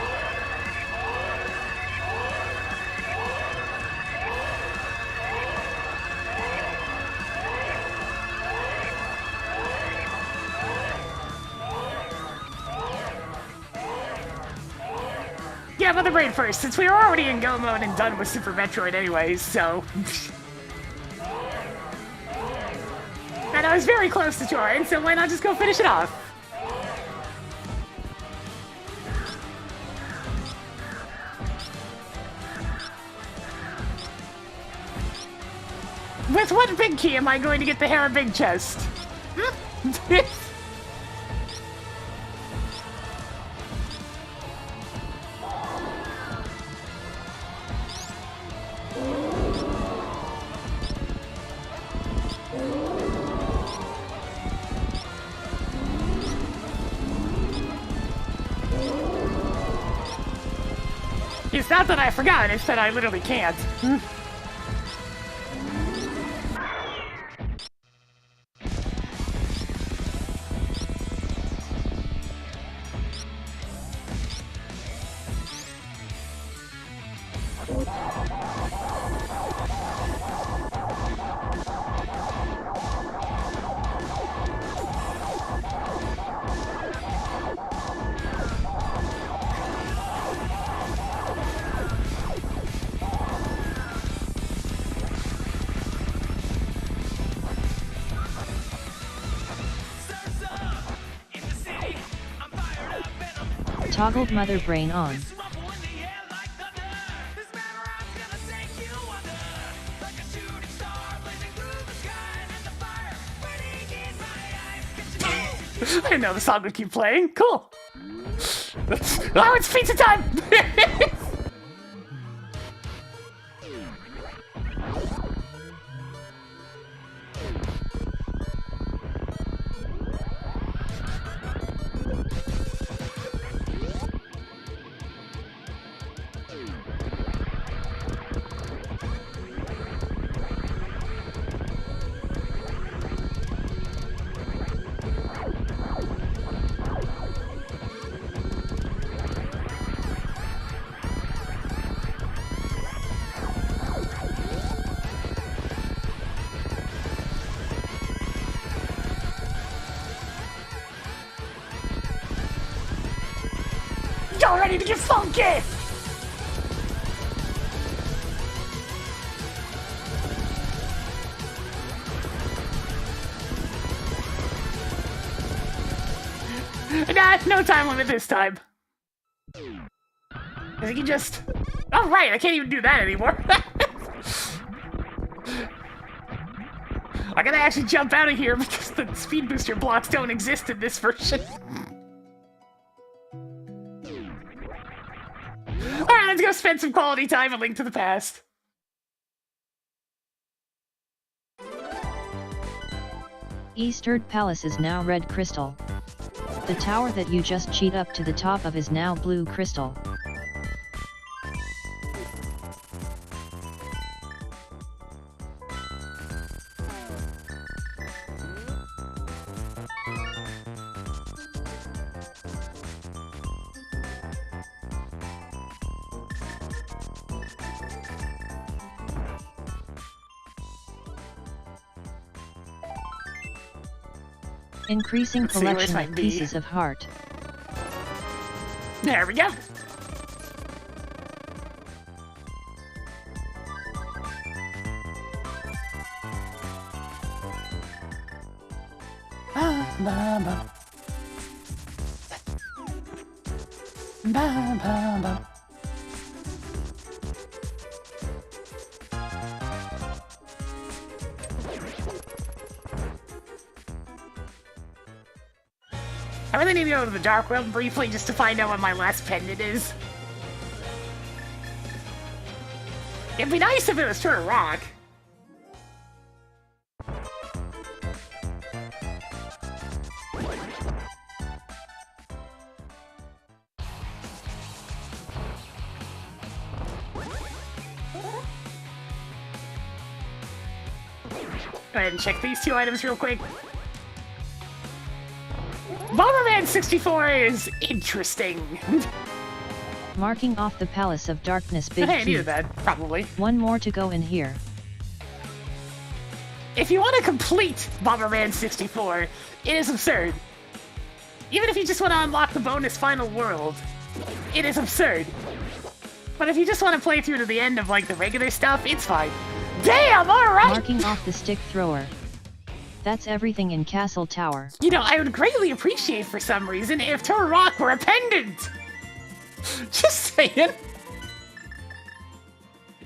Yeah, Mother Brain first, since we were already in go mode and done with Super Metroid anyways, so... And I was very close to Torin, so why not just go finish it off? With what big key am I going to get the Hera Big Chest? It's not that I forgot, it's that I literally can't. Toggled Mother Brain on. I didn't know the song would keep playing. Cool. Oh, it's pizza time! Y'all ready to get funky? Nah, no time limit this time. I think you just... Oh, right, I can't even do that anymore. I gotta actually jump out of here because the speed booster blocks don't exist in this version. Alright, let's go spend some quality time at Link to the Past. Eastern Palace is now red crystal. The tower that you just cheat up to the top of is now blue crystal. Increasing Let's see, where's collection my of B? pieces of heart. There we go. I really need to go to the Dark Realm briefly just to find out what my last pendant is. It'd be nice if it was Turtle Rock. Go ahead and check these two items real quick. Bomberman 64 is interesting. Marking off the Palace of Darkness big Hey, I key. needed that, probably. One more to go in here. If you want to complete Bomberman 64, it is absurd. Even if you just want to unlock the bonus final world, it is absurd. But if you just want to play through to the end of, like, the regular stuff, it's fine. Damn, alright! Marking off the stick thrower. That's everything in Castle Tower. You know, I would greatly appreciate, for some reason, if Turtle Rock were a pendant! Just saying.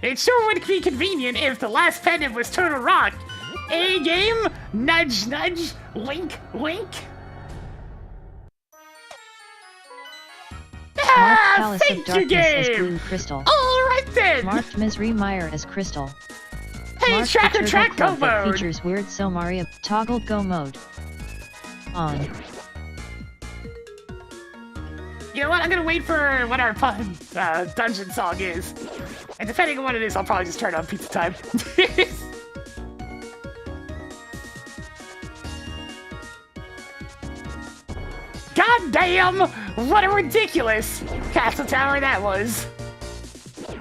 It sure would be convenient if the last pendant was Turtle Rock. A-game? Nudge, nudge, wink, wink. Marked Ah, Palace of thank you, Darkness as game! blue crystal. Alright then! Marked Misery Mire as crystal. Hey, Marked Tracker the Track Go turtle club that mode! features weird Somaria. Toggled go mode. On. You know what? I'm gonna wait for what our dungeon song is. And depending on what it is, I'll probably just turn on pizza time. God damn! What a ridiculous Castle Tower that was.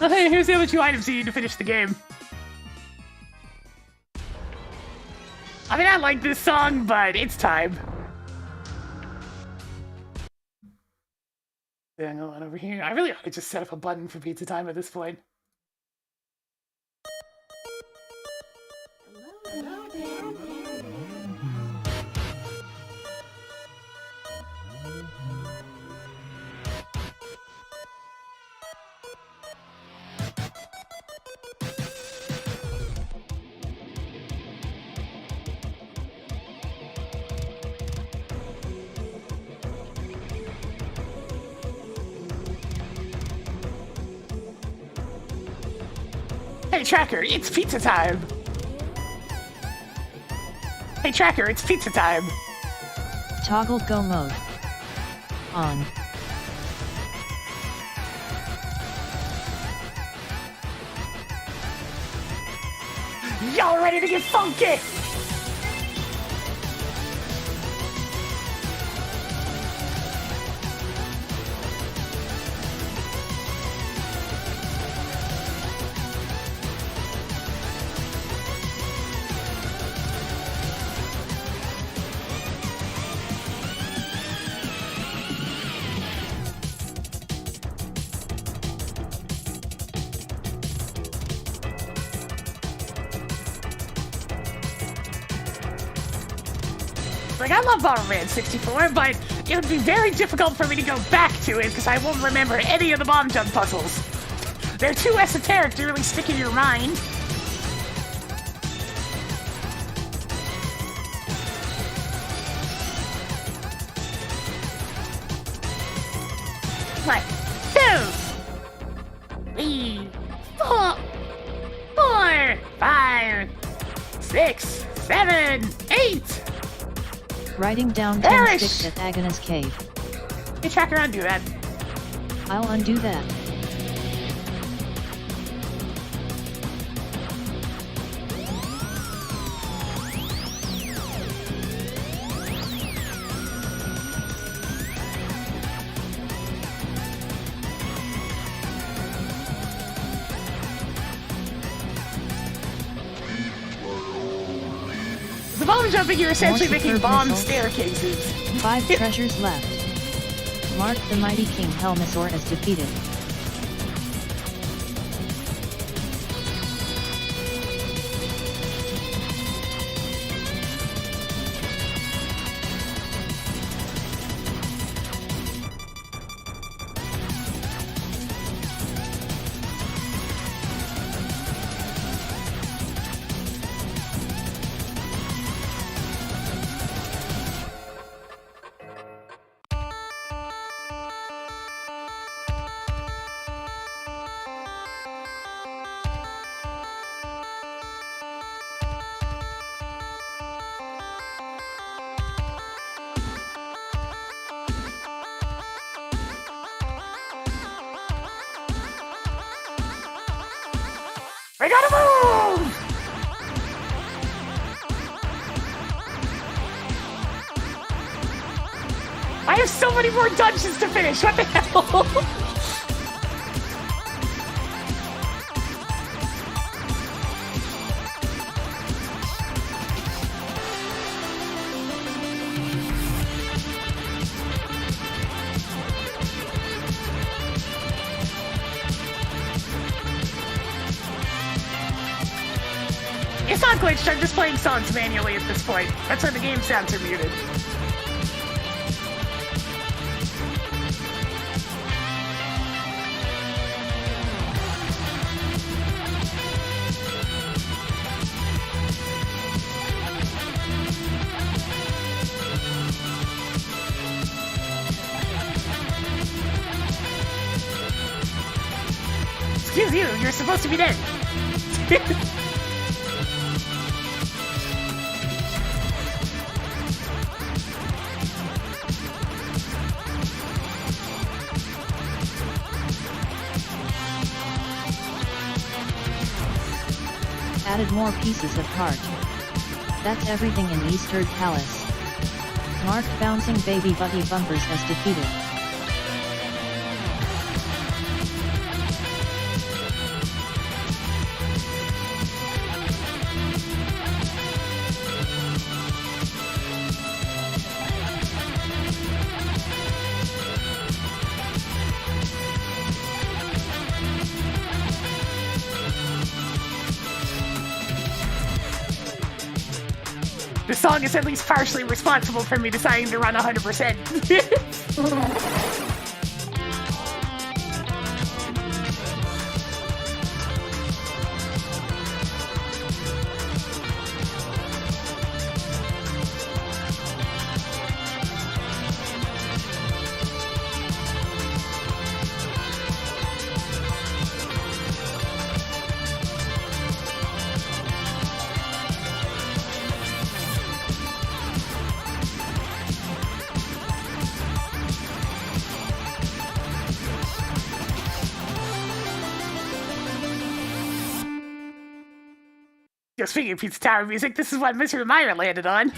Okay, here's the other two items you need to finish the game. I mean, I like this song, but it's time. Hang on over here. I really ought to just set up a button for pizza time at this point. Hey Tracker, it's pizza time! Hey Tracker, it's pizza time! Toggled go mode. On. Y'all ready to get funky? Like, I love Bomberman 64, but it would be very difficult for me to go back to it because I won't remember any of the bomb jump puzzles. They're too esoteric to really stick in your mind. One, 2, 3, 4, 4, 5, 6, 7, 8. Writing down 10 Perish! sticks at Agnes Cave. Hey, Tracker, undo that. I'll undo that. The bomb jumping, you're essentially More making superb bomb missiles. staircases. 5 treasures left. Mark the mighty King Helmasaur as defeated. We gotta move! I have so many more dungeons to finish, what the hell? It's not glitched, I'm just playing songs manually at this point. That's why the game sounds are muted. Excuse you, you're supposed to be dead. Added more pieces of heart. That's everything in Eastern Palace. Mark bouncing baby buggy bumpers as defeated. This song is at least partially responsible for me deciding to run 100%. Yo, speaking of Pizza Tower music, this is what Mr. Meyer landed on.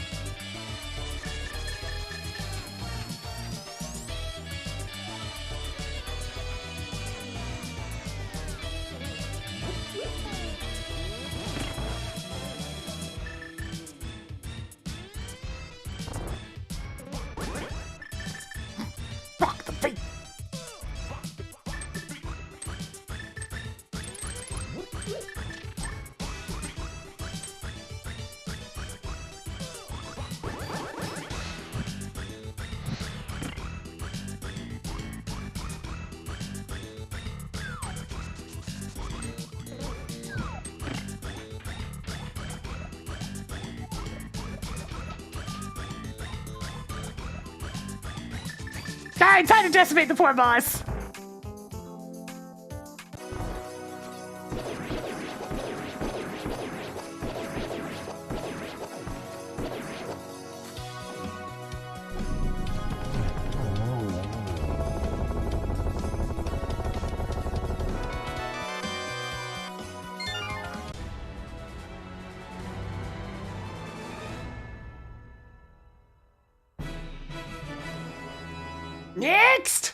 Rock the beat. Alright, time to decimate the poor boss. Next!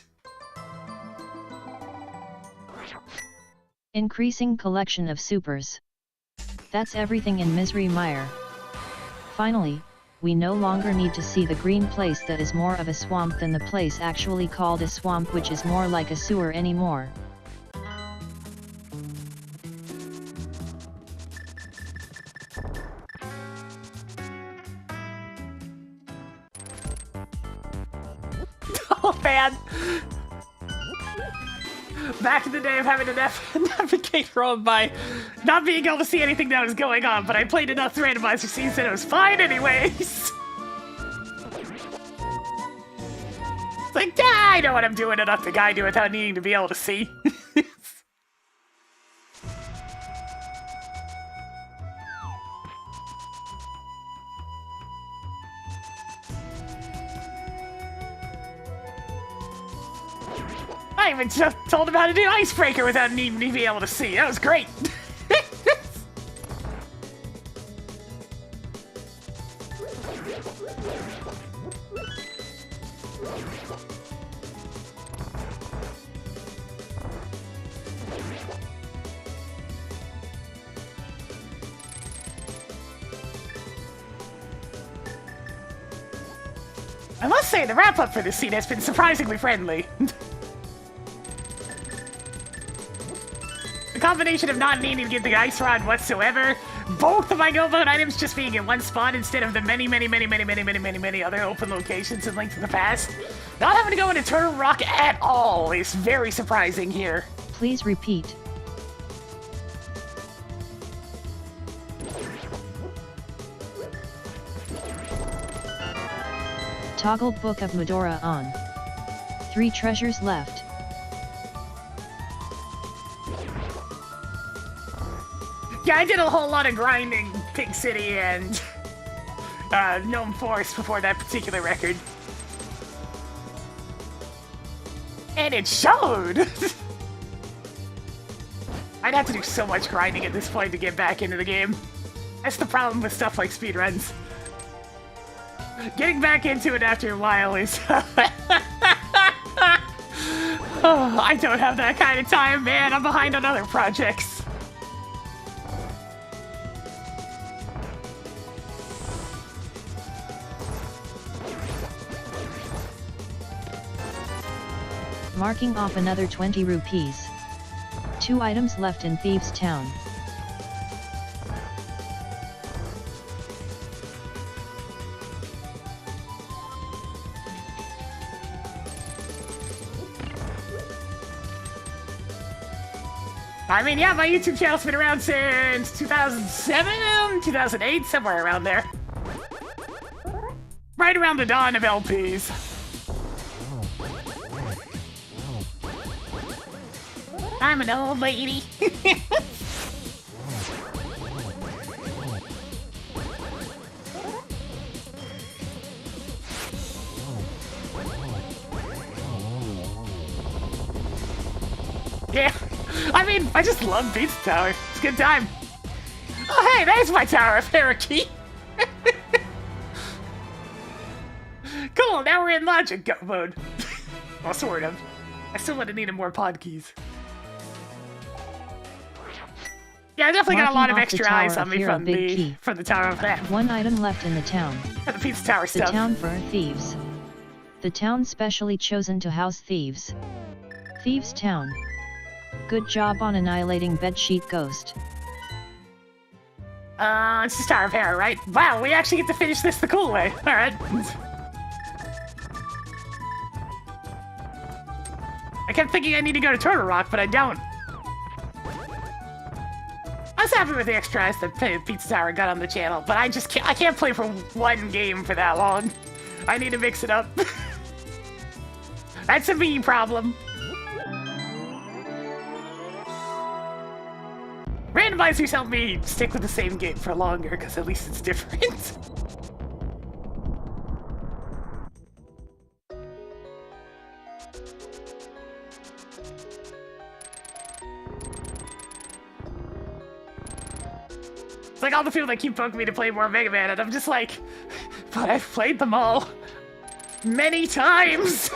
Increasing collection of supers. That's everything in Misery Mire. Finally, we no longer need to see the green place that is more of a swamp than the place actually called a swamp, which is more like a sewer anymore. Oh man! Back in the day of having to navigate wrong by not being able to see anything that was going on, but I played enough randomizer scenes that it was fine anyways! It's like, I know what I'm doing enough to guide you without needing to be able to see. I even just told him how to do Icebreaker without needing to be able to see. That was great. I must say, the wrap-up for this scene has been surprisingly friendly. The combination of not needing to get the ice rod whatsoever, both of my go mode items just being in one spot instead of the many other open locations in Link to the Past, not having to go into Turtle Rock at all is very surprising here. Please repeat. Toggle Book of Medora on. 3 treasures left. Yeah, I did a whole lot of grinding Pink City and Gnome Forest before that particular record. And it showed! I'd have to do so much grinding at this point to get back into the game. That's the problem with stuff like speedruns. Getting back into it after a while is... Oh, I don't have that kind of time, man. I'm behind on other projects. Marking off another 20 rupees. 2 items left in Thieves' Town. I mean, yeah, my YouTube channel's been around since 2007, 2008, somewhere around there. Right around the dawn of LPs. I'm an old lady. Yeah, I mean, I just love Pizza Tower. It's a good time. Oh, hey, there's my Tower of Hierarchy. Cool, now we're in Logic Go mode. Well, sort of. I still would have needed more pod keys. Yeah, I definitely got a lot of extra eyes on me from the Tower of that. 1 item left in the town. The Pizza Tower stuff. The town for thieves. The town specially chosen to house thieves. Thieves' Town. Good job on annihilating Bedsheet Ghost. It's the Tower of Hair, right? Wow, we actually get to finish this the cool way. Alright. I kept thinking I need to go to Turtle Rock, but I don't. I was happy with the extra eyes that Pizza Tower got on the channel, but I can't play for one game for that long. I need to mix it up. That's a me problem. Randomizers help me stick with the same game for longer, because at least it's different. It's like all the people that keep poking me to play more Mega Man, and I'm just like, but I've played them all many times.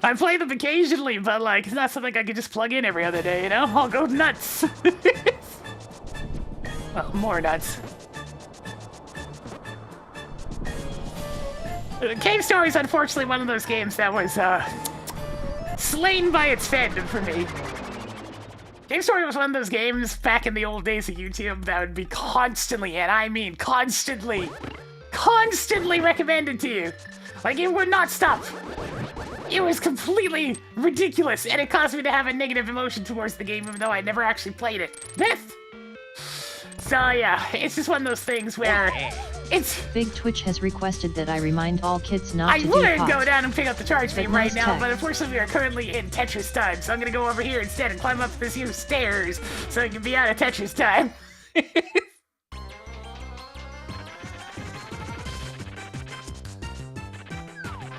I play them occasionally, but like, it's not something I can just plug in every other day, you know? I'll go nuts. Well, more nuts. Cave Story is unfortunately one of those games that was slain by its fandom for me. Cave Story was one of those games back in the old days of YouTube that would be constantly, and I mean constantly recommended to you. Like, it would not stop. It was completely ridiculous, and it caused me to have a negative emotion towards the game, even though I never actually played it. So yeah, it's just one of those things where it's... Big Twitch has requested that I remind all kids not to do I would pot. go down and pick up the charge beam right now, tech. but unfortunately we are currently in Tetris time, so I'm gonna go over here instead and climb up this few stairs so I can be out of Tetris time.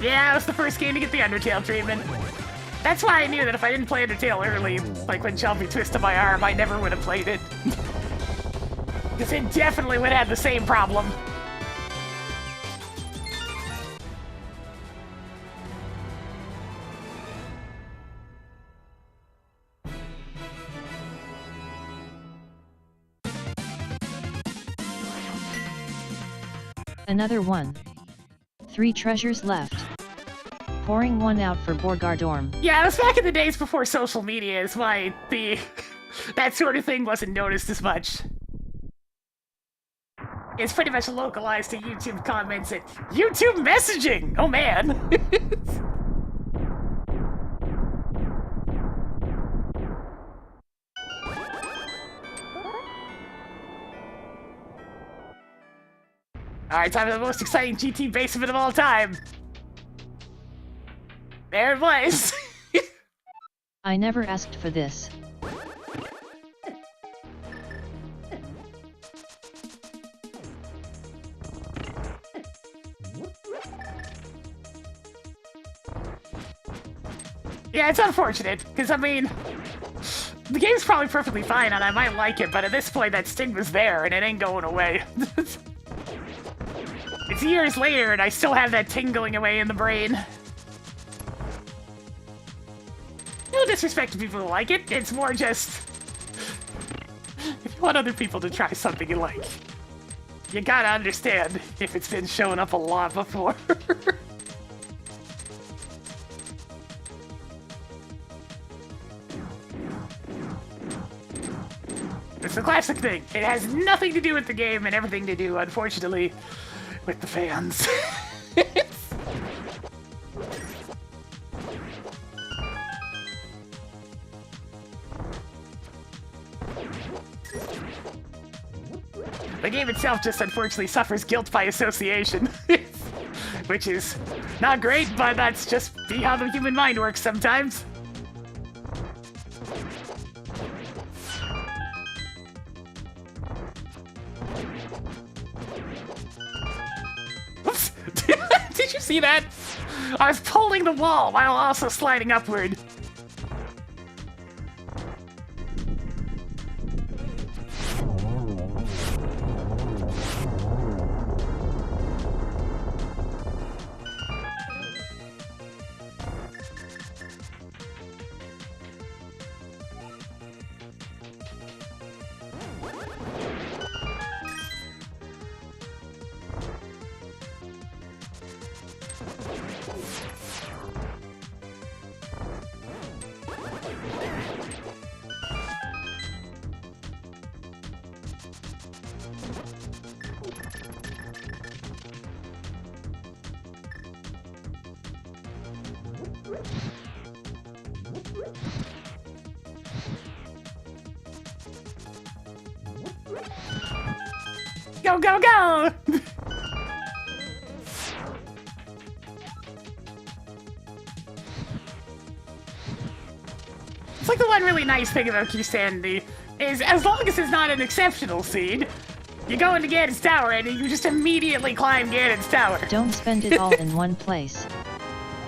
Yeah, it was the first game to get the Undertale treatment. That's why I knew that if I didn't play Undertale early, like when Shelby twisted my arm, I never would have played it. Because it definitely would have the same problem. Another one. 3 treasures left. Pouring one out for Borgardorm. Yeah, it was back in the days before social media, is why that sort of thing wasn't noticed as much. It's pretty much localized to YouTube comments and YouTube messaging! Oh man! Alright, time for the most exciting GT base event of all time. There it was! I never asked for this. Yeah, it's unfortunate, because I mean, the game's probably perfectly fine and I might like it, but at this point that sting was there and it ain't going away. It's years later and I still have that tingling away in the brain. No disrespect to people who like it, it's more just... if you want other people to try something you like, you gotta understand if it's been showing up a lot before. It's a classic thing. It has nothing to do with the game and everything to do, unfortunately, with the fans. The game itself just unfortunately suffers guilt by association. Which is not great, but that's just how the human mind works sometimes. Oops! Did you see that? I was pulling the wall while also sliding upward. Go, go, go! It's like the one really nice thing about Key Sandy is as long as it's not an exceptional seed, you go into Ganon's tower and you just immediately climb Ganon's tower. Don't spend it all in one place.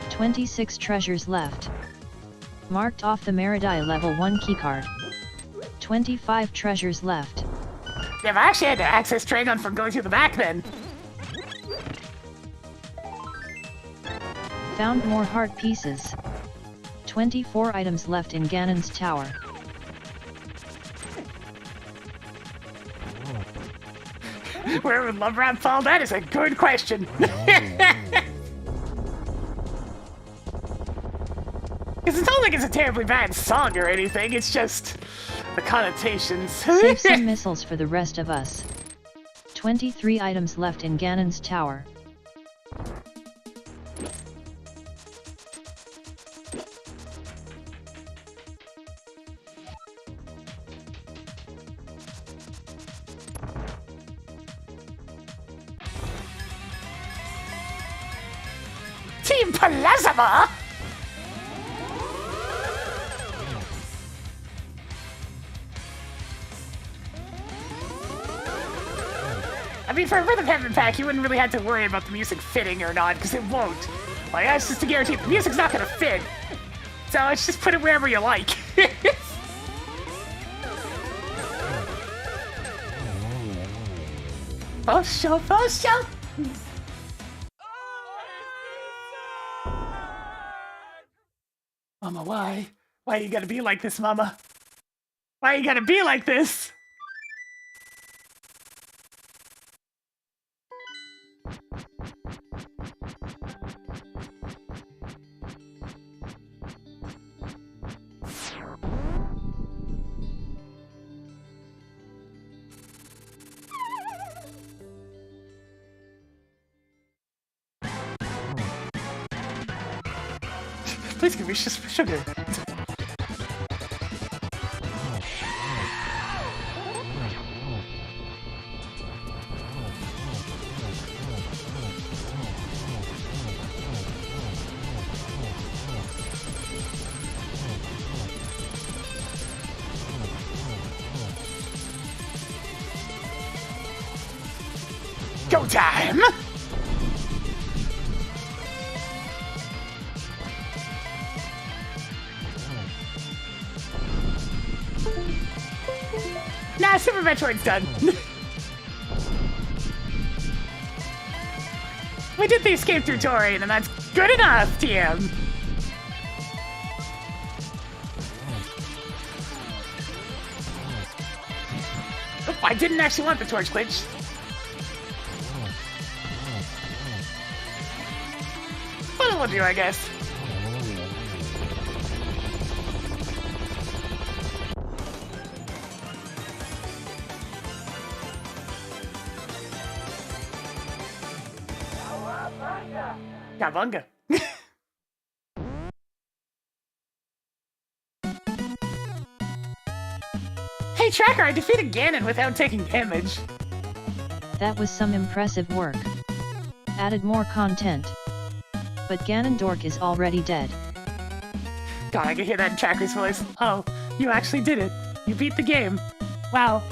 26 treasures left. Marked off the Metroid level 1 keycard. 25 treasures left. Yeah, but I actually had to access Dragon from going through the back then. Found more heart pieces. 24 items left in Ganon's tower. Where would Love Rap fall? That is a good question. Because it's not like it's a terribly bad song or anything, it's just the connotations. Save some missiles for the rest of us. 23 items left in Ganon's tower. Team Plasma? I mean, for a Rhythm Heaven pack, you wouldn't really have to worry about the music fitting or not, because it won't. Like, that's just a guarantee. The music's not gonna fit. So let's just put it wherever you like. Post-show, post-show! Mama, why? Why you gotta be like this, Mama? Why you gotta be like this? Please give me sugar. Go time! Nah, Super Metroid's done. We did the escape through Torian, and that's good enough, TM. Oh, I didn't actually want the torch glitch. But it will do, I guess. Cowabunga. Hey Tracker, I defeated Ganon without taking damage. That was some impressive work. Added more content. But Ganondorf is already dead. God, I can hear that in Tracker's voice. Oh, you actually did it. You beat the game. Wow.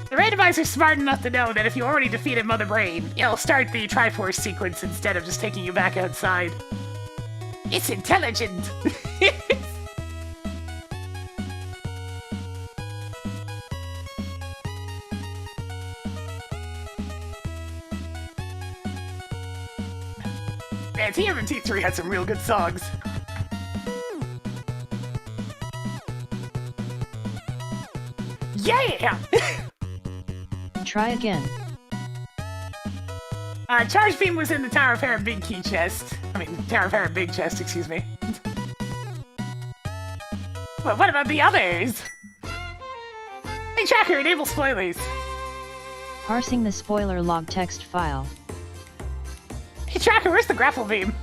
The randomizer's smart enough to know that if you already defeated Mother Brain, it'll start the Triforce sequence instead of just taking you back outside. It's intelligent! Man, TMNT3 had some real good songs. Yeah! Try again. Charge Beam was in the Tower of Hera Big Key Chest. I mean, Tower of Hera Big Chest, excuse me. Well, what about the others? Hey, Tracker, enable spoilers. Parsing the spoiler log text file. Hey, Tracker, where's the grapple beam?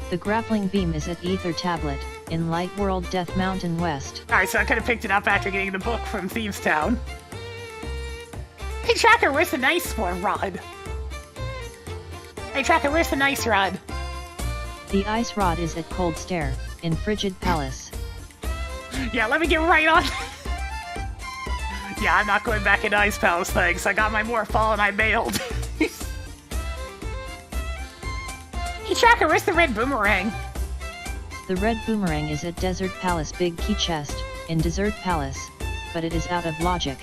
The grappling beam is at Ether Tablet, in Light World Death Mountain West. Alright, so I could have picked it up after getting the book from Thieves Town. Tracker, where's the nice one, Rod? Hey, Tracker, where's the nice rod? The ice rod is at Cold Stare, in Frigid Palace. Yeah, let me get right on. Yeah, I'm not going back into Ice Palace, thanks. I got my Morphall and I mailed. Hey, Tracker, where's the red boomerang? The red boomerang is at Desert Palace Big Key Chest, in Desert Palace, but it is out of logic.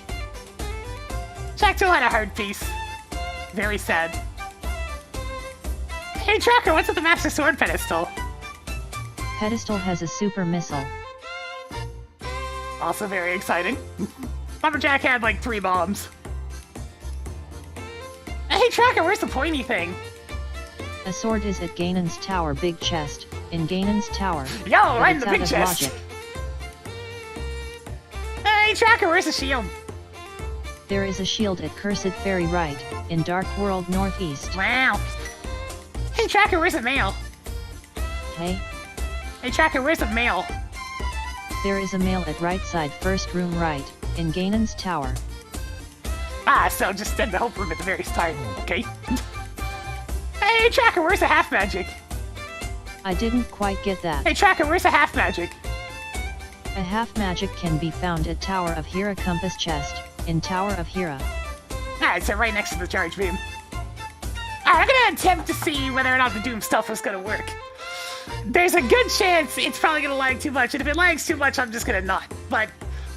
Jack2 had a hard piece. Very sad. Hey, Tracker, what's at the Master Sword pedestal? Pedestal has a super missile. Also very exciting. Lumberjack had like 3 bombs. Hey, Tracker, where's the pointy thing? A sword is at Ganon's Tower Big Chest, in Ganon's Tower. Yo, but right in it's the out big of chest. logic. Hey, Tracker, where's the shield? There is a shield at Cursed Fairy Right, in Dark World Northeast. Wow. Hey, Tracker, where's the mail? Hey, Hey, Tracker, where's the mail? there is a mail at right side first room right, in Ganon's Tower. Ah, so just in the hope room at the very start. Okay. Hey, Tracker, where's the half magic? I didn't quite get that. Hey, Tracker, where's the half magic? A half magic can be found at Tower of Hera Compass Chest, in Tower of Hera. Alright, so right next to the charge beam. Alright, I'm gonna attempt to see whether or not the Doom stuff is gonna work. There's a good chance it's probably gonna lag too much, and if it lags too much, I'm just gonna not. But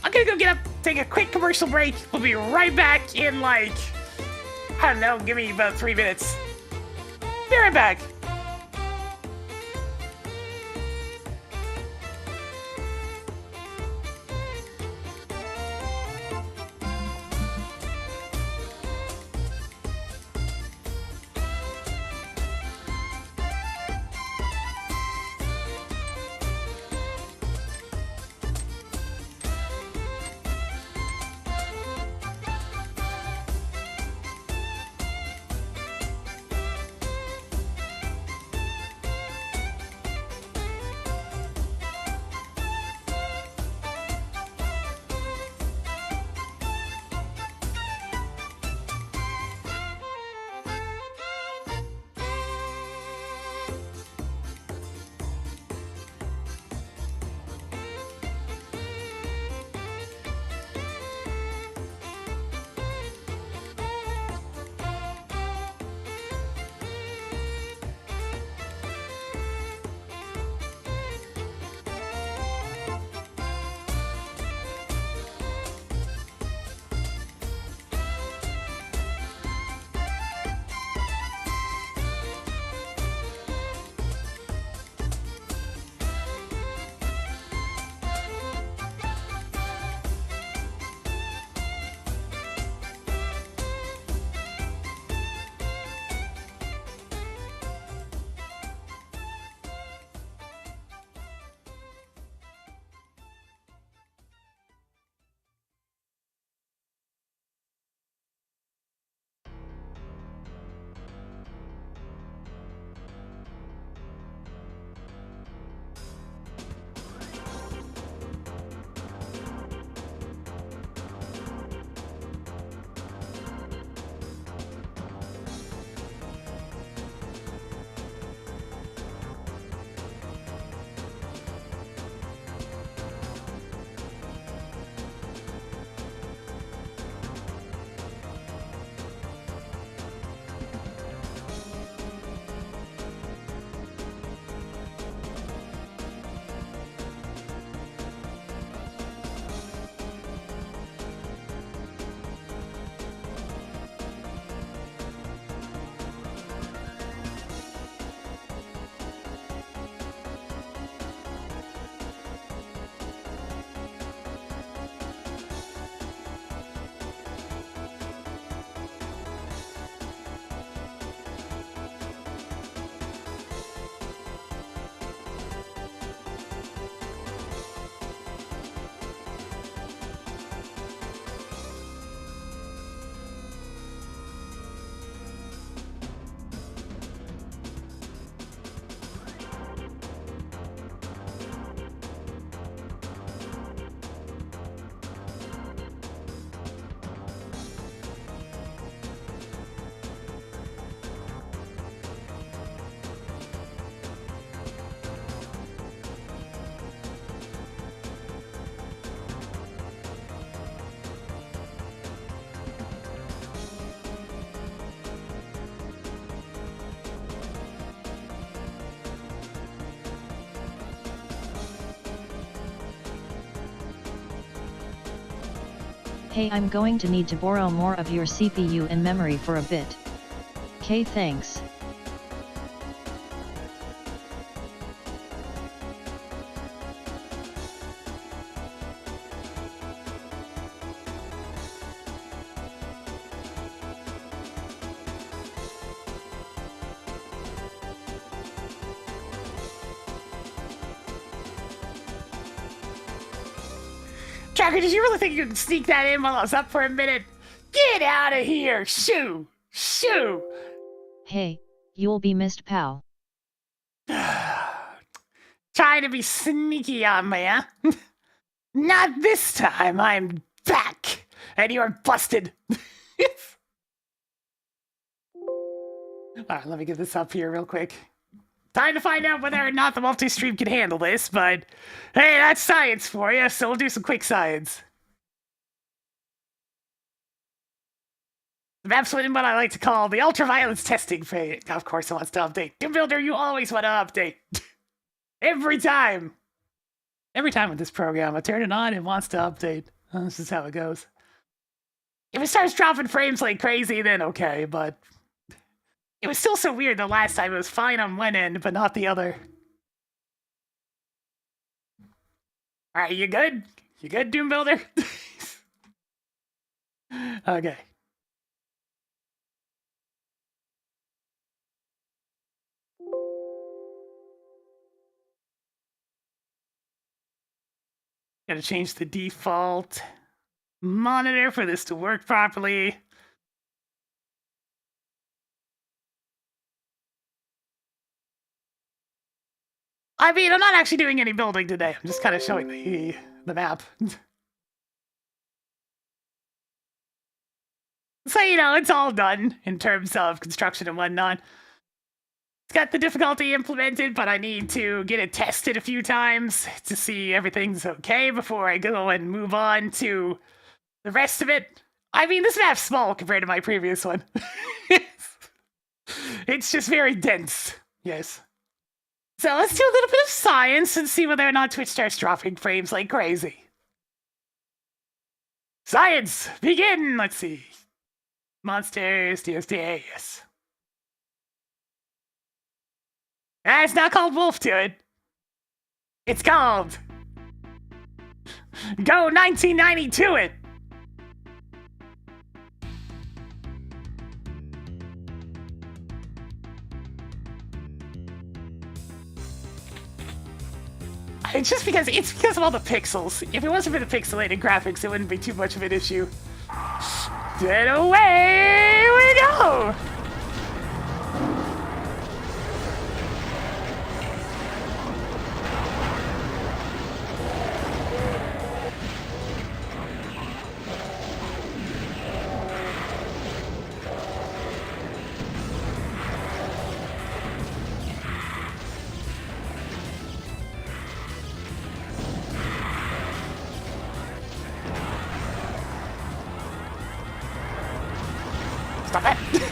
I'm gonna go get up, take a quick commercial break. We'll be right back in like, I don't know, give me about 3 minutes. Be right back. Hey, I'm going to need to borrow more of your CPU and memory for a bit. K, thanks. Tracker, did you really think you could sneak that in while I was up for a minute? Get out of here! Shoo! Shoo! Hey, you'll be missed, pal. Trying to be sneaky on me, huh? Not this time, I'm back! And you're busted! Alright, let me get this up here real quick. Time to find out whether or not the multi-stream can handle this, but hey, that's science for you, so we'll do some quick science. The map's within what I like to call the ultraviolence testing phase. Of course it wants to update. Doom Builder, you always want to update. Every time. Every time with this program, I turn it on, it wants to update. This is how it goes. If it starts dropping frames like crazy, then okay, but it was still so weird the last time. It was fine on one end, but not the other. Alright, you good? You good, Doom Builder? Okay. Gotta change the default monitor for this to work properly. I mean, I'm not actually doing any building today. I'm just kind of showing the map. So, you know, it's all done in terms of construction and whatnot. It's got the difficulty implemented, but I need to get it tested a few times to see everything's okay before I go and move on to the rest of it. I mean, this map's small compared to my previous one. It's just very dense. Yes. So let's do a little bit of science and see whether or not Twitch starts dropping frames like crazy. Science, begin! Let's see. Monsters, DSDA, yes. It's not called Wolf to it. It's called Go 1990 to it. It's just because of all the pixels. If it wasn't for the pixelated graphics, it wouldn't be too much of an issue. And away we go! Stop it!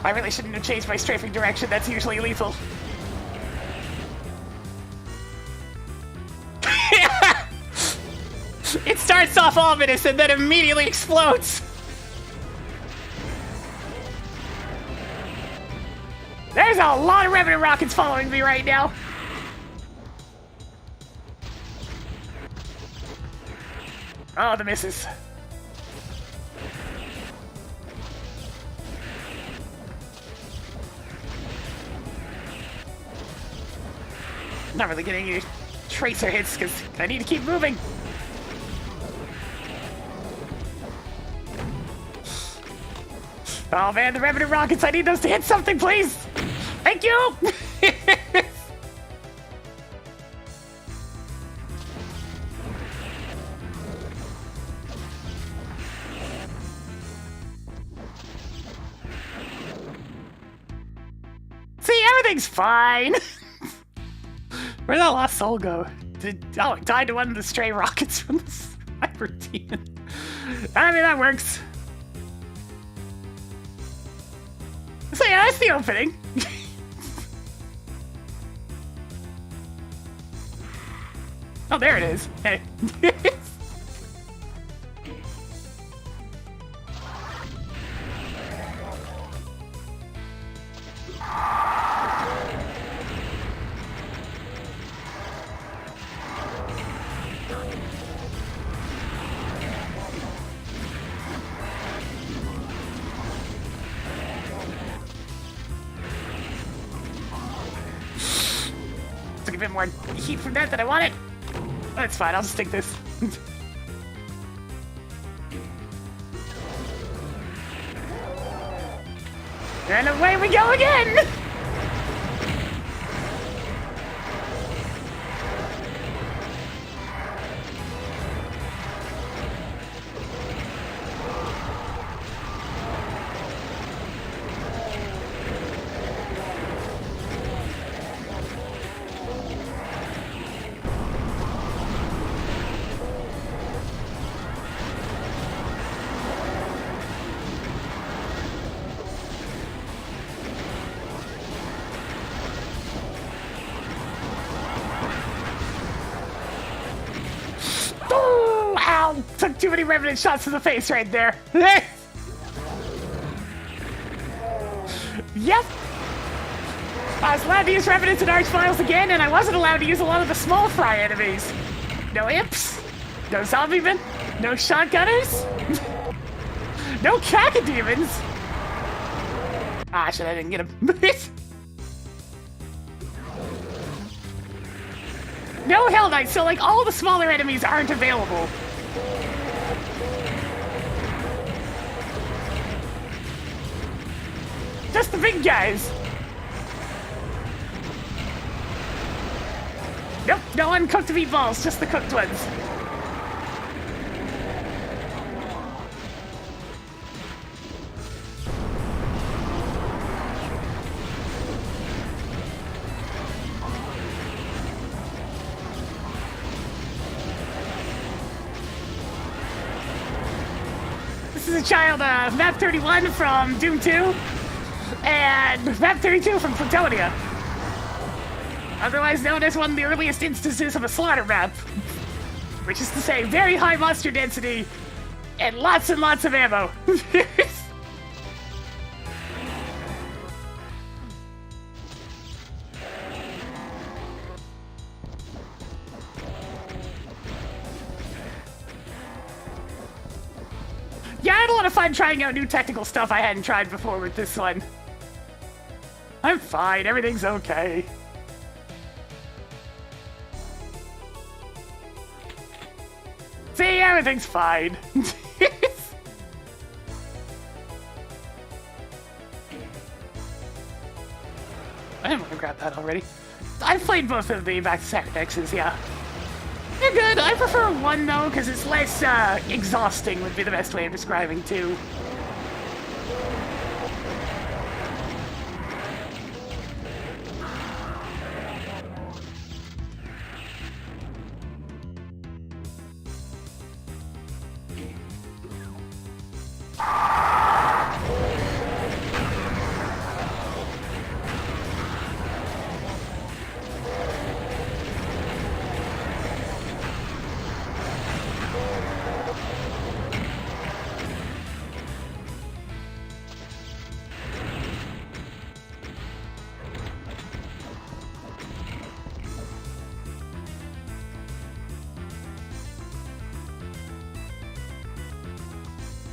I really shouldn't have changed my strafing direction, that's usually lethal. It starts off ominous and then immediately explodes! There's a lot of Revenant rockets following me right now! Oh, the misses. Not really getting any tracer hits because I need to keep moving. Oh man, the Revenant rockets, I need those to hit something, please! Thank you! See, everything's fine! Where'd that last soul go? It died to one of the stray rockets from the sniper team. I mean, that works. So yeah, that's the opening. Oh, there it is. Hey. tiny bit more heat from that than I wanted. That's fine, I'll just take this. And away we go again! Took too many revenant shots to the face right there. Yep. I was allowed to use revenants and archviles again, and I wasn't allowed to use a lot of the small fry enemies. No imps, no zombie men, no shotgunners, no cacodemons. Ah, shit, I didn't get him. No Hell Knights, so like all the smaller enemies aren't available. Just the big guys. Nope, no uncooked meatballs, just the cooked ones. This is a child of Map 31 from Doom 2 and Map 32 from Plutonia. Otherwise known as one of the earliest instances of a slaughter map. Which is to say, very high monster density and lots of ammo. Yeah, I had a lot of fun trying out new technical stuff I hadn't tried before with this one. I'm fine, everything's okay. See, everything's fine. I didn't want to grab that already. I've played both of the Back to Sacrifixes, yeah. They're good. I prefer one, though, because it's less exhausting would be the best way of describing two.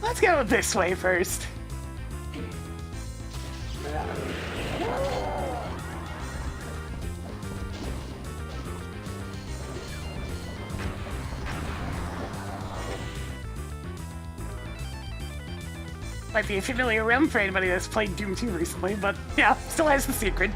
Let's go this way first. Might be a familiar realm for anybody that's played Doom 2 recently, but yeah, still has the secret.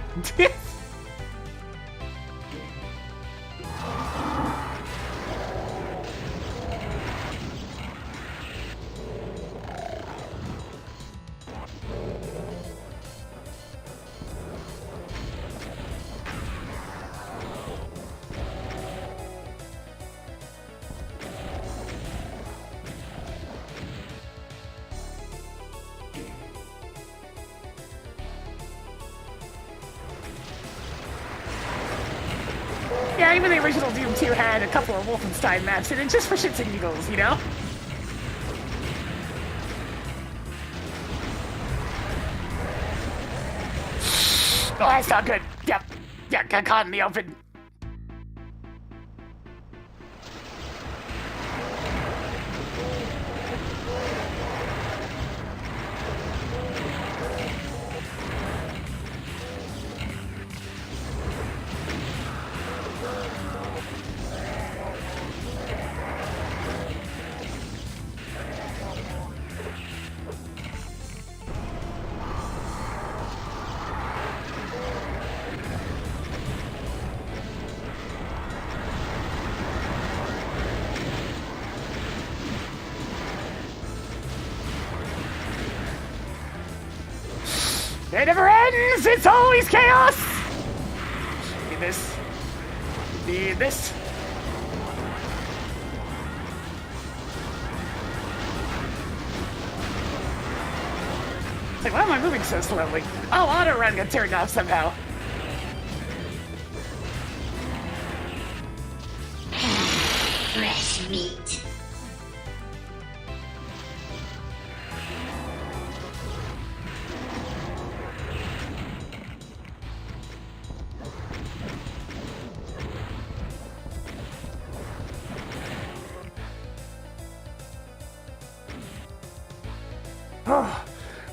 Yeah, even the original Doom 2 had a couple of Wolfenstein maps in it just for shits and giggles, you know? Oh, that's not good. Yep. Yeah, got caught in the open. It never ends! It's always chaos! Need this. Need this. It's like, why am I moving so slowly? Oh, auto run got turned off somehow. Fresh meat.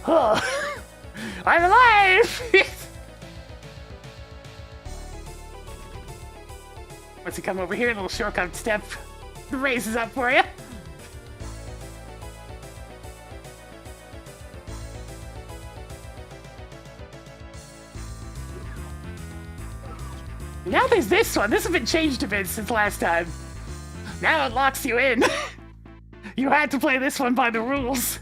Oh, I'm alive! Once you come over here, a little shortcut step raises up for you. Now there's this one. This has been changed a bit since last time. Now it locks you in. You had to play this one by the rules.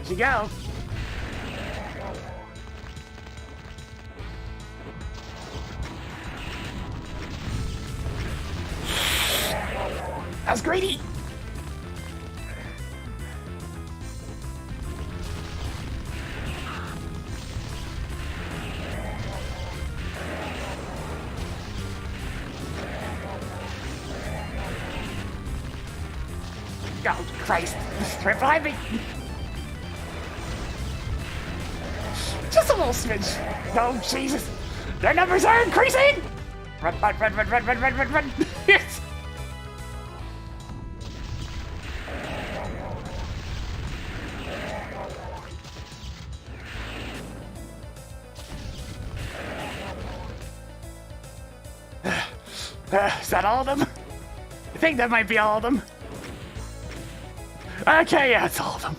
Here you go. That's greedy. Oh, Christ. Right behind me. Just a little smidge. Oh, Jesus. Their numbers are increasing! Run, run, run, run, run, run, run, run, run. Yes. Is that all of them? I think that might be all of them. Okay, yeah, it's all of them.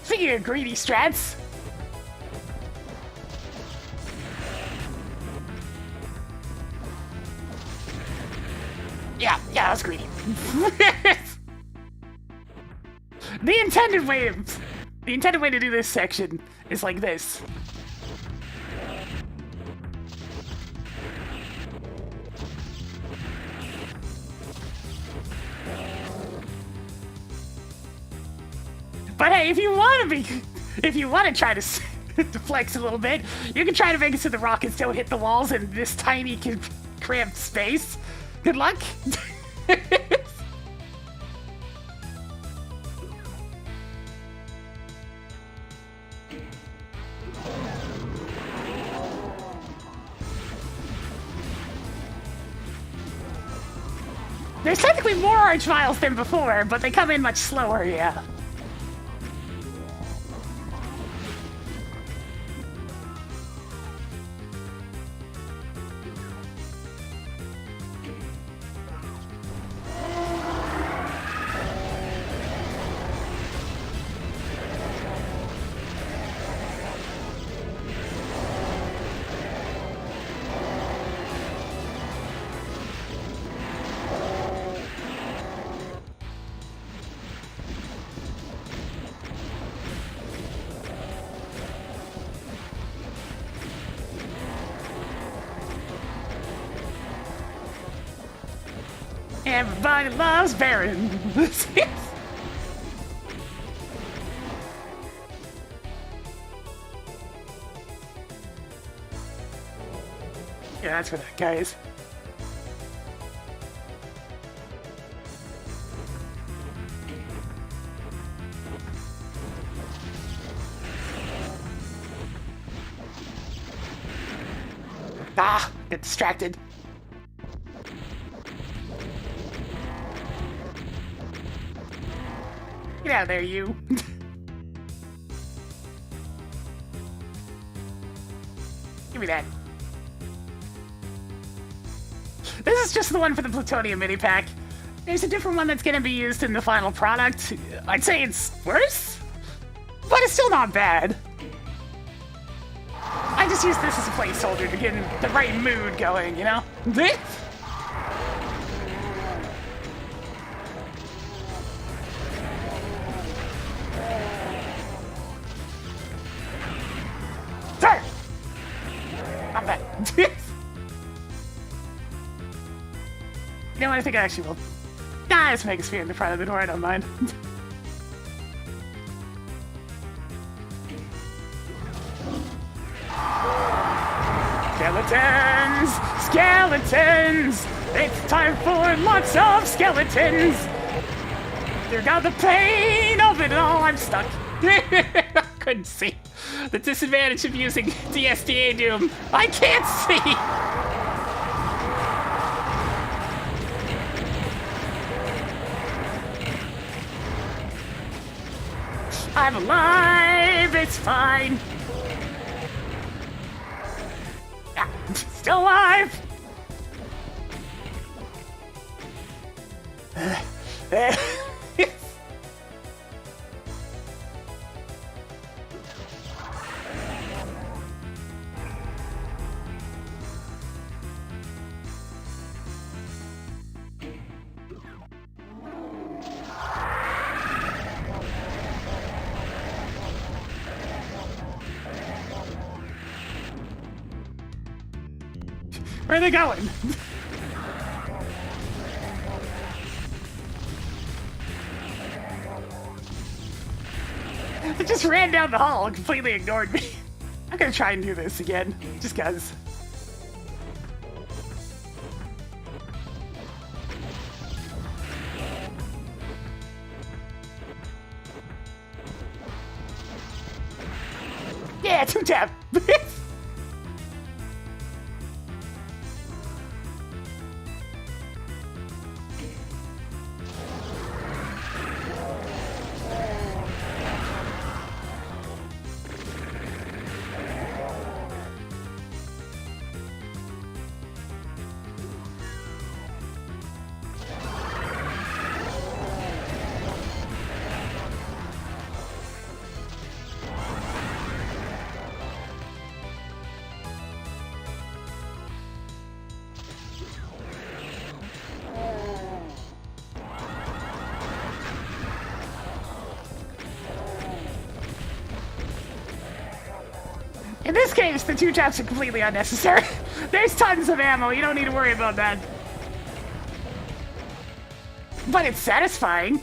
Speaking of greedy strats. Yeah, that was greedy. The intended way to do this section is like this. But hey, if you want to try to flex a little bit, you can try to make it so the rockets don't hit the walls in this tiny cramped space. Good luck. There's technically more arch vials than before, but they come in much slower, yeah. Everybody loves Baron. Yeah, that's where that guy is. Ah, get distracted. Get out of there, you. Give me that. This is just the one for the plutonium mini pack. There's a different one that's going to be used in the final product. I'd say it's worse, but it's still not bad. I just use this as a placeholder to get in the right mood going, you know? Sir! Not bad. You know what, I think I actually will. Let's make a sphere in the front of the door, I don't mind. Skeletons! Skeletons! It's time for lots of skeletons! You got the pain of it all, I'm stuck. Couldn't see. The disadvantage of using DSDA Doom. I can't see! I'm alive, it's fine. Ah, still alive. Where are they going? They just ran down the hall and completely ignored me. I'm gonna try and do this again, just cause. Yeah, 2-tap! In this case, the 2-taps are completely unnecessary. There's tons of ammo, you don't need to worry about that. But it's satisfying.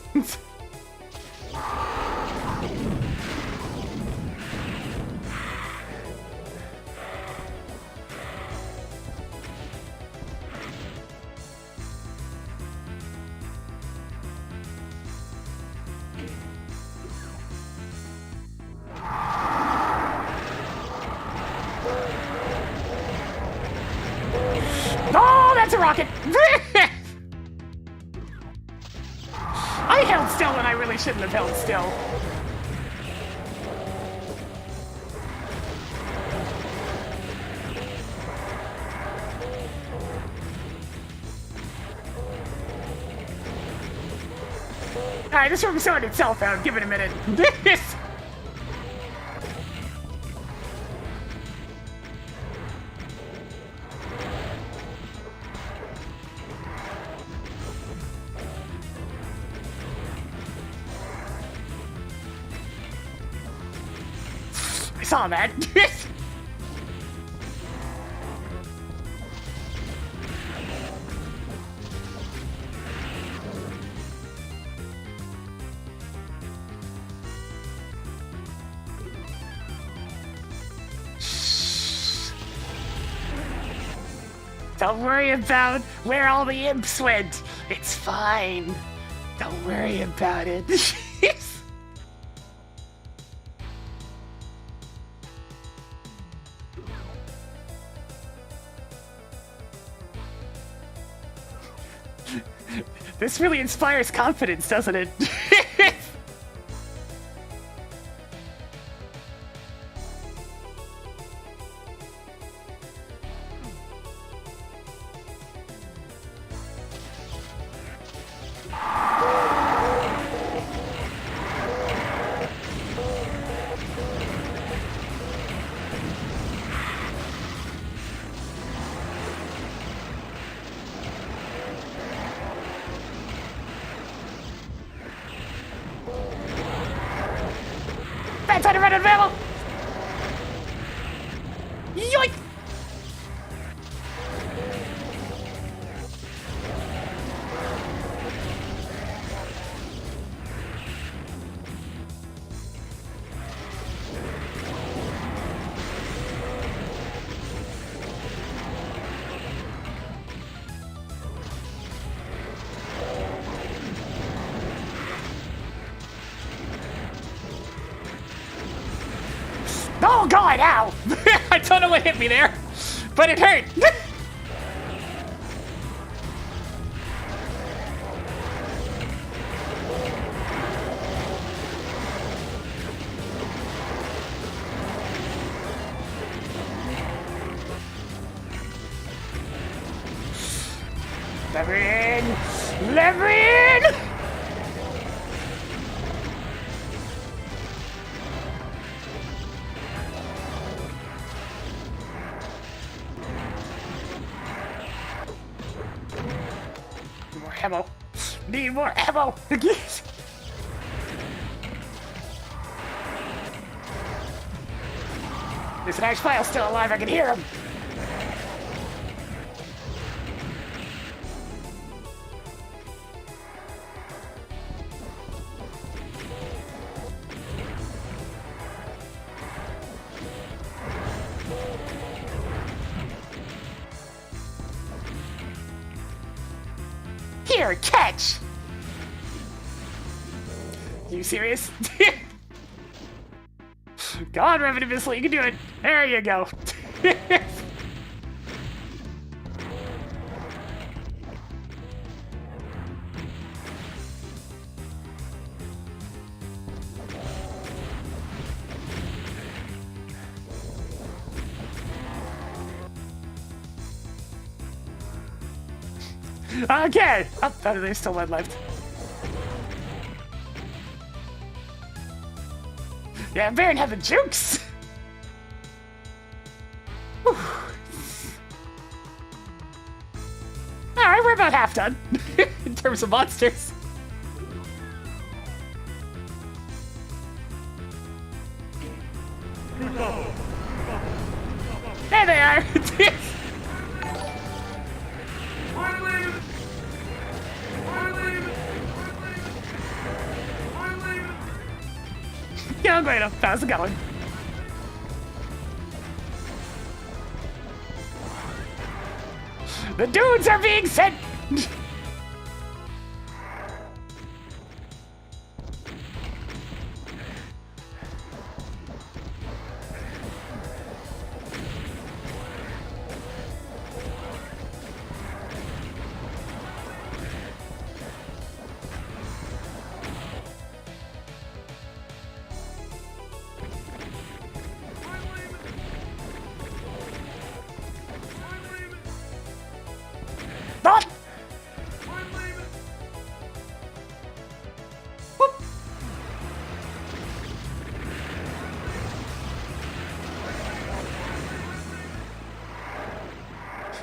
Oh, that's a rocket! I held still when I really shouldn't have held still. Alright, this room's sorting itself out. Give it a minute. I saw that. Don't worry about where all the imps went. It's fine. Don't worry about it. This really inspires confidence, doesn't it? Trying to run out of ammo! Yoink! Oh god, ow! I don't know what hit me there, but it hurt. Lever in! Lever in! More ammo. Need more ammo! This nice file's still alive, I can hear him! Here, catch! You serious? Go on, Revenue Missile, you can do it. There you go. Okay. Oh, there's still one left. Yeah, Baron had the jukes. All right, we're about half done In terms of monsters. There they are. Yeah, great. How's it going? The dudes are being sent. Not. Whoop.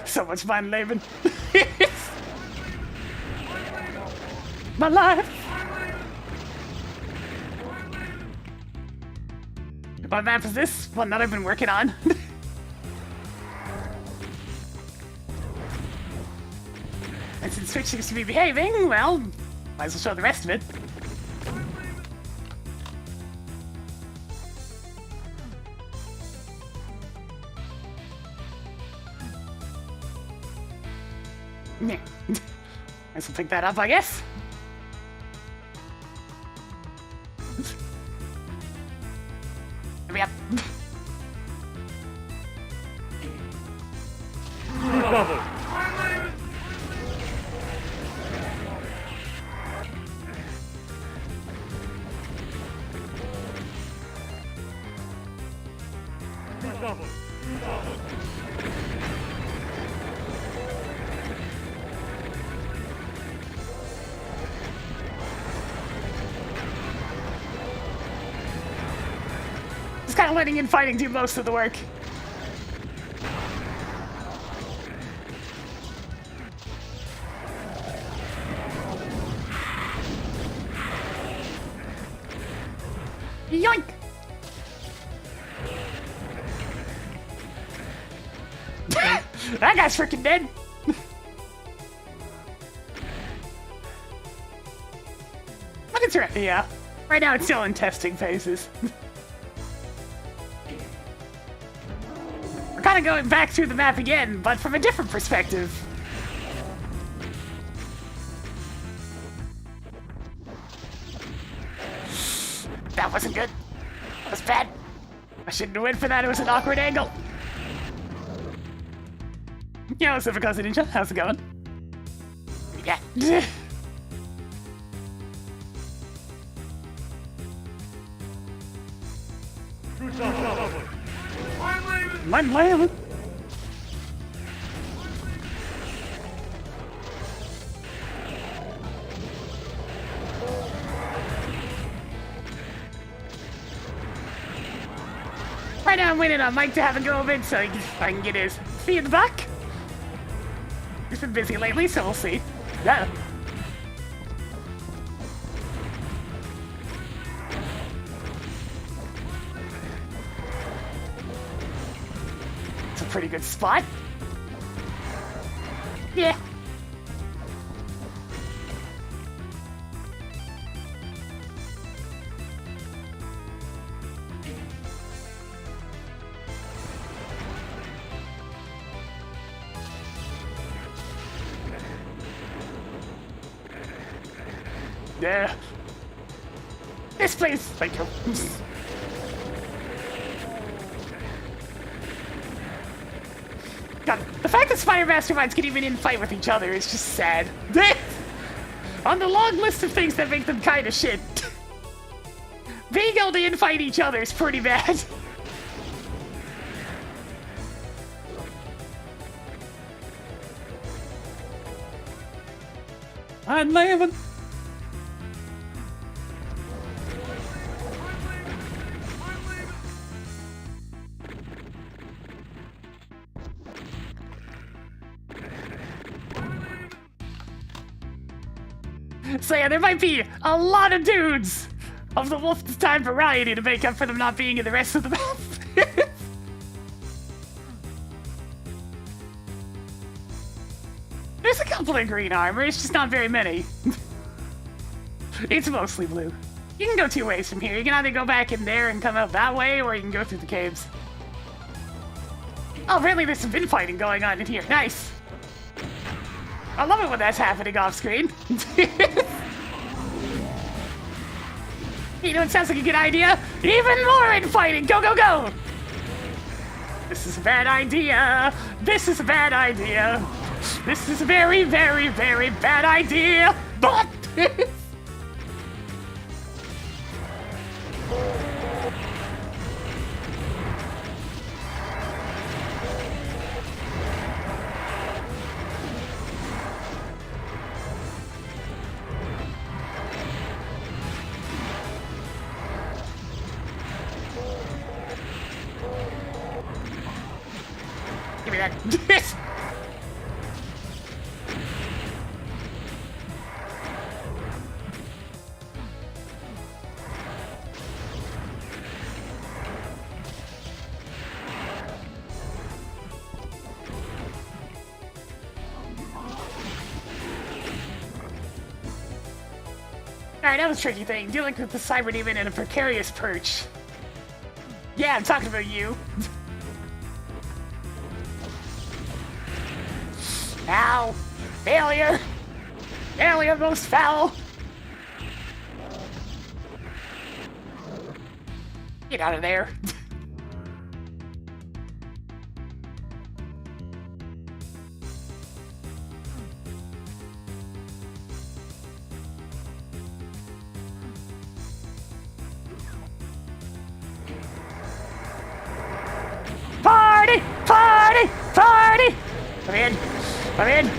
So much fun, Laban. My life. What map is this? One that I've been working on. And since Switch seems to be behaving, well, might as well show the rest of it. Yeah. I will pick that up, I guess. Hurry up. Just kind of letting in fighting do most of the work. Yoink! guy's freaking dead. But it's right, yeah. Right now it's still in testing phases. We're kind of going back through the map again, but from a different perspective. That wasn't good. That was bad. I shouldn't have went for that. It was an awkward angle. Yo, Super Cousin Ninja, how's it going? Yeah. Mein Leben. Right now I'm waiting on Mike to have a go of it so I can get his feedback. He's been busy lately, so we'll see. Yeah. It's a pretty good spot. Yeah. Yeah. This place, thank you. God, the fact that Spider Masterminds can even infight with each other is just sad. On the long list of things that make them kind of shit, being able to infight each other is pretty bad. I'm living. So yeah, there might be a lot of dudes of the Wolfenstein variety to make up for them not being in the rest of the map. There's a couple in green armor, it's just not very many. It's mostly blue. You can go two ways from here. You can either go back in there and come out that way, or you can go through the caves. Oh, apparently there's some infighting going on in here. Nice. I love it when that's happening off screen. You know, it sounds like a good idea. Even more infighting. Go, go, go. This is a bad idea. This is a bad idea. This is a very, very, very bad idea. But give me that. Alright, that was a tricky thing. Dealing with the cyber demon in a precarious perch. Yeah, I'm talking about you. Ow! Failure! Failure most foul! Get out of there. Party! Party! Party! Come in! Come in!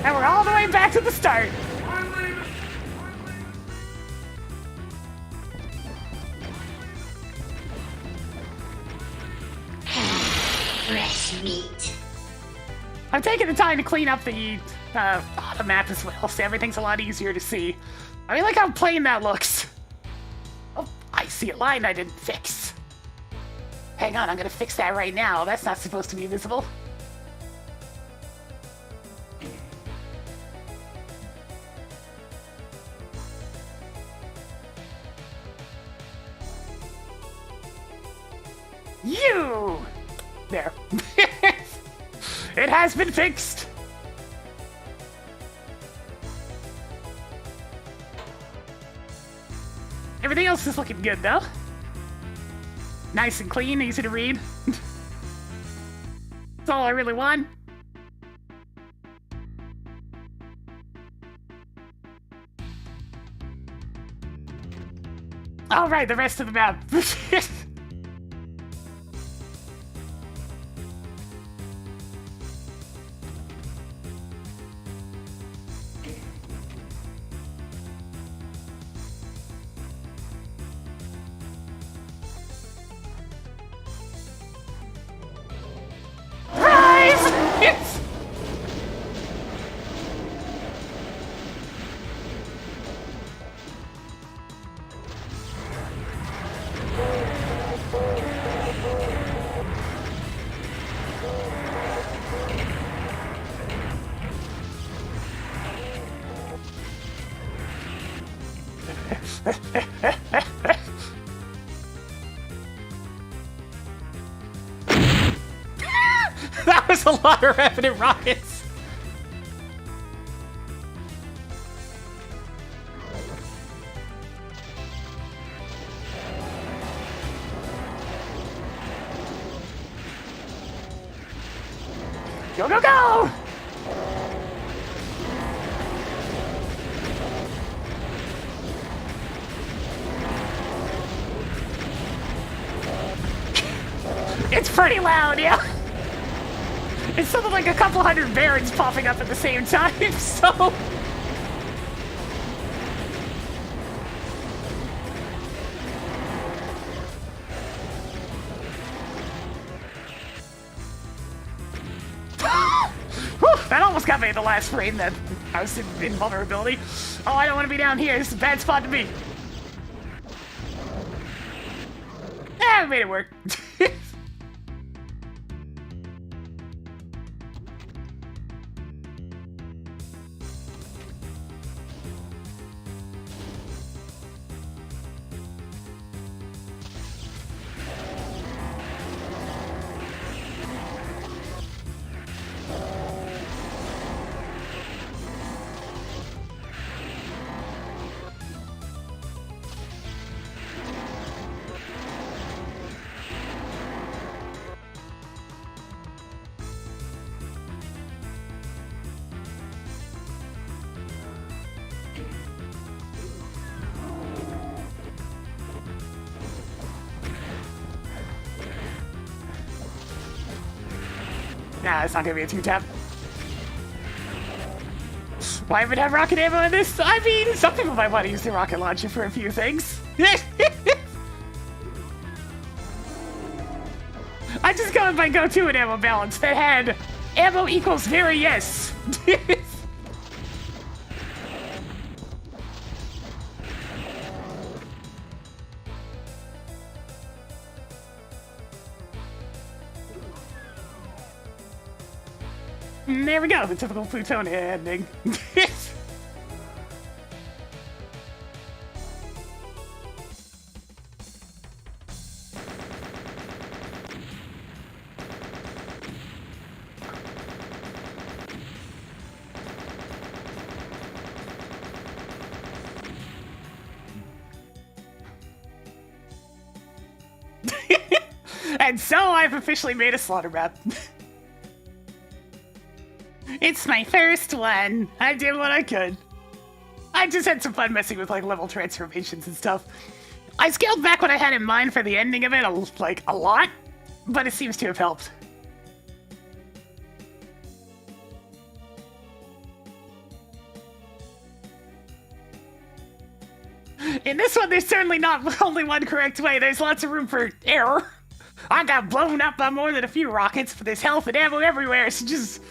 And we're all the way back to the start. Sweet. I'm taking the time to clean up the map as well, so everything's a lot easier to see. I mean, look how plain that looks. Oh, I see a line I didn't fix. Hang on, I'm gonna fix that right now. That's not supposed to be visible. You! There. It has been fixed! Everything else is looking good, though. Nice and clean, easy to read. That's all I really want. Alright, the rest of the map. That was a lot of revenant rockets. Go, go, go! It's pretty loud, yeah. It's something like a couple hundred barons popping up at the same time, so... Whew, that almost got me in the last frame that I was in vulnerability. Oh, I don't want to be down here. This is a bad spot to be. I made it work. Nah, it's not gonna be a two-tap. Why even have rocket ammo in this? I mean, some people might want to use the rocket launcher for a few things. I just go with my go-to in ammo balance that had ammo equals very yes. There we go, the typical Plutonia ending. And so I've officially made a slaughter map. It's my first one. I did what I could. I just had some fun messing with like level transformations and stuff. I scaled back what I had in mind for the ending of it a lot, but it seems to have helped. In this one, there's certainly not only one correct way. There's lots of room for error. I got blown up by more than a few rockets, but there's health and ammo everywhere, so just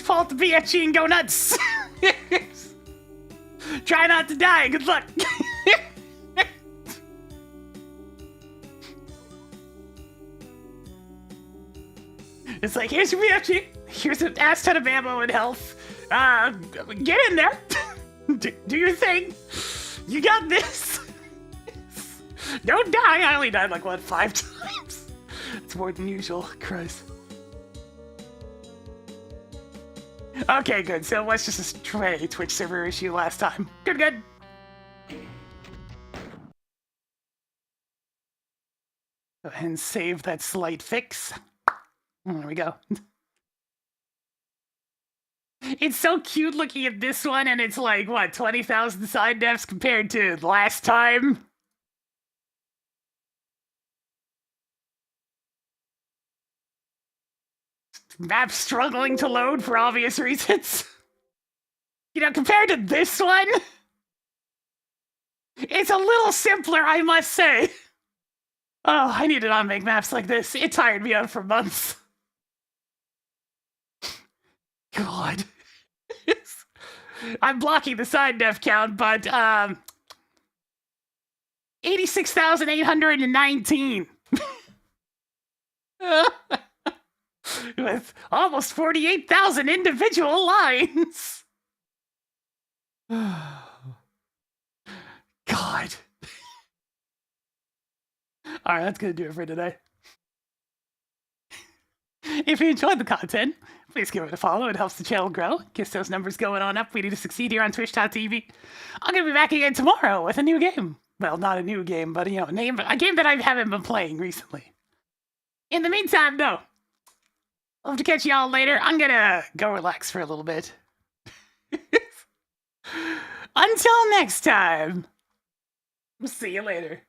pull out the BFG and go nuts. Try not to die. Good luck. It's like, here's your BFG. Here's an ass ton of ammo and health. Get in there. Do your thing. You got this. Don't die. I only died like, what, 5 times? It's more than usual. Christ. Okay, good. So it was just a stray Twitch server issue last time. Good, good. Go ahead and save that slight fix. There we go. It's so cute looking at this one, and it's like, what, 20,000 side defs compared to last time? Map struggling to load for obvious reasons. You know, compared to this one, it's a little simpler, I must say. Oh, I need to not make maps like this. It tired me out for months. God. I'm blocking the side def count, but 86,819. With almost 48,000 individual lines. God. All right, that's going to do it for today. If you enjoyed the content, please give it a follow. It helps the channel grow. Gets those numbers going on up. We need to succeed here on Twitch.tv. I'm going to be back again tomorrow with a new game. Well, not a new game, but, you know, a game that I haven't been playing recently. In the meantime, though, I'll have to catch y'all later. I'm going to go relax for a little bit. Until next time. See you later.